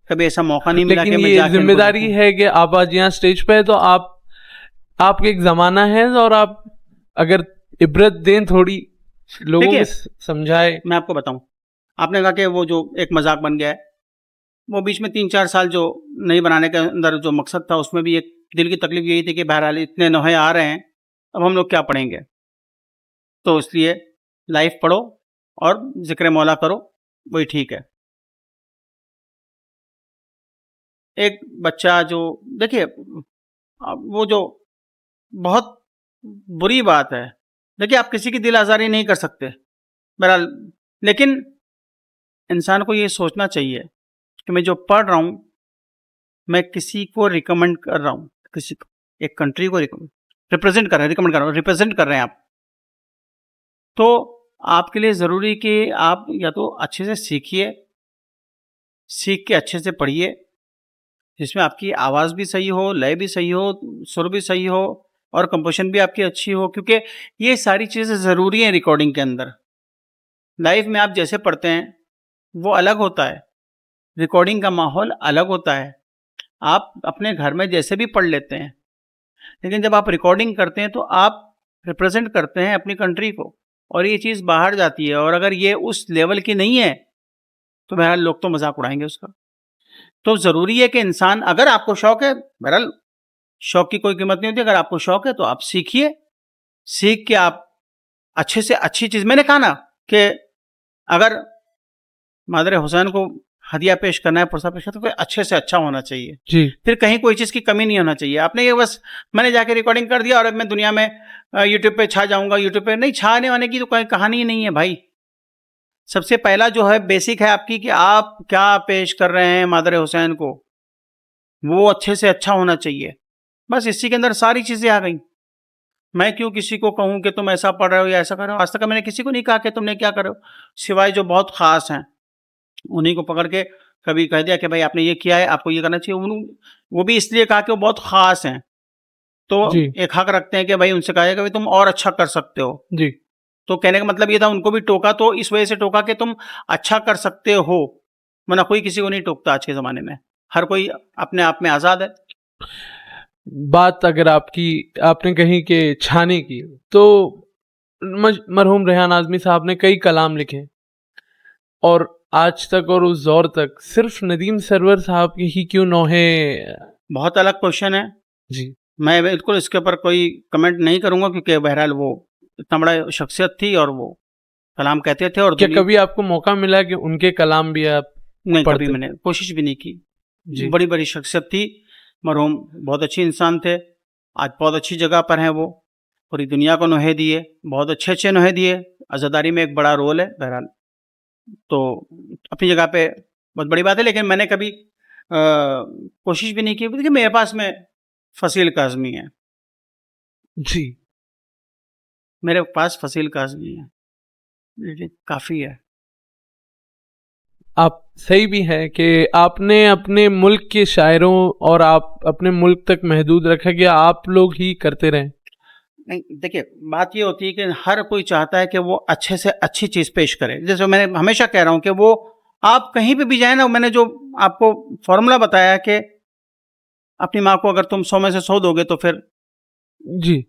[SPEAKER 2] कभी ऐसा मौका नहीं मिला कि मैं
[SPEAKER 1] जाके जिम्मेदारी है कि आप आज यहाँ स्टेज पे है तो आपके एक जमाना है, और आप अगर इबरत दें थोड़ी, लोगों को समझाए।
[SPEAKER 2] मैं आपको बताऊं, आपने कहा कि वो जो एक मजाक बन गया है, वो बीच में 3-4 साल जो नहीं बनाने के अंदर जो मकसद था, उसमें भी एक दिल की तकलीफ यही थी कि बहरहाल इतने नोहे आ रहे हैं, अब हम लोग क्या पढ़ेंगे। तो इसलिए लाइफ पढ़ो और जिक्र मौला करो, वही ठीक है। एक बच्चा जो, देखिए वो जो बहुत बुरी बात है, देखिए आप किसी की दिल आज़ारी नहीं कर सकते बहरहाल, लेकिन इंसान को ये सोचना चाहिए कि मैं जो पढ़ रहा हूँ मैं किसी को रिकमेंड कर रहा हूँ, किसी को, एक कंट्री को रिप्रेजेंट कर रहे हैं, रिकमेंड कर रहा हूँ, रिप्रेजेंट कर रहे हैं आप, तो आपके लिए ज़रूरी कि आप या तो अच्छे से सीखिए, सीख के अच्छे से पढ़िए, जिसमें आपकी आवाज़ भी सही हो, लय भी सही हो, सुर भी सही हो, और कंपोजिशन भी आपकी अच्छी हो, क्योंकि ये सारी चीज़ें ज़रूरी हैं रिकॉर्डिंग के अंदर। लाइफ में आप जैसे पढ़ते हैं वो अलग होता है, रिकॉर्डिंग का माहौल अलग होता है। आप अपने घर में जैसे भी पढ़ लेते हैं, लेकिन जब आप रिकॉर्डिंग करते हैं तो आप रिप्रेजेंट करते हैं अपनी कंट्री को, और ये चीज़ बाहर जाती है, और अगर ये उस लेवल की नहीं है तो बहरहाल लोग तो मजाक उड़ाएंगे उसका। तो ज़रूरी है कि इंसान, अगर आपको शौक है, बहरहाल शौक की कोई कीमत नहीं होती, अगर आपको शौक है तो आप सीखिए, सीख के आप अच्छे से अच्छी चीज़, मैंने कहा ना कि अगर मादर हुसैन को हदिया पेश करना है, पुरस्कार पेश करना है, तो कोई अच्छे से अच्छा होना चाहिए,
[SPEAKER 1] जी
[SPEAKER 2] फिर कहीं कोई चीज़ की कमी नहीं होना चाहिए। आपने ये बस, मैंने जाके रिकॉर्डिंग कर दिया और अब मैं दुनिया में यूट्यूब पे छा जाऊंगा, यूट्यूब पे नहीं, छाने वाने की तो कोई कहानी ही नहीं है भाई। सबसे पहला जो है बेसिक है आपकी कि आप क्या पेश कर रहे हैं मादर हुसैन को, वो अच्छे से अच्छा होना चाहिए। बस इसी के अंदर सारी चीज़ें आ गई। मैं क्यों किसी को कहूँ कि तुम ऐसा पढ़ रहे हो या ऐसा कर रहे हो, आज तक मैंने किसी को नहीं कहा कि तुमने क्या कर रहे हो, सिवाय जो बहुत ख़ास हैं उन्हीं को पकड़ के कभी कह दिया कि भाई आपने ये किया है, आपको ये करना चाहिए। वो भी इसलिए कहा कि वो बहुत ख़ास हैं, तो
[SPEAKER 1] जी
[SPEAKER 2] एक हक रखते हैं कि भाई उनसे कहा जाए कि भाई तुम और अच्छा कर सकते हो।
[SPEAKER 1] जी
[SPEAKER 2] तो कहने का मतलब ये था, उनको भी टोका तो इस वजह से टोका कि तुम अच्छा कर सकते हो, वरना कोई किसी को नहीं टोकता आज के ज़माने में, हर कोई अपने आप में आज़ाद है।
[SPEAKER 1] बात अगर आपकी आपने कही कि छाने की, तो मरहूम रेहान आज़मी साहब ने कई कलाम लिखे, और आज तक और उस दौर तक सिर्फ नदीम सरवर साहब की ही क्यों नौहे।
[SPEAKER 2] बहुत अलग क्वेश्चन है,
[SPEAKER 1] जी
[SPEAKER 2] मैं बिल्कुल इसके ऊपर कोई कमेंट नहीं करूँगा, क्योंकि बहरहाल वो इतना बड़ा शख्सियत थी और वो कलाम कहते थे। और
[SPEAKER 1] क्या कभी आपको मौका मिला कि उनके कलाम भी आप
[SPEAKER 2] नहीं, कभी
[SPEAKER 1] पढ़ते?
[SPEAKER 2] मैंने कोशिश भी नहीं की।
[SPEAKER 1] जी
[SPEAKER 2] बड़ी बड़ी शख्सियत थी मरहूम, बहुत अच्छे इंसान थे, आज बहुत अच्छी जगह पर हैं वो, पूरी दुनिया को नोहे दिए, बहुत अच्छे अच्छे नोहे दिए, अज़ादारी में एक बड़ा रोल है बहरहाल, तो अपनी जगह पे बहुत बड़ी बात है। लेकिन मैंने कभी कोशिश भी नहीं की, देखिए मेरे पास में फ़सील काज़मी है,
[SPEAKER 1] जी
[SPEAKER 2] मेरे पास फ़सील काज़मी है, ये काफ़ी है।
[SPEAKER 1] आप सही भी हैं कि आपने अपने मुल्क के शायरों और आप अपने मुल्क तक महदूद रखा कि आप लोग ही करते रहें।
[SPEAKER 2] नहीं, देखिए बात ये होती है कि हर कोई चाहता है कि वो अच्छे से अच्छी चीज़ पेश करे। जैसे मैंने हमेशा कह रहा हूँ कि वो आप कहीं पे भी जाए ना, मैंने जो आपको फॉर्मूला बताया कि अपनी माँ को अगर तुम 100 में से 100 दोगे तो फिर,
[SPEAKER 1] जी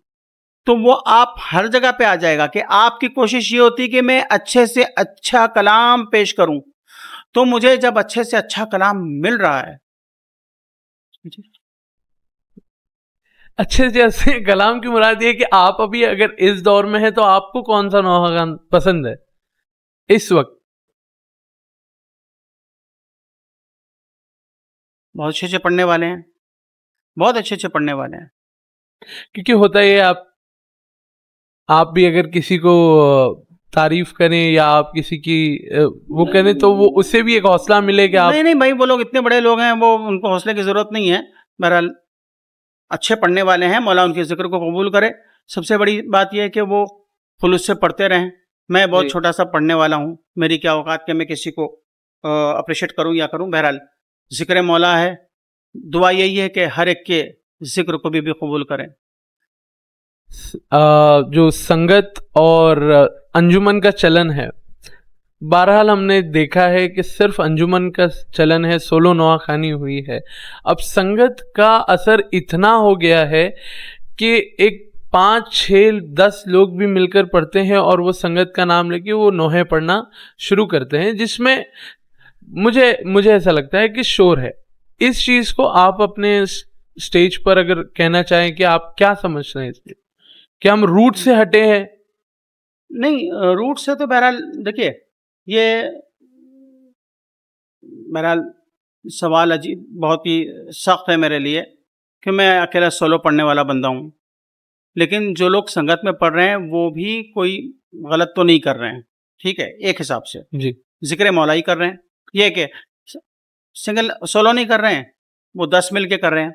[SPEAKER 2] तो वो आप हर जगह पे आ जाएगा कि आपकी कोशिश ये होती है कि मैं अच्छे से अच्छा कलाम पेश करूं। तो मुझे जब अच्छे से अच्छा कलाम मिल रहा है,
[SPEAKER 1] अच्छे जैसे कलाम की मुराद ये है कि आप अभी अगर इस दौर में है तो आपको कौन सा नौहा गान पसंद है इस वक्त?
[SPEAKER 2] बहुत अच्छे अच्छे पढ़ने वाले हैं, बहुत अच्छे अच्छे पढ़ने वाले हैं।
[SPEAKER 1] क्योंकि होता ये आप भी अगर किसी को तारीफ करें या आप किसी की वो करें तो वो उससे भी एक हौसला मिले कि आप।
[SPEAKER 2] नहीं नहीं भाई, वो लोग इतने बड़े लोग हैं, वो उनको हौसले की ज़रूरत नहीं है। बहरहाल अच्छे पढ़ने वाले हैं, मौला उनके ज़िक्र को कबूल करे। सबसे बड़ी बात यह है कि वो खुलूस से पढ़ते रहें। मैं बहुत
[SPEAKER 1] जी
[SPEAKER 2] छोटा सा पढ़ने वाला हूँ, मेरी क्या औकात कि मैं किसी को अप्रिशिएट करूँ या करूँ। बहरहाल ज़िक्र मौला है, दुआ यही है कि हर एक के ज़िक्र को भी कबूल करें।
[SPEAKER 1] जो संगत और अंजुमन का चलन है, बहरहाल हमने देखा है कि सिर्फ अंजुमन का चलन है, सोलो नवाखानी हुई है। अब संगत का असर इतना हो गया है कि एक 5, 6, 10 लोग भी मिलकर पढ़ते हैं और वो संगत का नाम लेके वो नोहे पढ़ना शुरू करते हैं, जिसमें मुझे ऐसा लगता है कि शोर है। इस चीज़ को आप अपने स्टेज पर अगर कहना चाहें कि आप क्या समझ रहे हैं इसमें, कि हम रूट से हटे हैं?
[SPEAKER 2] नहीं, रूट से तो बहरहाल देखिए, ये बहरहाल सवाल अजीब, बहुत ही सख्त है मेरे लिए, कि मैं अकेला सोलो पढ़ने वाला बंदा हूँ। लेकिन जो लोग संगत में पढ़ रहे हैं वो भी कोई गलत तो नहीं कर रहे हैं, ठीक है, एक हिसाब से
[SPEAKER 1] जी
[SPEAKER 2] जिक्र मौला ही कर रहे हैं। ये कि सिंगल सोलो नहीं कर रहे हैं, वो 10 मिल के कर रहे हैं।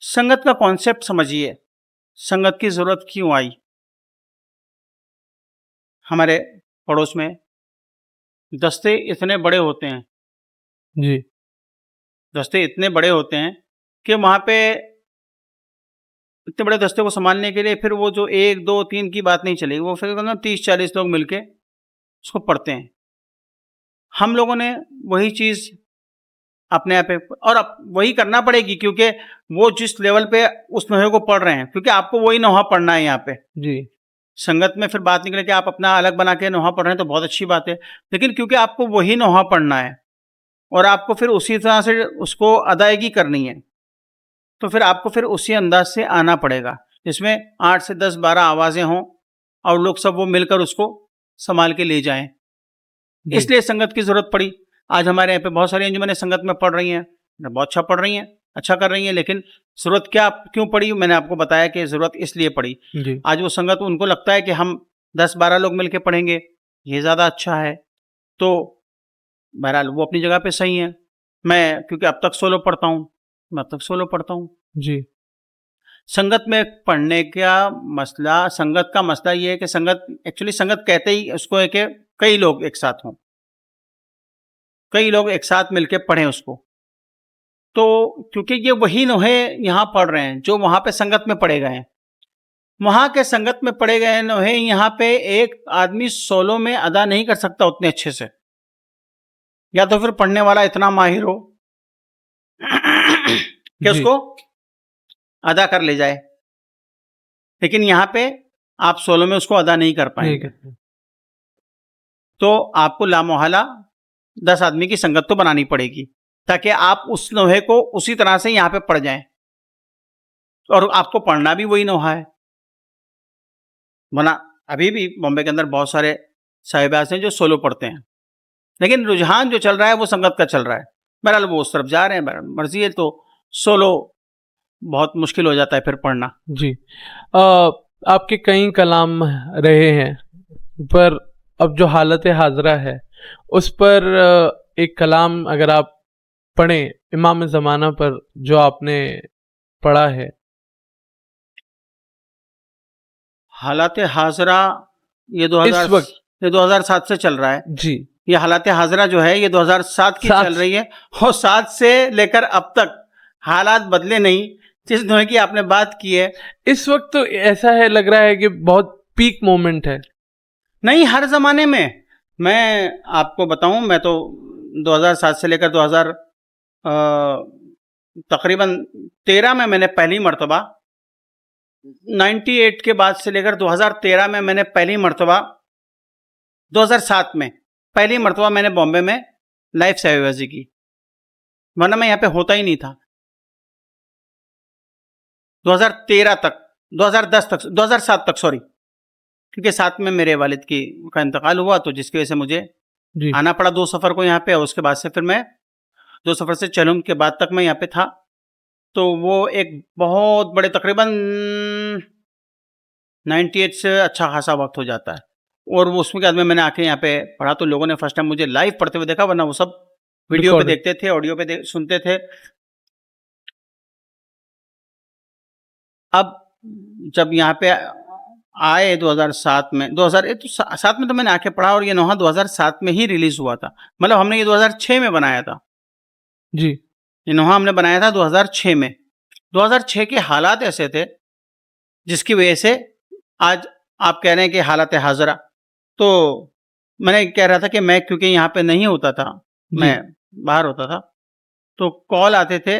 [SPEAKER 2] संगत का कॉन्सेप्ट समझिए, संगत की ज़रूरत क्यों आई। हमारे पड़ोस में दस्ते इतने बड़े होते हैं,
[SPEAKER 1] जी
[SPEAKER 2] दस्ते इतने बड़े होते हैं कि वहाँ पे इतने बड़े दस्ते को संभालने के लिए फिर वो जो 1, 2, 3 की बात नहीं चलेगी, वो फिर 30-40 लोग मिलके उसको पढ़ते हैं। हम लोगों ने वही चीज़ अपने आप पे, और अब वही करना पड़ेगी क्योंकि वो जिस लेवल पे उस नोहे को पढ़ रहे हैं, क्योंकि आपको वही नोहा पढ़ना है यहाँ पे।
[SPEAKER 1] जी
[SPEAKER 2] संगत में फिर बात निकले कि आप अपना अलग बना के नोहा पढ़ रहे हैं तो बहुत अच्छी बात है, लेकिन क्योंकि आपको वही नोहा पढ़ना है और आपको फिर उसी तरह से उसको अदायगी करनी है, तो फिर आपको फिर उसी अंदाज से आना पड़ेगा, जिसमें 8 से 10 12 आवाज़ें हों और लोग सब वो मिलकर उसको संभाल के ले जाएं।
[SPEAKER 1] जी
[SPEAKER 2] इसलिए संगत की ज़रूरत पड़ी। आज हमारे यहाँ पे बहुत सारी अंजुमनें संगत में पढ़ रही हैं, बहुत अच्छा पढ़ रही हैं, अच्छा कर रही हैं, लेकिन ज़रूरत क्यों पड़ी? मैंने आपको बताया कि ज़रूरत इसलिए पड़ी।
[SPEAKER 1] जी
[SPEAKER 2] आज वो संगत, उनको लगता है कि हम 10-12 लोग मिलके पढ़ेंगे, ये ज़्यादा अच्छा है, तो बहरहाल वो अपनी जगह पे सही है। मैं क्योंकि अब तक सोलो पढ़ता हूँ, मैं अब तक सोलो पढ़ता हूँ।
[SPEAKER 1] जी
[SPEAKER 2] संगत में पढ़ने का मसला, संगत का मसला ये है कि संगत, एक्चुअली संगत कहते ही उसको है कि कई लोग एक साथ हों, कई लोग एक साथ मिलके पढ़ें उसको। तो क्योंकि ये वही नोहे यहाँ पढ़ रहे हैं जो वहाँ पे संगत में पढ़े गए हैं, वहाँ के संगत में पढ़े गए नोहे यहाँ पे एक आदमी सोलो में अदा नहीं कर सकता उतने अच्छे से, या तो फिर पढ़ने वाला इतना माहिर हो कि
[SPEAKER 1] जी
[SPEAKER 2] उसको अदा कर ले जाए, लेकिन यहाँ पे आप सोलो में उसको अदा नहीं कर
[SPEAKER 1] नहीं
[SPEAKER 2] पाएंगे।
[SPEAKER 1] करते।
[SPEAKER 2] तो आपको लामोहला 10 आदमी की संगत तो बनानी पड़ेगी ताकि आप उस नोहे को उसी तरह से यहाँ पे पढ़ जाएं, और आपको पढ़ना भी वही नोहा है। वरना अभी भी बॉम्बे के अंदर बहुत सारे साहिबाज हैं जो सोलो पढ़ते हैं, लेकिन रुझान जो चल रहा है वो संगत का चल रहा है। बहरहाल वो उस तरफ जा रहे हैं, बहरहाल मर्जी है, तो सोलो बहुत मुश्किल हो जाता है फिर पढ़ना।
[SPEAKER 1] जी आपके कई कलाम रहे हैं, पर अब जो हालत हाजरा है उस पर एक कलाम अगर आप पढ़ें इमाम ज़माना पर, जो आपने पढ़ा है।
[SPEAKER 2] हालात हाजरा ये
[SPEAKER 1] इस वक्त
[SPEAKER 2] 2007 से चल रहा है।
[SPEAKER 1] जी
[SPEAKER 2] ये हालात हाजरा जो है ये 2007 की
[SPEAKER 1] 7
[SPEAKER 2] चल रही है, और 7 से लेकर अब तक हालात बदले नहीं। जिस नोहे की आपने बात की है,
[SPEAKER 1] इस वक्त तो ऐसा है, लग रहा है कि बहुत पीक मोमेंट है।
[SPEAKER 2] नहीं, हर ज़माने में। मैं आपको बताऊं, मैं तो 2007 से लेकर 2000 तकरीबन 13 में मैंने पहली मर्तबा, 98 के बाद से लेकर 2013 में मैंने पहली मर्तबा, 2007 में पहली मर्तबा मैंने बॉम्बे में लाइव साहिबाजी की, वरना मैं यहाँ पे होता ही नहीं था। 2013 तक, 2010 तक, 2007 तक सॉरी, क्योंकि साथ में मेरे वालिद का इंतकाल हुआ, तो जिसकी वजह से मुझे
[SPEAKER 1] जी
[SPEAKER 2] आना पड़ा 2 सफ़र को यहाँ पे, और उसके बाद से फिर मैं 2 सफ़र से चलूम के बाद तक मैं यहाँ पे था। तो वो एक बहुत बड़े, तकरीबन 98 से अच्छा खासा वक्त हो जाता है, और वो उसमें के बाद में मैंने आके यहाँ पे पढ़ा, तो लोगों ने फर्स्ट टाइम मुझे लाइव पढ़ते हुए देखा, वरना वो सब वीडियो पे देखते थे, ऑडियो पे सुनते थे। अब जब यहाँ पे आए 2007 में, 2007 में तो मैंने आके पढ़ा, और ये नोहा 2007 में ही रिलीज हुआ था। मतलब हमने ये 2006 में बनाया था,
[SPEAKER 1] जी
[SPEAKER 2] ये नोहा हमने बनाया था 2006 में। 2006 के हालात ऐसे थे जिसकी वजह से आज आप कह रहे हैं कि हालात हाजरा। तो मैंने कह रहा था कि मैं क्योंकि यहाँ पे नहीं होता था, मैं बाहर होता था, तो कॉल आते थे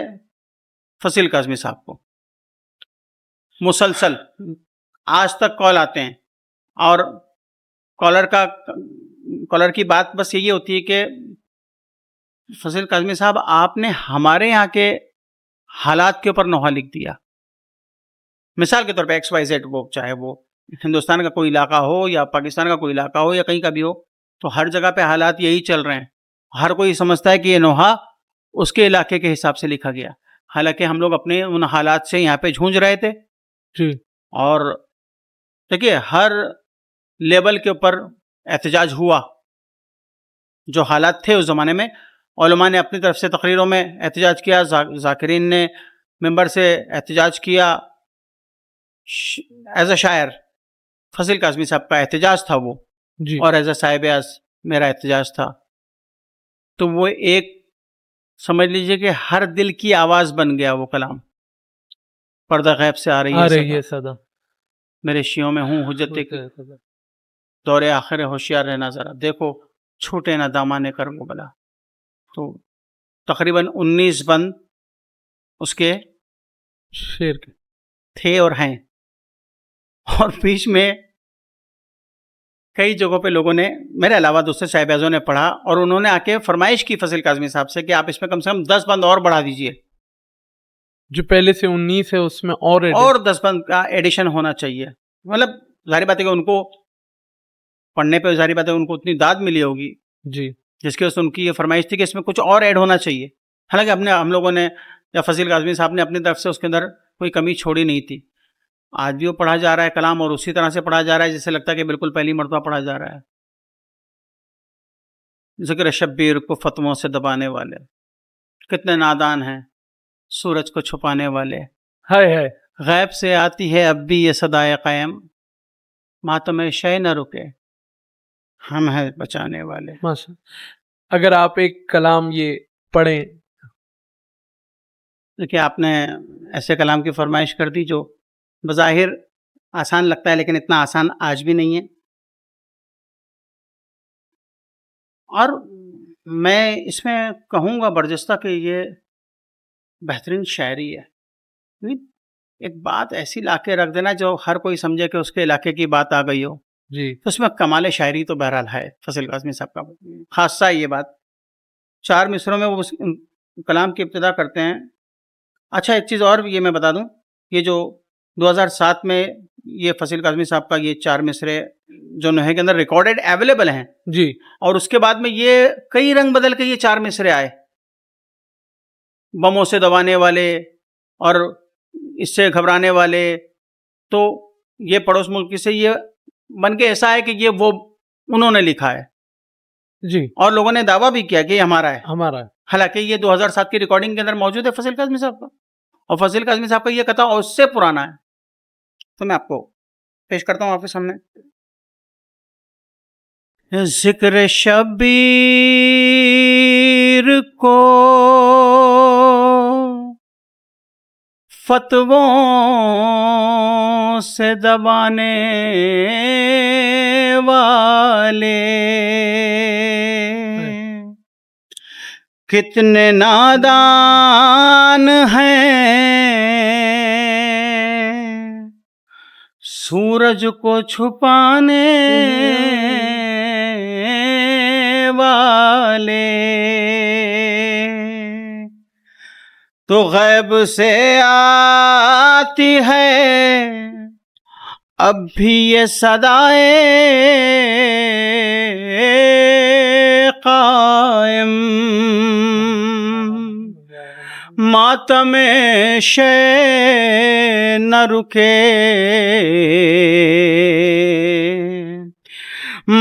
[SPEAKER 2] फसील काज़मी साहब को मुसलसल, आज तक कॉल आते हैं। और कॉलर की बात बस यही होती है कि फसील काज़मी साहब, आपने हमारे यहाँ के हालात के ऊपर नोहा लिख दिया। मिसाल के तौर पे XYZ, वो चाहे वो हिंदुस्तान का कोई इलाका हो या पाकिस्तान का कोई इलाका हो या कहीं का भी हो, तो हर जगह पे हालात यही चल रहे हैं। हर कोई समझता है कि ये नोहा उसके इलाके के हिसाब से लिखा गया, हालांकि हम लोग अपने उन हालात से यहाँ पे जूझ रहे थे।
[SPEAKER 1] जी
[SPEAKER 2] और देखिए, हर लेवल के ऊपर एहतजाज हुआ। जो हालात थे उस ज़माने में, उलमा ने अपनी तरफ से तकरीरों में एहतजाज किया, जाकिरीन ने मेंबर से एहतजाज किया। एज अ शायर फसील काज़मी साहब का एहतजाज था वो,
[SPEAKER 1] जी
[SPEAKER 2] और एज अ साहिब-ए-आज़ मेरा एहतजाज था। तो वो एक, समझ लीजिए कि हर दिल की आवाज़ बन गया वो कलाम। पर्दा गैब से आ रही है
[SPEAKER 1] सदा,
[SPEAKER 2] मेरे शियों में हूँ हुज्जत की, दौरे आखिर होशियार रहना ज़रा, देखो छूटे ना दामाने कर वो बला। तो तकरीबन 19 बंद उसके
[SPEAKER 1] शेर के।
[SPEAKER 2] थे और हैं, और बीच में कई जगहों पे लोगों ने मेरे अलावा दूसरे साहिबाजों ने पढ़ा और उन्होंने आके फरमाइश की फजील काज़मी साहब से कि आप इसमें कम से कम 10 बंद और बढ़ा दीजिए,
[SPEAKER 1] जो पहले से 19 है उसमें और
[SPEAKER 2] और 10 बंद का एडिशन होना चाहिए। मतलब जाहिर बात है कि उनको पढ़ने पे जाहिर बात है उनको उतनी दाद मिली होगी
[SPEAKER 1] जी
[SPEAKER 2] जिसकी वजह से उनकी ये फरमाइश थी कि इसमें कुछ और ऐड होना चाहिए। हालांकि हम लोगों ने या फजील काज़मी साहब ने अपनी तरफ से उसके अंदर कोई कमी छोड़ी नहीं थी। आज भी वो पढ़ा जा रहा है कलाम, और उसी तरह से पढ़ा जा रहा है जिससे लगता है कि बिल्कुल पहली मरतबा पढ़ा जा रहा है। ज़िक्र शब्बीर को फतवों से दबाने वाले, कितने नादान हैं सूरज को छुपाने वाले,
[SPEAKER 1] है
[SPEAKER 2] गैब से आती है अब भी ये सदाए क़याम, मातम शय न रुके हम हैं बचाने वाले।
[SPEAKER 1] माशा। अगर आप एक कलाम ये पढ़ें।
[SPEAKER 2] देखिए, आपने ऐसे कलाम की फरमाइश कर दी जो बज़ाहिर आसान लगता है लेकिन इतना आसान आज भी नहीं है, और मैं इसमें कहूँगा बरजस्ता कि ये बेहतरीन शायरी है। एक बात ऐसी लाके रख देना जो हर कोई समझे कि उसके इलाके की बात आ गई हो,
[SPEAKER 1] जी
[SPEAKER 2] तो उसमें कमाल शायरी तो बहरहाल है फजील काज़मी साहब का। खासा ये बात 4 मिसरों में वो उस कलाम की इब्तिदा करते हैं। अच्छा, एक चीज़ और ये मैं बता दूं, ये जो 2007 में ये फजील काज़मी साहब का ये 4 मिसरे जो नोहे के अंदर रिकॉर्डेड अवेलेबल हैं,
[SPEAKER 1] जी
[SPEAKER 2] और उसके बाद में ये कई रंग बदल के ये 4 मिसरे आए, बमों से दबाने वाले और इससे घबराने वाले, तो ये पड़ोस मुल्क से ये बन के ऐसा है कि ये वो उन्होंने लिखा है
[SPEAKER 1] जी,
[SPEAKER 2] और लोगों ने दावा भी किया कि ये हमारा है।
[SPEAKER 1] हमारा है।
[SPEAKER 2] हालांकि ये 2007 की रिकॉर्डिंग के अंदर मौजूद है फजील काज़मी साहब का, और फजील काज़मी साहब का ये कथा उससे पुराना है। तो मैं आपको पेश करता हूँ आपके सामने। ज़िक्र शब्बीर को फतवों से दबाने वाले, कितने नादान हैं सूरज को छुपाने वाले, तो गैब से आती है अब भी ये सदाए क़ाइम, मातम शय न रुके,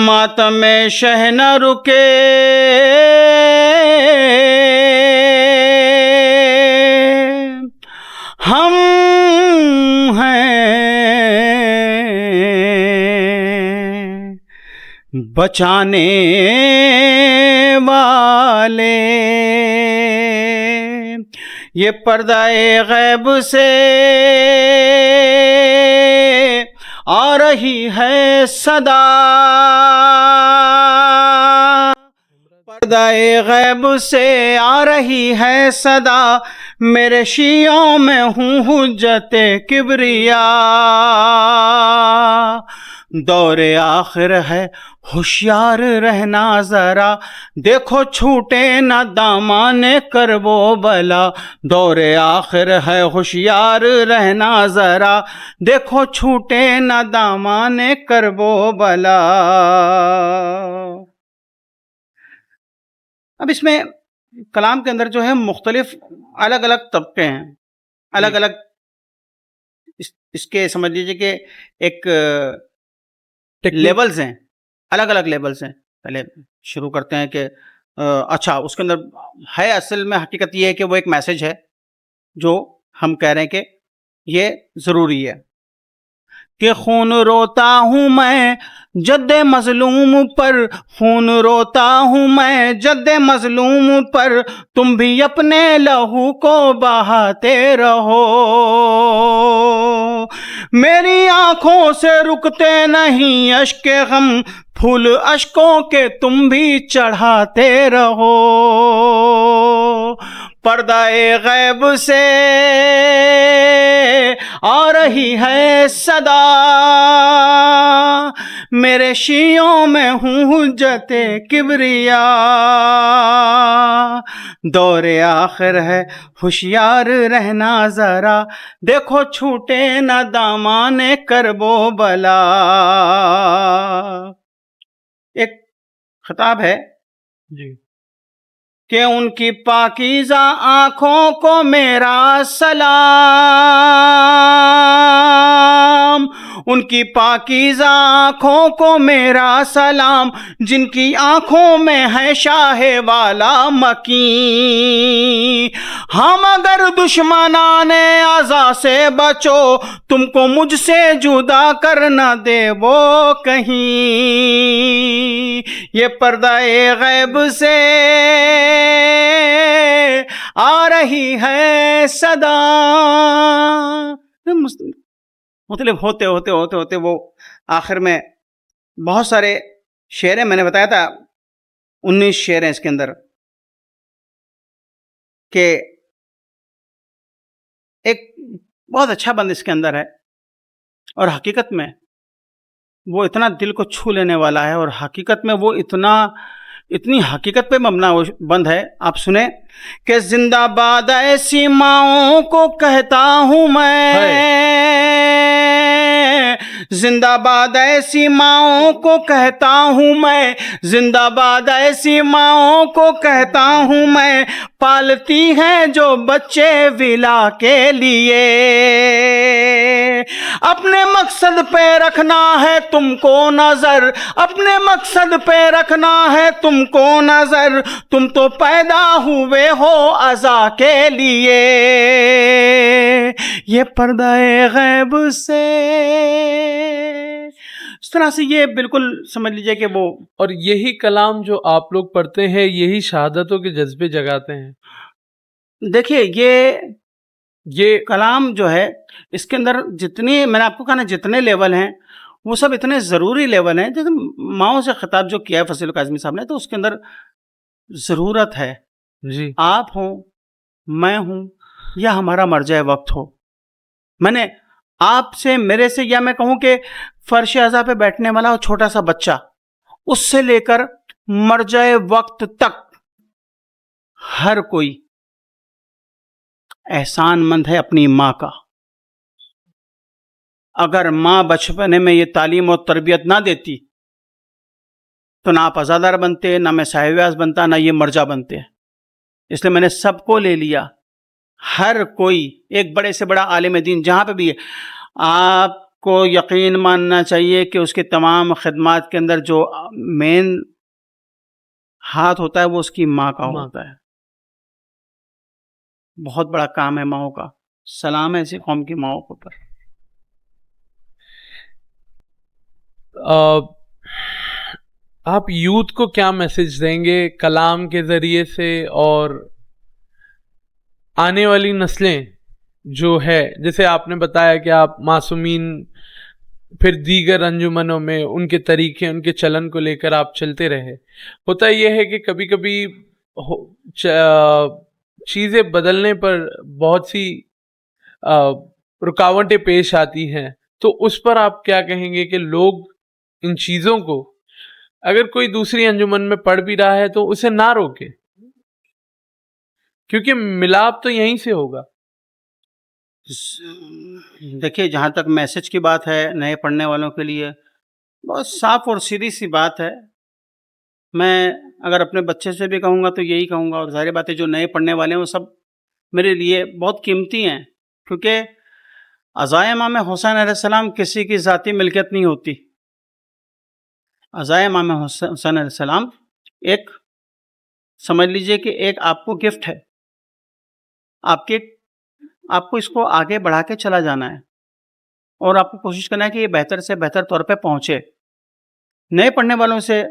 [SPEAKER 2] मातम शह न रुके, हम हैं बचाने वाले। ये पर्दाए गैब से आ रही है सदा, पर्दाए गैब से आ रही है सदा, मेरे शियों में हूँ हुज्जते किबरिया, दौरे आखिर है होशियार रहना जरा, देखो छूटे ना दामाने करबो बला, दौरे आखिर है होशियार रहना जरा, देखो छूटे ना दामाने करबो बला। अब इसमें कलाम के अंदर जो है मुख्तलिफ अलग अलग तबके हैं, अलग अलग इसके समझ लीजिए कि एक लेवल्स हैं, अलग अलग लेवल्स हैं। पहले शुरू करते हैं कि अच्छा, उसके अंदर है असल में हकीकत ये है कि वो एक मैसेज है जो हम कह रहे हैं कि ये ज़रूरी है कि खून रोता हूँ मैं जद्दे मज़लूम पर, खून रोता हूँ मैं जद्दे मज़लूम पर, तुम भी अपने लहू को बहाते रहो, मेरी आंखों से रुकते नहीं अश्के गम, फूल अश्कों के तुम भी चढ़ाते रहो। पर्दाए गैब से आ रही है सदा, मेरे शियों में हूँ हुज्जते किबरिया। दौरे आखिर है होशियार रहना जरा, देखो छूटे न दामाने करबो बला। एक खिताब है
[SPEAKER 1] जी।
[SPEAKER 2] कि उनकी पाकीज़ा आँखों को मेरा सलाम, उनकी पाकीज़ा आँखों को मेरा सलाम, जिनकी आँखों में है शाहे वाला मकीन। हम अगर दुश्मनाने आज़ा से बचो, तुमको मुझसे जुदा कर न दे वो कहीं। ये पर्दाए गैब से आ रही है सदा। मतलब होते होते होते होते वो आखिर में बहुत सारे शेर हैं। मैंने बताया था 19 शेर हैं इसके अंदर, कि एक बहुत अच्छा बंद इसके अंदर है, और हकीकत में वो इतना दिल को छू लेने वाला है, और हकीकत में वो इतनी हकीकत पे मबना बंद है। आप सुने कि जिंदाबाद ऐसी माओं को कहता हूँ मैं, जिंदाबाद ऐसी माओं को कहता हूँ मैं, जिंदाबाद ऐसी माओं को कहता हूँ मैं, पालती हैं जो बच्चे विला के लिए। अपने मकसद पे रखना है तुमको नजर, अपने मकसद पे रखना है तुमको नजर, तुम तो पैदा हुए हो अज़ा के लिए। ये पर्दाए गैब से, इस तरह से ये बिल्कुल समझ लीजिए कि वो,
[SPEAKER 1] और यही कलाम जो आप लोग पढ़ते हैं, यही शहादतों के जज्बे जगाते हैं।
[SPEAKER 2] देखिए ये कलाम जो है, इसके अंदर जितनी, मैंने आपको कहा ना, जितने लेवल हैं वो सब इतने ज़रूरी लेवल हैं। जैसे माओ से खिताब जो किया है फसील काज़मी साहब ने, तो उसके अंदर ज़रूरत है
[SPEAKER 1] जी।
[SPEAKER 2] आप हो, मैं हूँ, या हमारा मर्जाए वक्त हो। मैंने आपसे, मेरे से, या मैं कहूँ कि फर्श अज़ा पे बैठने वाला वो छोटा सा बच्चा, उससे लेकर मर्जाए वक्त तक हर कोई एहसानमंद है अपनी माँ का। अगर माँ बचपने में ये तालीम और तरबियत ना देती तो ना आप अज़ादार बनते, ना मैं साहिब-ए-आज़ बनता, ना ये मर्जा बनते। इसलिए मैंने सबको ले लिया, हर कोई, एक बड़े से बड़ा आलिम दीन जहाँ पे भी है, आपको यकीन मानना चाहिए कि उसके तमाम खिदमात के अंदर जो मेन हाथ होता है वो उसकी माँ का होता है। बहुत बड़ा काम है माओं का। सलाम है ऐसी कौम की माओं के ऊपर।
[SPEAKER 1] आप यूथ को क्या मैसेज देंगे कलाम के ज़रिए से, और आने वाली नस्लें जो है, जैसे आपने बताया कि आप मासूमीन, फिर दीगर अंजुमनों में उनके तरीके, उनके चलन को लेकर आप चलते रहे। होता यह है कि कभी कभी चीज़ें बदलने पर बहुत सी रुकावटें पेश आती हैं, तो उस पर आप क्या कहेंगे कि लोग इन चीज़ों को, अगर कोई दूसरी अंजुमन में पढ़ भी रहा है तो उसे ना रोके, क्योंकि मिलाप तो यहीं से होगा।
[SPEAKER 2] देखिए, जहाँ तक मैसेज की बात है नए पढ़ने वालों के लिए, बहुत साफ और सीधी सी बात है। मैं अगर अपने बच्चे से भी कहूँगा तो यही कहूँगा, और ज़ाहिर बात है जो नए पढ़ने वाले हैं वो सब मेरे लिए बहुत कीमती हैं, क्योंकि अज़ाए इमाम हुसैन अलैहिस्सलाम किसी की ज़ाती मिल्कियत नहीं होती। अज़ाए इमाम हुसैन अलैहिस्सलाम एक, समझ लीजिए कि एक आपको गिफ्ट है, आपको इसको आगे बढ़ा के चला जाना है, और आपको कोशिश करना है कि ये बेहतर से बेहतर तौर पे पहुँचे। नए पढ़ने वालों से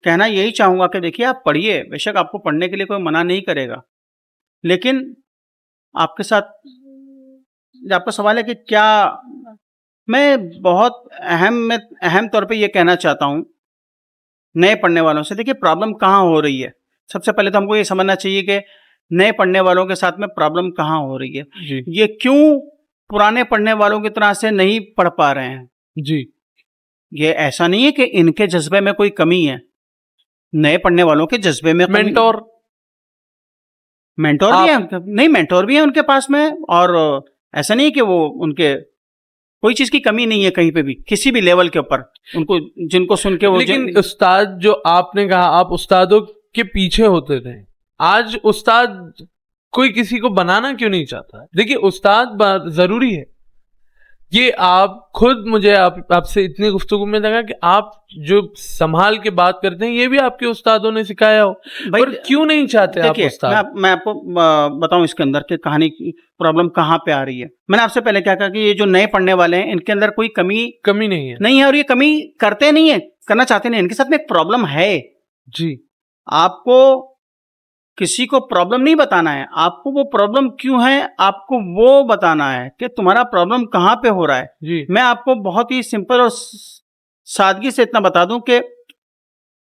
[SPEAKER 2] कहना यही चाहूँगा कि देखिए, आप पढ़िए, बेशक आपको पढ़ने के लिए कोई मना नहीं करेगा, लेकिन आपके साथ आपका सवाल है कि क्या मैं बहुत अहम तौर पे ये कहना चाहता हूँ नए पढ़ने वालों से। देखिए प्रॉब्लम कहाँ हो रही है, सबसे पहले तो हमको ये समझना चाहिए कि नए पढ़ने वालों के साथ में प्रॉब्लम कहाँ हो रही है।
[SPEAKER 1] जी
[SPEAKER 2] ये क्यों पुराने पढ़ने वालों की तरह से नहीं पढ़ पा रहे हैं।
[SPEAKER 1] जी
[SPEAKER 2] ये ऐसा नहीं है कि इनके जज्बे में कोई कमी है, नए पढ़ने वालों के जज्बे में
[SPEAKER 1] मेंटोर
[SPEAKER 2] मेंटोर भी है नहीं, मेंटोर भी है उनके पास में, और ऐसा नहीं कि वो उनके कोई चीज की कमी नहीं है कहीं पे भी, किसी भी लेवल के ऊपर उनको, जिनको सुन के वो
[SPEAKER 1] लेकिन उस्ताद जो आपने कहा, आप उस्तादों के पीछे होते थे, आज उस्ताद कोई किसी को बनाना क्यों नहीं चाहता? देखिए उस्ताद जरूरी है, ये आप खुद मुझे आपसे इतनी गुफ्तगू में लगा कि आप जो संभाल के बात करते हैं ये भी आपके उस्तादों ने सिखाया हो,
[SPEAKER 2] भाई
[SPEAKER 1] पर क्यों नहीं चाहते आप उस्ताद?
[SPEAKER 2] मैं आपको बताऊं इसके अंदर की कहानी की प्रॉब्लम कहाँ पे आ रही है। मैंने आपसे पहले क्या कहा कि ये जो नए पढ़ने वाले हैं इनके अंदर कोई
[SPEAKER 1] कमी नहीं है
[SPEAKER 2] और ये कमी करते नहीं है, करना चाहते नहीं, इनके साथ में एक प्रॉब्लम है।
[SPEAKER 1] जी
[SPEAKER 2] आपको किसी को प्रॉब्लम नहीं बताना है, आपको वो प्रॉब्लम क्यों है आपको वो बताना है कि तुम्हारा प्रॉब्लम कहाँ पे हो रहा है।
[SPEAKER 1] जी
[SPEAKER 2] मैं आपको बहुत ही सिंपल और सादगी से इतना बता दूं कि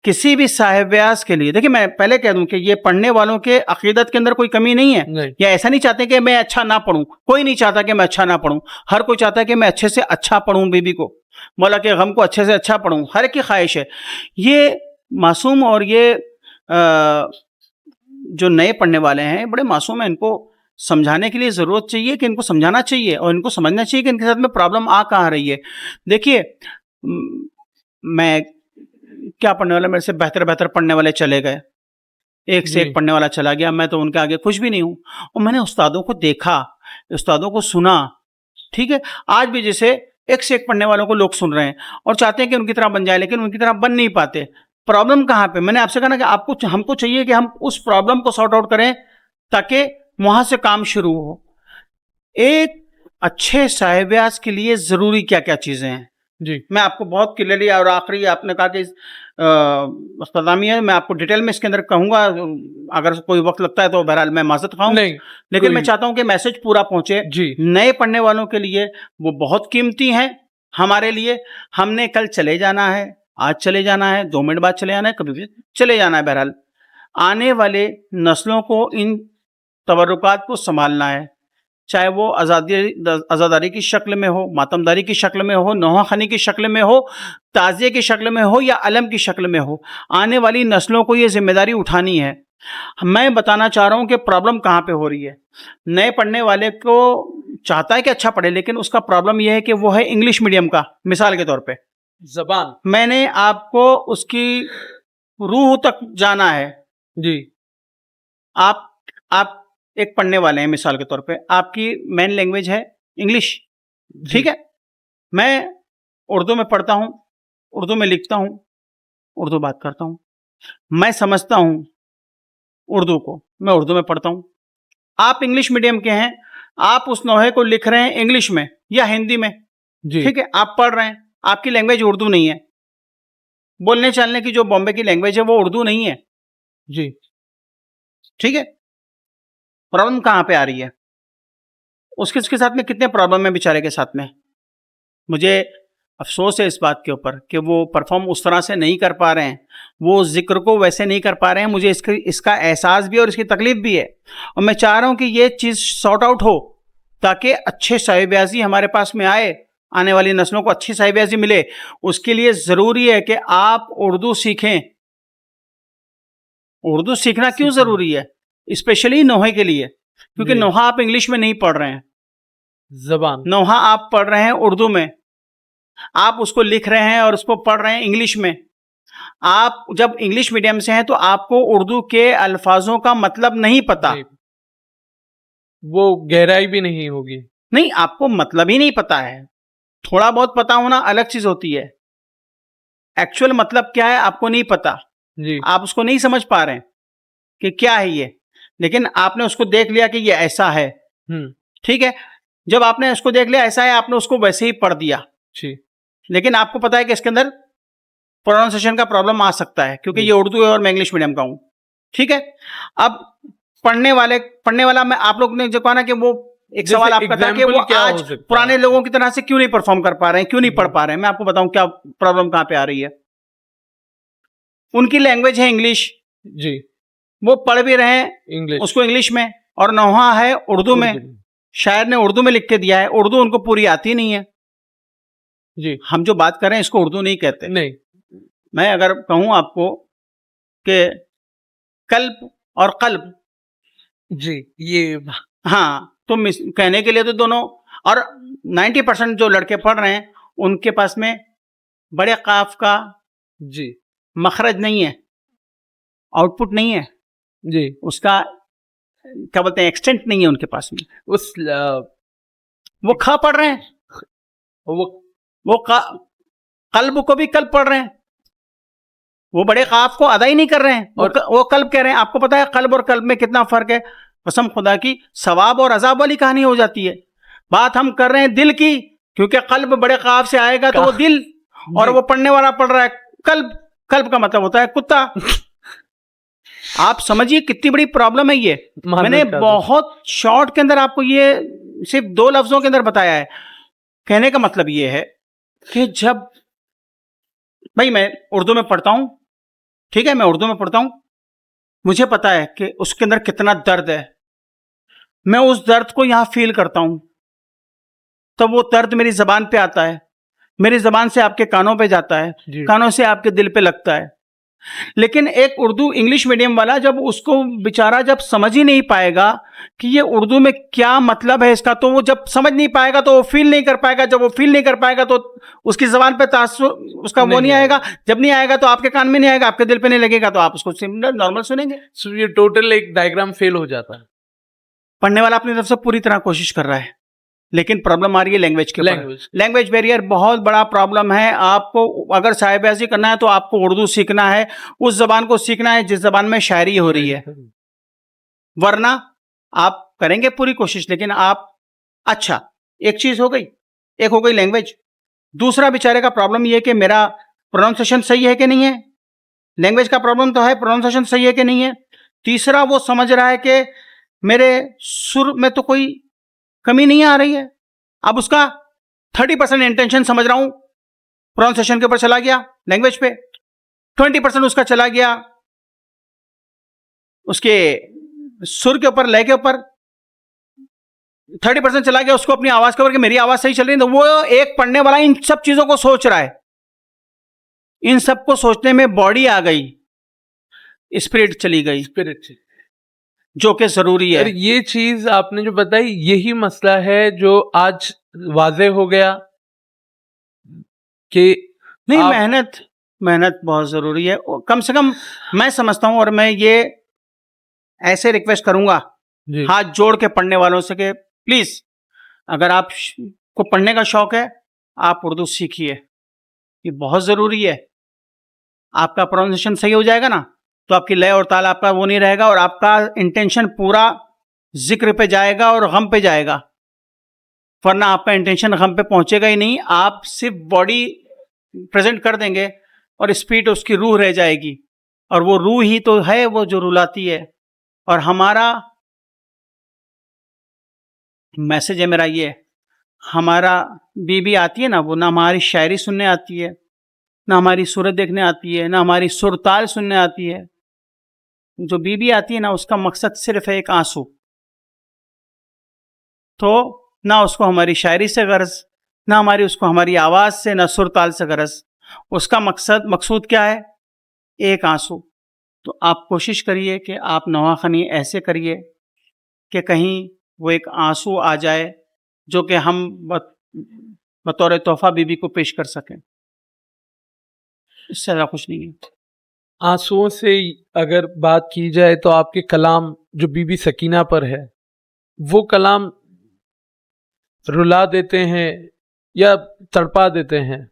[SPEAKER 2] किसी भी साहिब-ए-व्यास के लिए, देखिए मैं पहले कह दूं कि ये पढ़ने वालों के अकीदत के अंदर कोई कमी नहीं है,
[SPEAKER 1] नहीं
[SPEAKER 2] या ऐसा नहीं चाहते कि मैं अच्छा ना पढ़ूं, कोई नहीं चाहता कि मैं अच्छा ना पढ़ूं, हर कोई चाहता है कि मैं अच्छे से अच्छा पढ़ूं, बीबी को, मौला के गम को अच्छे से अच्छा पढ़ूं, हर एक की ख्वाहिश है। ये मासूम और ये जो नए पढ़ने वाले हैं बड़े मासूम हैं, इनको समझाने के लिए ज़रूरत चाहिए कि इनको समझाना चाहिए और इनको समझना चाहिए कि इनके साथ में प्रॉब्लम आ कहाँ रही है। देखिए मैं क्या पढ़ने वाला, मेरे से बेहतर पढ़ने वाले चले गए, एक से एक पढ़ने वाला चला गया, मैं तो उनके आगे कुछ भी नहीं हूँ। और मैंने उस्तादों को देखा, उस्तादों को सुना, ठीक है। आज भी जैसे एक से एक पढ़ने वालों को लोग सुन रहे हैं और चाहते हैं कि उनकी तरह बन जाए, लेकिन उनकी तरह बन नहीं पाते। प्रॉब्लम कहाँ पे? मैंने आपसे कहा ना कि हमको चाहिए कि हम उस प्रॉब्लम को सॉर्ट आउट करें ताकि वहां से काम शुरू हो। एक अच्छे साहिब-ए-व्यास के लिए जरूरी क्या क्या चीजें हैं
[SPEAKER 1] जी,
[SPEAKER 2] मैं आपको बहुत क्लियरली, और आखिरी आपने कहा कि इख्तितामी है, मैं आपको डिटेल में इसके अंदर कहूंगा, अगर कोई वक्त लगता है तो बहरहाल मैं माजरत खाऊं,
[SPEAKER 1] नहीं
[SPEAKER 2] लेकिन मैं चाहता हूं कि मैसेज पूरा पहुंचे।
[SPEAKER 1] जी
[SPEAKER 2] नए पढ़ने वालों के लिए वो बहुत कीमती हैं, हमारे लिए। हमने कल चले जाना है, आज चले जाना है, 2 मिनट बाद चले जाना है, कभी भी चले जाना है। बहरहाल आने वाले नस्लों को इन तबर्रुकात को संभालना है, चाहे वो आज़ादारी की शक्ल में हो, मातमदारी की शक्ल में हो, नौहाख़नी की शक्ल में हो, ताज़िये की शक्ल में हो, या अलम की शक्ल में हो। आने वाली नस्लों को ये जिम्मेदारी उठानी है। मैं बताना चाह रहा हूँ कि प्रॉब्लम कहाँ पे हो रही है। नए पढ़ने वाले को चाहता है कि अच्छा पढ़े, लेकिन उसका प्रॉब्लम यह है कि वो है इंग्लिश मीडियम का। मिसाल के तौर पे
[SPEAKER 1] जबान,
[SPEAKER 2] मैंने आपको उसकी रूह तक जाना है।
[SPEAKER 1] जी
[SPEAKER 2] आप एक पढ़ने वाले हैं, मिसाल के तौर पे आपकी मेन लैंग्वेज है इंग्लिश, ठीक है। मैं उर्दू में पढ़ता हूँ, उर्दू में लिखता हूँ, उर्दू बात करता हूँ, मैं समझता हूँ उर्दू को, मैं उर्दू में पढ़ता हूँ। आप इंग्लिश मीडियम के हैं, आप उस नोहे को लिख रहे हैं इंग्लिश में या हिंदी में,
[SPEAKER 1] जी
[SPEAKER 2] ठीक है। आप पढ़ रहे हैं, आपकी लैंग्वेज उर्दू नहीं है, बोलने चालने की जो बॉम्बे की लैंग्वेज है वो उर्दू नहीं है,
[SPEAKER 1] जी
[SPEAKER 2] ठीक है। प्रॉब्लम कहाँ पे आ रही है? उसके साथ में कितने प्रॉब्लम है बेचारे के साथ में। मुझे अफसोस है इस बात के ऊपर कि वो परफॉर्म उस तरह से नहीं कर पा रहे हैं, वो जिक्र को वैसे नहीं कर पा रहे हैं। मुझे इसका एहसास भी और इसकी तकलीफ भी है, और मैं चाह रहा हूँ कि ये चीज़ सॉर्ट आउट हो ताकि अच्छे साहिब-ए-व्याज़ी हमारे पास में आए, आने वाली नस्लों को अच्छी साहिब-ए-व्याज़ी मिले। उसके लिए ज़रूरी है कि आप उर्दू सीखें। उर्दू सीखना क्यों ज़रूरी है? स्पेशली नोहे के लिए, क्योंकि नोहा आप इंग्लिश में नहीं पढ़ रहे हैं,
[SPEAKER 1] जबान,
[SPEAKER 2] नोहा आप पढ़ रहे हैं उर्दू में, आप उसको लिख रहे हैं और उसको पढ़ रहे हैं इंग्लिश में। आप जब इंग्लिश मीडियम से हैं तो आपको उर्दू के अल्फाजों का मतलब नहीं पता,
[SPEAKER 1] वो गहराई भी नहीं होगी,
[SPEAKER 2] नहीं आपको मतलब ही नहीं पता है। थोड़ा बहुत पता होना अलग चीज होती है, एक्चुअल मतलब क्या है आपको नहीं पता,
[SPEAKER 1] जी
[SPEAKER 2] आप उसको नहीं समझ पा रहे हैं कि क्या है ये, लेकिन आपने उसको देख लिया कि ये ऐसा है, ठीक है। जब आपने उसको देख लिया ऐसा है, आपने उसको वैसे ही पढ़ दिया,
[SPEAKER 1] जी,
[SPEAKER 2] लेकिन आपको पता है कि इसके अंदर प्रोनाउंसिएशन का प्रॉब्लम आ सकता है क्योंकि ये उर्दू है और मैं इंग्लिश मीडियम का हूं, ठीक है। अब पढ़ने वाला मैं, आप लोग ने जो कहा ना कि वो एक सवाल आपका था कि वो
[SPEAKER 1] example क्या हो
[SPEAKER 2] आज
[SPEAKER 1] सकता है?
[SPEAKER 2] पुराने लोगों की तरह से क्यों नहीं परफॉर्म कर पा रहे हैं, क्यों नहीं पढ़ पा रहे हैं। मैं आपको बताऊं क्या प्रॉब्लम कहां पे आ रही है। उनकी लैंग्वेज है इंग्लिश,
[SPEAKER 1] जी,
[SPEAKER 2] वो पढ़ भी रहे हैं
[SPEAKER 1] इंग्लिश,
[SPEAKER 2] उसको इंग्लिश में, और नौहा है उर्दू में, शायर ने उर्दू में लिख के दिया है, उर्दू उनको पूरी आती नहीं है।
[SPEAKER 1] जी,
[SPEAKER 2] हम जो बात कर रहे हैं इसको उर्दू नहीं कहते।
[SPEAKER 1] नहीं,
[SPEAKER 2] मैं अगर कहूं आपको कि कल्ब और कल्ब,
[SPEAKER 1] जी, ये
[SPEAKER 2] हाँ, तो कहने के लिए तो दोनों, और 90% जो लड़के पढ़ रहे हैं उनके पास में बड़े काफ का
[SPEAKER 1] जी,
[SPEAKER 2] मखरज नहीं है, आउटपुट नहीं है,
[SPEAKER 1] जी,
[SPEAKER 2] उसका क्या बोलते हैं एक्सटेंट नहीं है उनके पास में।
[SPEAKER 1] उस
[SPEAKER 2] वो खा पढ़ रहे हैं,
[SPEAKER 1] वो
[SPEAKER 2] कल्ब को भी कल्ब पढ़ रहे हैं, वो बड़े काफ को अदा ही नहीं कर रहे हैं, वो कल्ब कह रहे हैं। आपको पता है कल्ब और कल्ब में कितना फर्क है। कसम खुदा की सवाब और अजाब वाली कहानी हो जाती है। बात हम कर रहे हैं दिल की, क्योंकि कल्ब बड़े काफ से आएगा तो वो दिल, और वो पढ़ने वाला पढ़ रहा है कल्ब। कल्ब का मतलब होता है कुत्ता। आप समझिए कितनी बड़ी प्रॉब्लम है ये। मैंने बहुत शॉर्ट के अंदर आपको ये सिर्फ 2 लफ्जों के अंदर बताया है। कहने का मतलब ये है कि जब भाई मैं उर्दू में पढ़ता हूं, ठीक है, मैं उर्दू में पढ़ता हूं, मुझे पता है कि उसके अंदर कितना दर्द है, मैं उस दर्द को यहां फील करता हूं, तब वो दर्द मेरी जबान पे आता है, मेरी जबान से आपके कानों पे जाता है, कानों से आपके दिल पे लगता है। लेकिन एक उर्दू इंग्लिश मीडियम वाला जब उसको बेचारा जब समझ ही नहीं पाएगा कि ये उर्दू में क्या मतलब है इसका, तो वो जब समझ नहीं पाएगा तो वो फील नहीं कर पाएगा। जब वो फील नहीं कर पाएगा तो उसकी जबान पे तासुर उसका वो नहीं आएगा। जब नहीं आएगा तो आपके कान में नहीं आएगा, आपके दिल पे नहीं लगेगा, तो आप उसको नॉर्मल सुनेंगे।
[SPEAKER 1] सो ये टोटल एक डायग्राम फेल हो जाता है।
[SPEAKER 2] पढ़ने वाला अपनी तरफ से पूरी तरह कोशिश कर रहा है, लेकिन प्रॉब्लम आ रही है लैंग्वेज के ऊपर। लैंग्वेज बैरियर बहुत बड़ा प्रॉब्लम है। आपको अगर साहिबाजी करना है तो आपको उर्दू सीखना है, उस जबान को सीखना है जिस जबान में शायरी हो रही है, वरना आप करेंगे पूरी कोशिश लेकिन आप, अच्छा एक चीज हो गई, एक हो गई लैंग्वेज। दूसरा बेचारे का प्रॉब्लम ये कि मेरा प्रोनाउंसिएशन सही है कि नहीं है। लैंग्वेज का प्रॉब्लम तो है, प्रोनाउंसिएशन सही है कि नहीं है। तीसरा वो समझ रहा है कि मेरे सुर में तो कोई कमी नहीं आ रही है। अब उसका 30% इंटेंशन समझ रहा हूं प्रोनाउंसिएशन के ऊपर चला गया, लैंग्वेज पे 20% उसका चला गया उसके सुर के ऊपर, लय के ऊपर 30% चला गया उसको अपनी आवाज के ऊपर कि मेरी आवाज सही चल रही है। तो वो एक पढ़ने वाला इन सब चीजों को सोच रहा है, इन सब को सोचने में बॉडी आ गई, स्पिरिट चली गई,
[SPEAKER 1] स्पिरिट
[SPEAKER 2] जो कि जरूरी है।
[SPEAKER 1] ये चीज आपने जो बताई यही मसला है जो आज वाजे हो गया कि
[SPEAKER 2] नहीं, मेहनत बहुत जरूरी है। कम से कम मैं समझता हूं, और मैं ये ऐसे रिक्वेस्ट करूंगा हाथ जोड़ के पढ़ने वालों से कि प्लीज अगर आप को पढ़ने का शौक है आप उर्दू सीखिए, ये बहुत जरूरी है। आपका प्रोनाउंसिएशन सही हो जाएगा ना तो आपकी लय और ताल आपका वो नहीं रहेगा, और आपका इंटेंशन पूरा जिक्र पे जाएगा और गम पे जाएगा, वरना आपका इंटेंशन गम पे पहुंचेगा ही नहीं। आप सिर्फ बॉडी प्रेजेंट कर देंगे और स्पीड उसकी रूह रह जाएगी, और वो रूह ही तो है वो जो रुलाती है। और हमारा मैसेज है मेरा ये, हमारा बीबी आती है ना, वो ना हमारी शायरी सुनने आती है, ना हमारी सूरत देखने आती है, ना हमारी सुरताल सुनने आती है। जो बीबी आती है ना उसका मकसद सिर्फ है एक आंसू। तो ना उसको हमारी शायरी से गरज, ना उसको हमारी आवाज से, ना सुरताल से गरज। उसका मकसूद क्या है? एक आंसू। तो आप कोशिश करिए कि आप नवाखनी ऐसे करिए कि कहीं वो एक आंसू आ जाए जो कि हम बतौर तोहफा बीबी को पेश कर सकें। इससे ज़्यादा कुछ नहीं है।
[SPEAKER 1] आंसुओं से अगर बात की जाए तो आपके कलाम जो बीबी सकीना पर है वो कलाम रुला देते हैं या तड़पा देते हैं।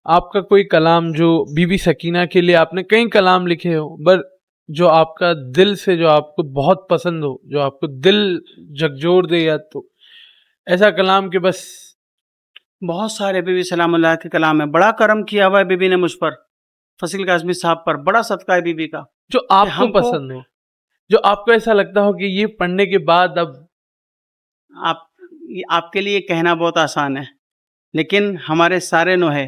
[SPEAKER 1] आपका कोई कलाम जो बीबी सकीना के लिए आपने कई कलाम लिखे हो, पर जो आपका दिल से, जो आपको बहुत पसंद हो, जो आपको दिल झकझोर दे, या तो ऐसा कलाम के बस।
[SPEAKER 2] बहुत सारे बीबी सलामुल्लाह के कलाम है। बड़ा करम किया हुआ है बीबी ने मुझ पर, फसील काज़मी साहब पर। बड़ा सदका है बीबी का।
[SPEAKER 1] जो आपको पसंद हो, जो आपको ऐसा लगता हो कि ये पढ़ने के बाद अब
[SPEAKER 2] आप आपके लिए कहना बहुत आसान है, लेकिन हमारे सारे नोहे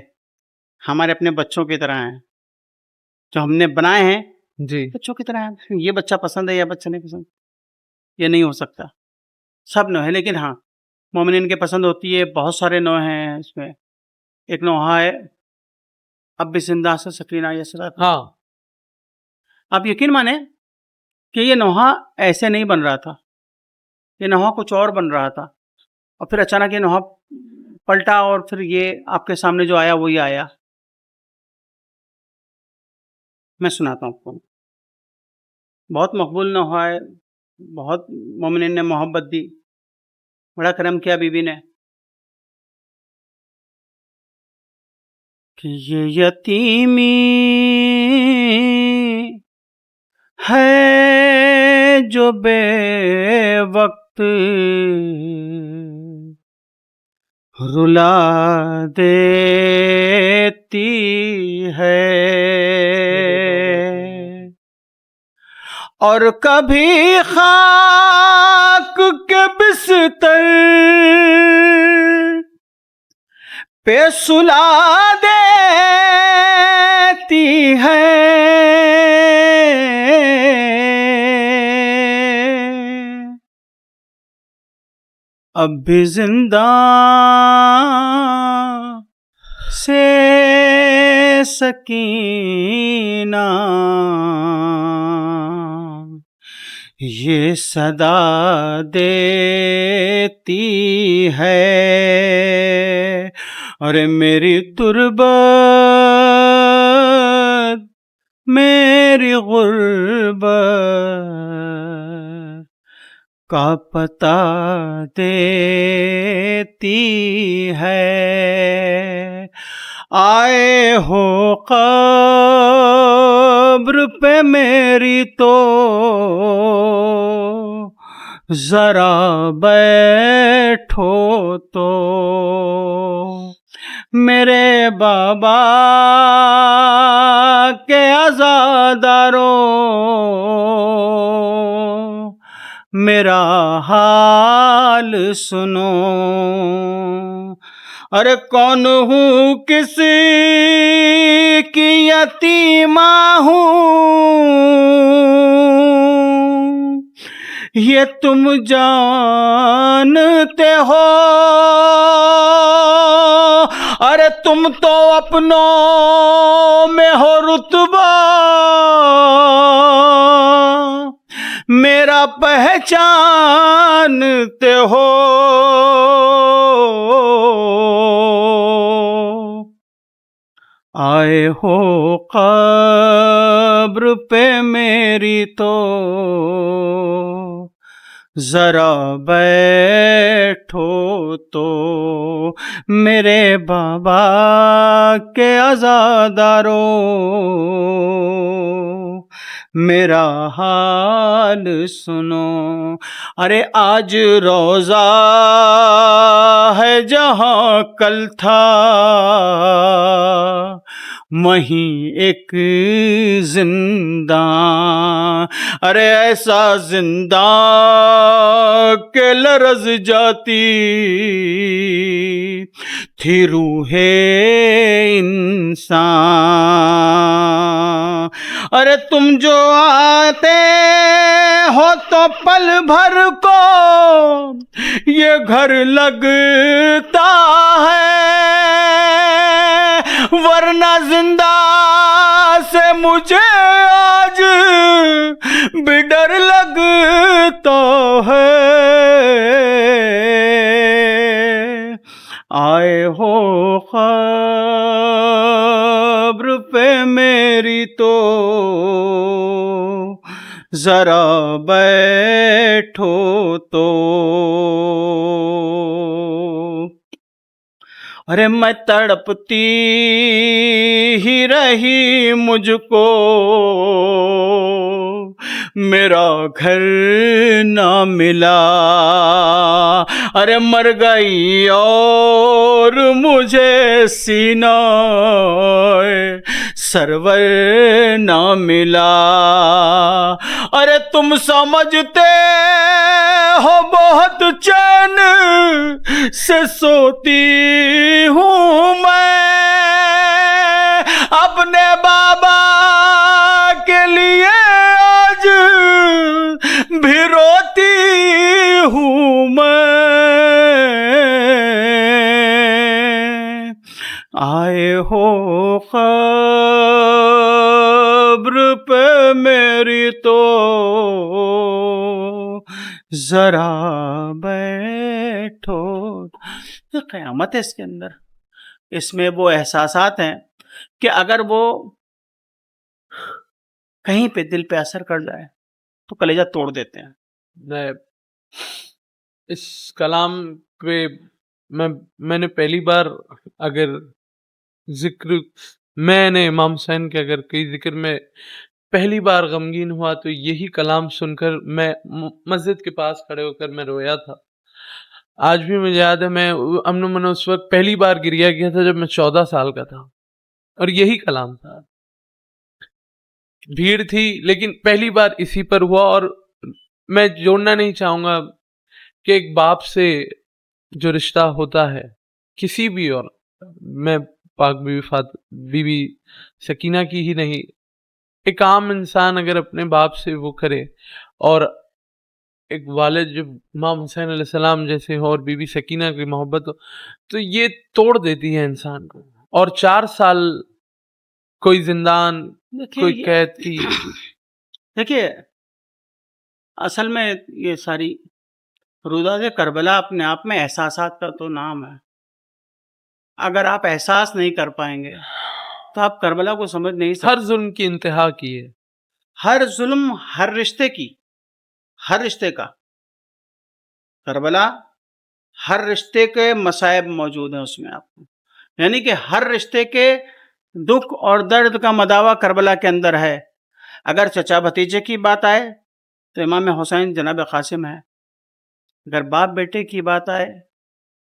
[SPEAKER 2] हमारे अपने बच्चों की तरह हैं। जो हमने बनाए हैं
[SPEAKER 1] जी
[SPEAKER 2] बच्चों की तरह हैं। ये बच्चा पसंद है या बच्चा नहीं पसंद, ये नहीं हो सकता। सब नोहे, लेकिन हाँ मोमिनीन के पसंद होती है। बहुत सारे नोहे हैं इसमें। एक नोहा है अब भी जिंदा से सकीना यसरा।
[SPEAKER 1] हाँ
[SPEAKER 2] आप यकीन माने कि ये नोहा ऐसे नहीं बन रहा था, ये नोहा कुछ और बन रहा था, और फिर अचानक ये नोहा पलटा और फिर ये आपके सामने जो आया वही आया। मैं सुनाता हूँ आपको। बहुत मकबूल नोहा है, बहुत मोमिनीन ने मोहब्बत दी, बड़ा करम किया बीबी ने कि ये यतीमी है जो बेवक्त रुला देती है, और कभी खाक के बिस्तर पे सुला देती है। अब भी जिंदा से सकीना ये सदा देती है, अरे मेरी तुर्बत मेरी गुर्बत का पता देती है। आए हो कब्र पे मेरी तो जरा बैठो तो, मेरे बाबा के अज़ादारों मेरा हाल सुनो। अरे कौन हूँ किसी की यतीमा हूँ ये तुम जानते हो, अरे तुम तो अपनों में हो रुतबा मेरा पहचानते हो। आए हो कब्र पे मेरी तो जरा बैठो तो, मेरे बाबा के अज़ादारों मेरा हाल सुनो। अरे आज रोज़ा है जहाँ कल था, वहीं एक जिंदा, अरे ऐसा जिंदा के लरज़ जाती थी रूहे इंसान। अरे तुम जो आते हो तो पल भर को ये घर लगता है, वरना जिंदा से मुझे आज भी डर लगता है। आए हो कब्र पे मेरी तो जरा बैठो तो, अरे मैं तड़पती ही रही मुझको मेरा घर ना मिला, अरे मर गई और मुझे सीना सरवर ना मिला। अरे तुम समझते हो बहुत चैन चैन से सोती हूँ मैं, अपने बाबा के लिए आज भी रोती हूँ मैं। आए हो कब्र पे मेरी तो जरा बैठो। तो क़यामत है इसके अंदर। इसमें वो एहसासात हैं कि अगर वो कहीं पे दिल पे असर कर जाए तो कलेजा तोड़ देते हैं।
[SPEAKER 1] मैं इस कलाम पे मैंने पहली बार अगर जिक्र मैंने इमाम हुसैन के अगर कई जिक्र में पहली बार गमगीन हुआ तो यही कलाम सुनकर मैं मस्जिद के पास खड़े होकर मैं रोया था। आज भी मुझे याद है, मैं अमन मन उस वक्त पहली बार गिरिया किया था जब मैं 14 साल का था और यही कलाम था। भीड़ थी लेकिन पहली बार इसी पर हुआ। और मैं जोड़ना नहीं चाहूंगा कि एक बाप से जो रिश्ता होता है किसी भी, और मैं पाक बीवी सकीना की ही नहीं, एक आम इंसान अगर अपने बाप से वो करे और एक वालिद जो इमाम हुसैन अलैहिस्सलाम जैसे हो और बीबी सकीना की मोहब्बत हो तो ये तोड़ देती है इंसान को। और 4 साल कोई जिंदान, कोई कैद की।
[SPEAKER 2] देखिए असल में ये सारी रुदाद करबला अपने आप में एहसासात का तो नाम है। अगर आप एहसास नहीं कर पाएंगे तो आप करबला को समझ नहीं सकते।
[SPEAKER 1] हर जुल्म की इंतहा की है,
[SPEAKER 2] हर जुल्म, हर रिश्ते की, हर रिश्ते का करबला, हर रिश्ते के मसाइब मौजूद हैं उसमें आपको। यानी कि हर रिश्ते के दुख और दर्द का मदावा करबला के अंदर है। अगर चचा भतीजे की बात आए तो इमाम हुसैन जनाब कासिम है। अगर बाप बेटे की बात आए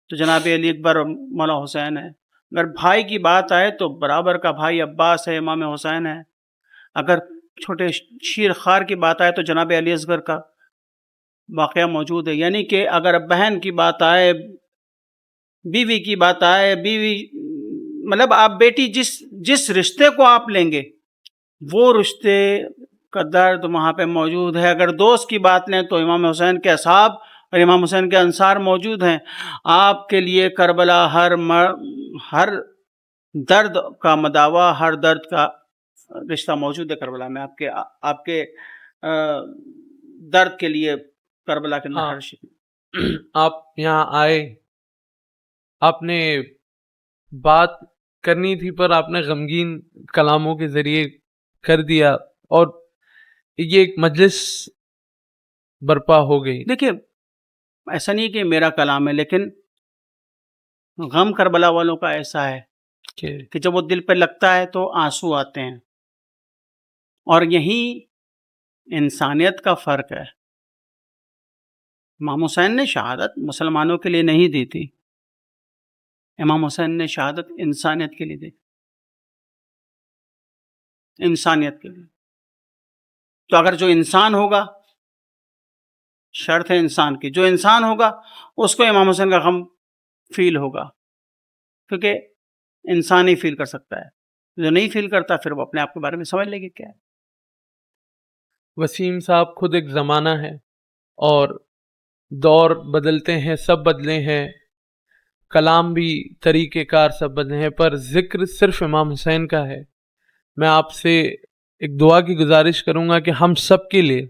[SPEAKER 2] तो जनाब अली अकबर और मौला हुसैन है। अगर भाई की बात आए तो बराबर का भाई अब्बास है, इमाम हुसैन है। अगर छोटे शीर खार की बात आए तो जनाब अली असगर का वाक़या मौजूद है। यानी कि अगर बहन की बात आए, बीवी की बात आए, बीवी मतलब आप बेटी जिस रिश्ते को आप लेंगे वो रिश्ते का दर्द वहाँ पे मौजूद है। अगर दोस्त की बात लें तो इमाम हुसैन के असहाब और इमाम हुसैन के अंसार मौजूद हैं। आपके लिए करबला हर दर्द का मदावा, हर दर्द का रिश्ता मौजूद है करबला में। आपके दर्द के लिए करबला के अंदर
[SPEAKER 1] हाँ।
[SPEAKER 2] हर चीज़।
[SPEAKER 1] आप यहाँ आए, आपने बात करनी थी पर आपने गमगीन कलामों के जरिए कर दिया और ये एक मजलिस बर्पा हो गई।
[SPEAKER 2] देखिए ऐसा नहीं कि मेरा कलाम है, लेकिन गम करबला वालों का ऐसा है कि जब वो दिल पे लगता है तो आंसू आते हैं। और यही इंसानियत का फ़र्क है। इमाम हुसैन ने शहादत मुसलमानों के लिए नहीं दी थी, इमाम हुसैन ने शहादत इंसानियत के लिए दी, इंसानियत के लिए। तो अगर जो इंसान होगा, शर्त है इंसान की, जो इंसान होगा उसको इमाम हुसैन का गम फील होगा, क्योंकि इंसान ही फील कर सकता है। जो नहीं फील करता फिर वो अपने आप के बारे में समझ लेगी क्या है।
[SPEAKER 1] वसीम साहब खुद एक ज़माना है और दौर बदलते हैं, सब बदले हैं, कलाम भी तरीक़ेकार सब बदले हैं, पर ज़िक्र सिर्फ इमाम हुसैन का है। मैं आपसे एक दुआ की गुजारिश करूँगा कि हम सब के लिए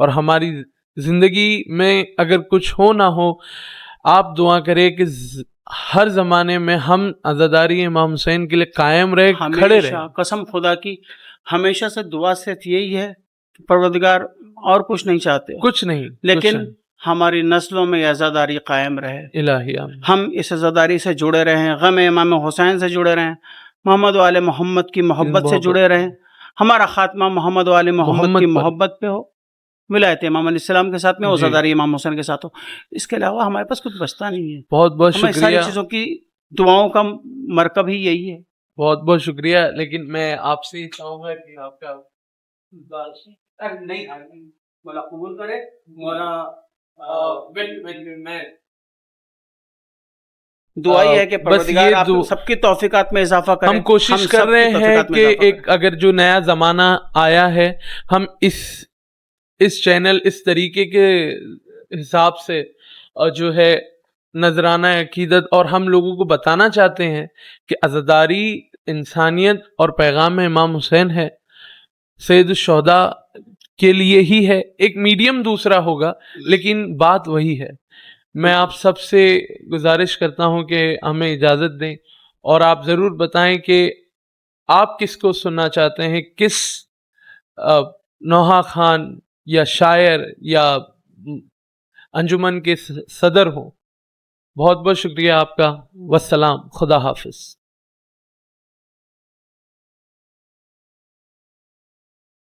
[SPEAKER 1] और हमारी ज़िंदगी में अगर कुछ हो ना हो, आप दुआ करें कि हर ज़माने में हम अज़ादारी इमाम हुसैन के लिए कायम रहे, खड़े रहे।
[SPEAKER 2] कसम खुदा की हमेशा से दुआ सिर्फ यही है कि परवरदिगार और कुछ नहीं चाहते,
[SPEAKER 1] कुछ नहीं,
[SPEAKER 2] लेकिन हमारी नस्लों में अज़ादारी कायम रहे।
[SPEAKER 1] इलाही
[SPEAKER 2] हम इस अज़ादारी से जुड़े रहें, गम इमाम हुसैन से जुड़े रहें, मोहम्मद वाले मोहम्मद की मोहब्बत से जुड़े रहें। हमारा खात्मा मोहम्मद वाले मोहम्मद की मोहब्बत पे हो, विलायत इमाम अलैहिस्सलाम के साथ में, वज़ादारी इमाम हुसैन के साथ हो। इसके अलावा हमारे पास कुछ बचता नहीं है।
[SPEAKER 1] बहुत बहुत शुक्रिया।
[SPEAKER 2] सारी चीज़ों की दुआओं का मरकब ही यही है।
[SPEAKER 1] बहुत बहुत शुक्रिया। लेकिन मैं आपसे चाहूँगा कि आपका
[SPEAKER 2] नहीं मौला कबूल करे, मौला मैं दुआ ही है कि
[SPEAKER 1] बस
[SPEAKER 2] परवरदिगार
[SPEAKER 1] ये
[SPEAKER 2] आप सबकी तौफीकात में इजाफा करें।
[SPEAKER 1] हम कोशिश कर
[SPEAKER 2] सबकी
[SPEAKER 1] रहे हैं
[SPEAKER 2] तौफीकात में
[SPEAKER 1] कि
[SPEAKER 2] इजाफा
[SPEAKER 1] एक अगर जो नया जमाना आया है, हम इस चैनल इस तरीके के हिसाब से जो है नजराना अकीदत, और हम लोगों को बताना चाहते हैं कि अज़ादारी इंसानियत और पैगाम इमाम हुसैन है, सैयद शुहदा के लिए ही है। एक मीडियम दूसरा होगा लेकिन बात वही है। मैं आप सबसे गुजारिश करता हूं कि हमें इजाज़त दें और आप ज़रूर बताएं कि आप किसको सुनना चाहते हैं, किस नौहा खान या शायर या अंजुमन के सदर हो। बहुत बहुत शुक्रिया आपका। वस्सलाम, खुदा हाफिज।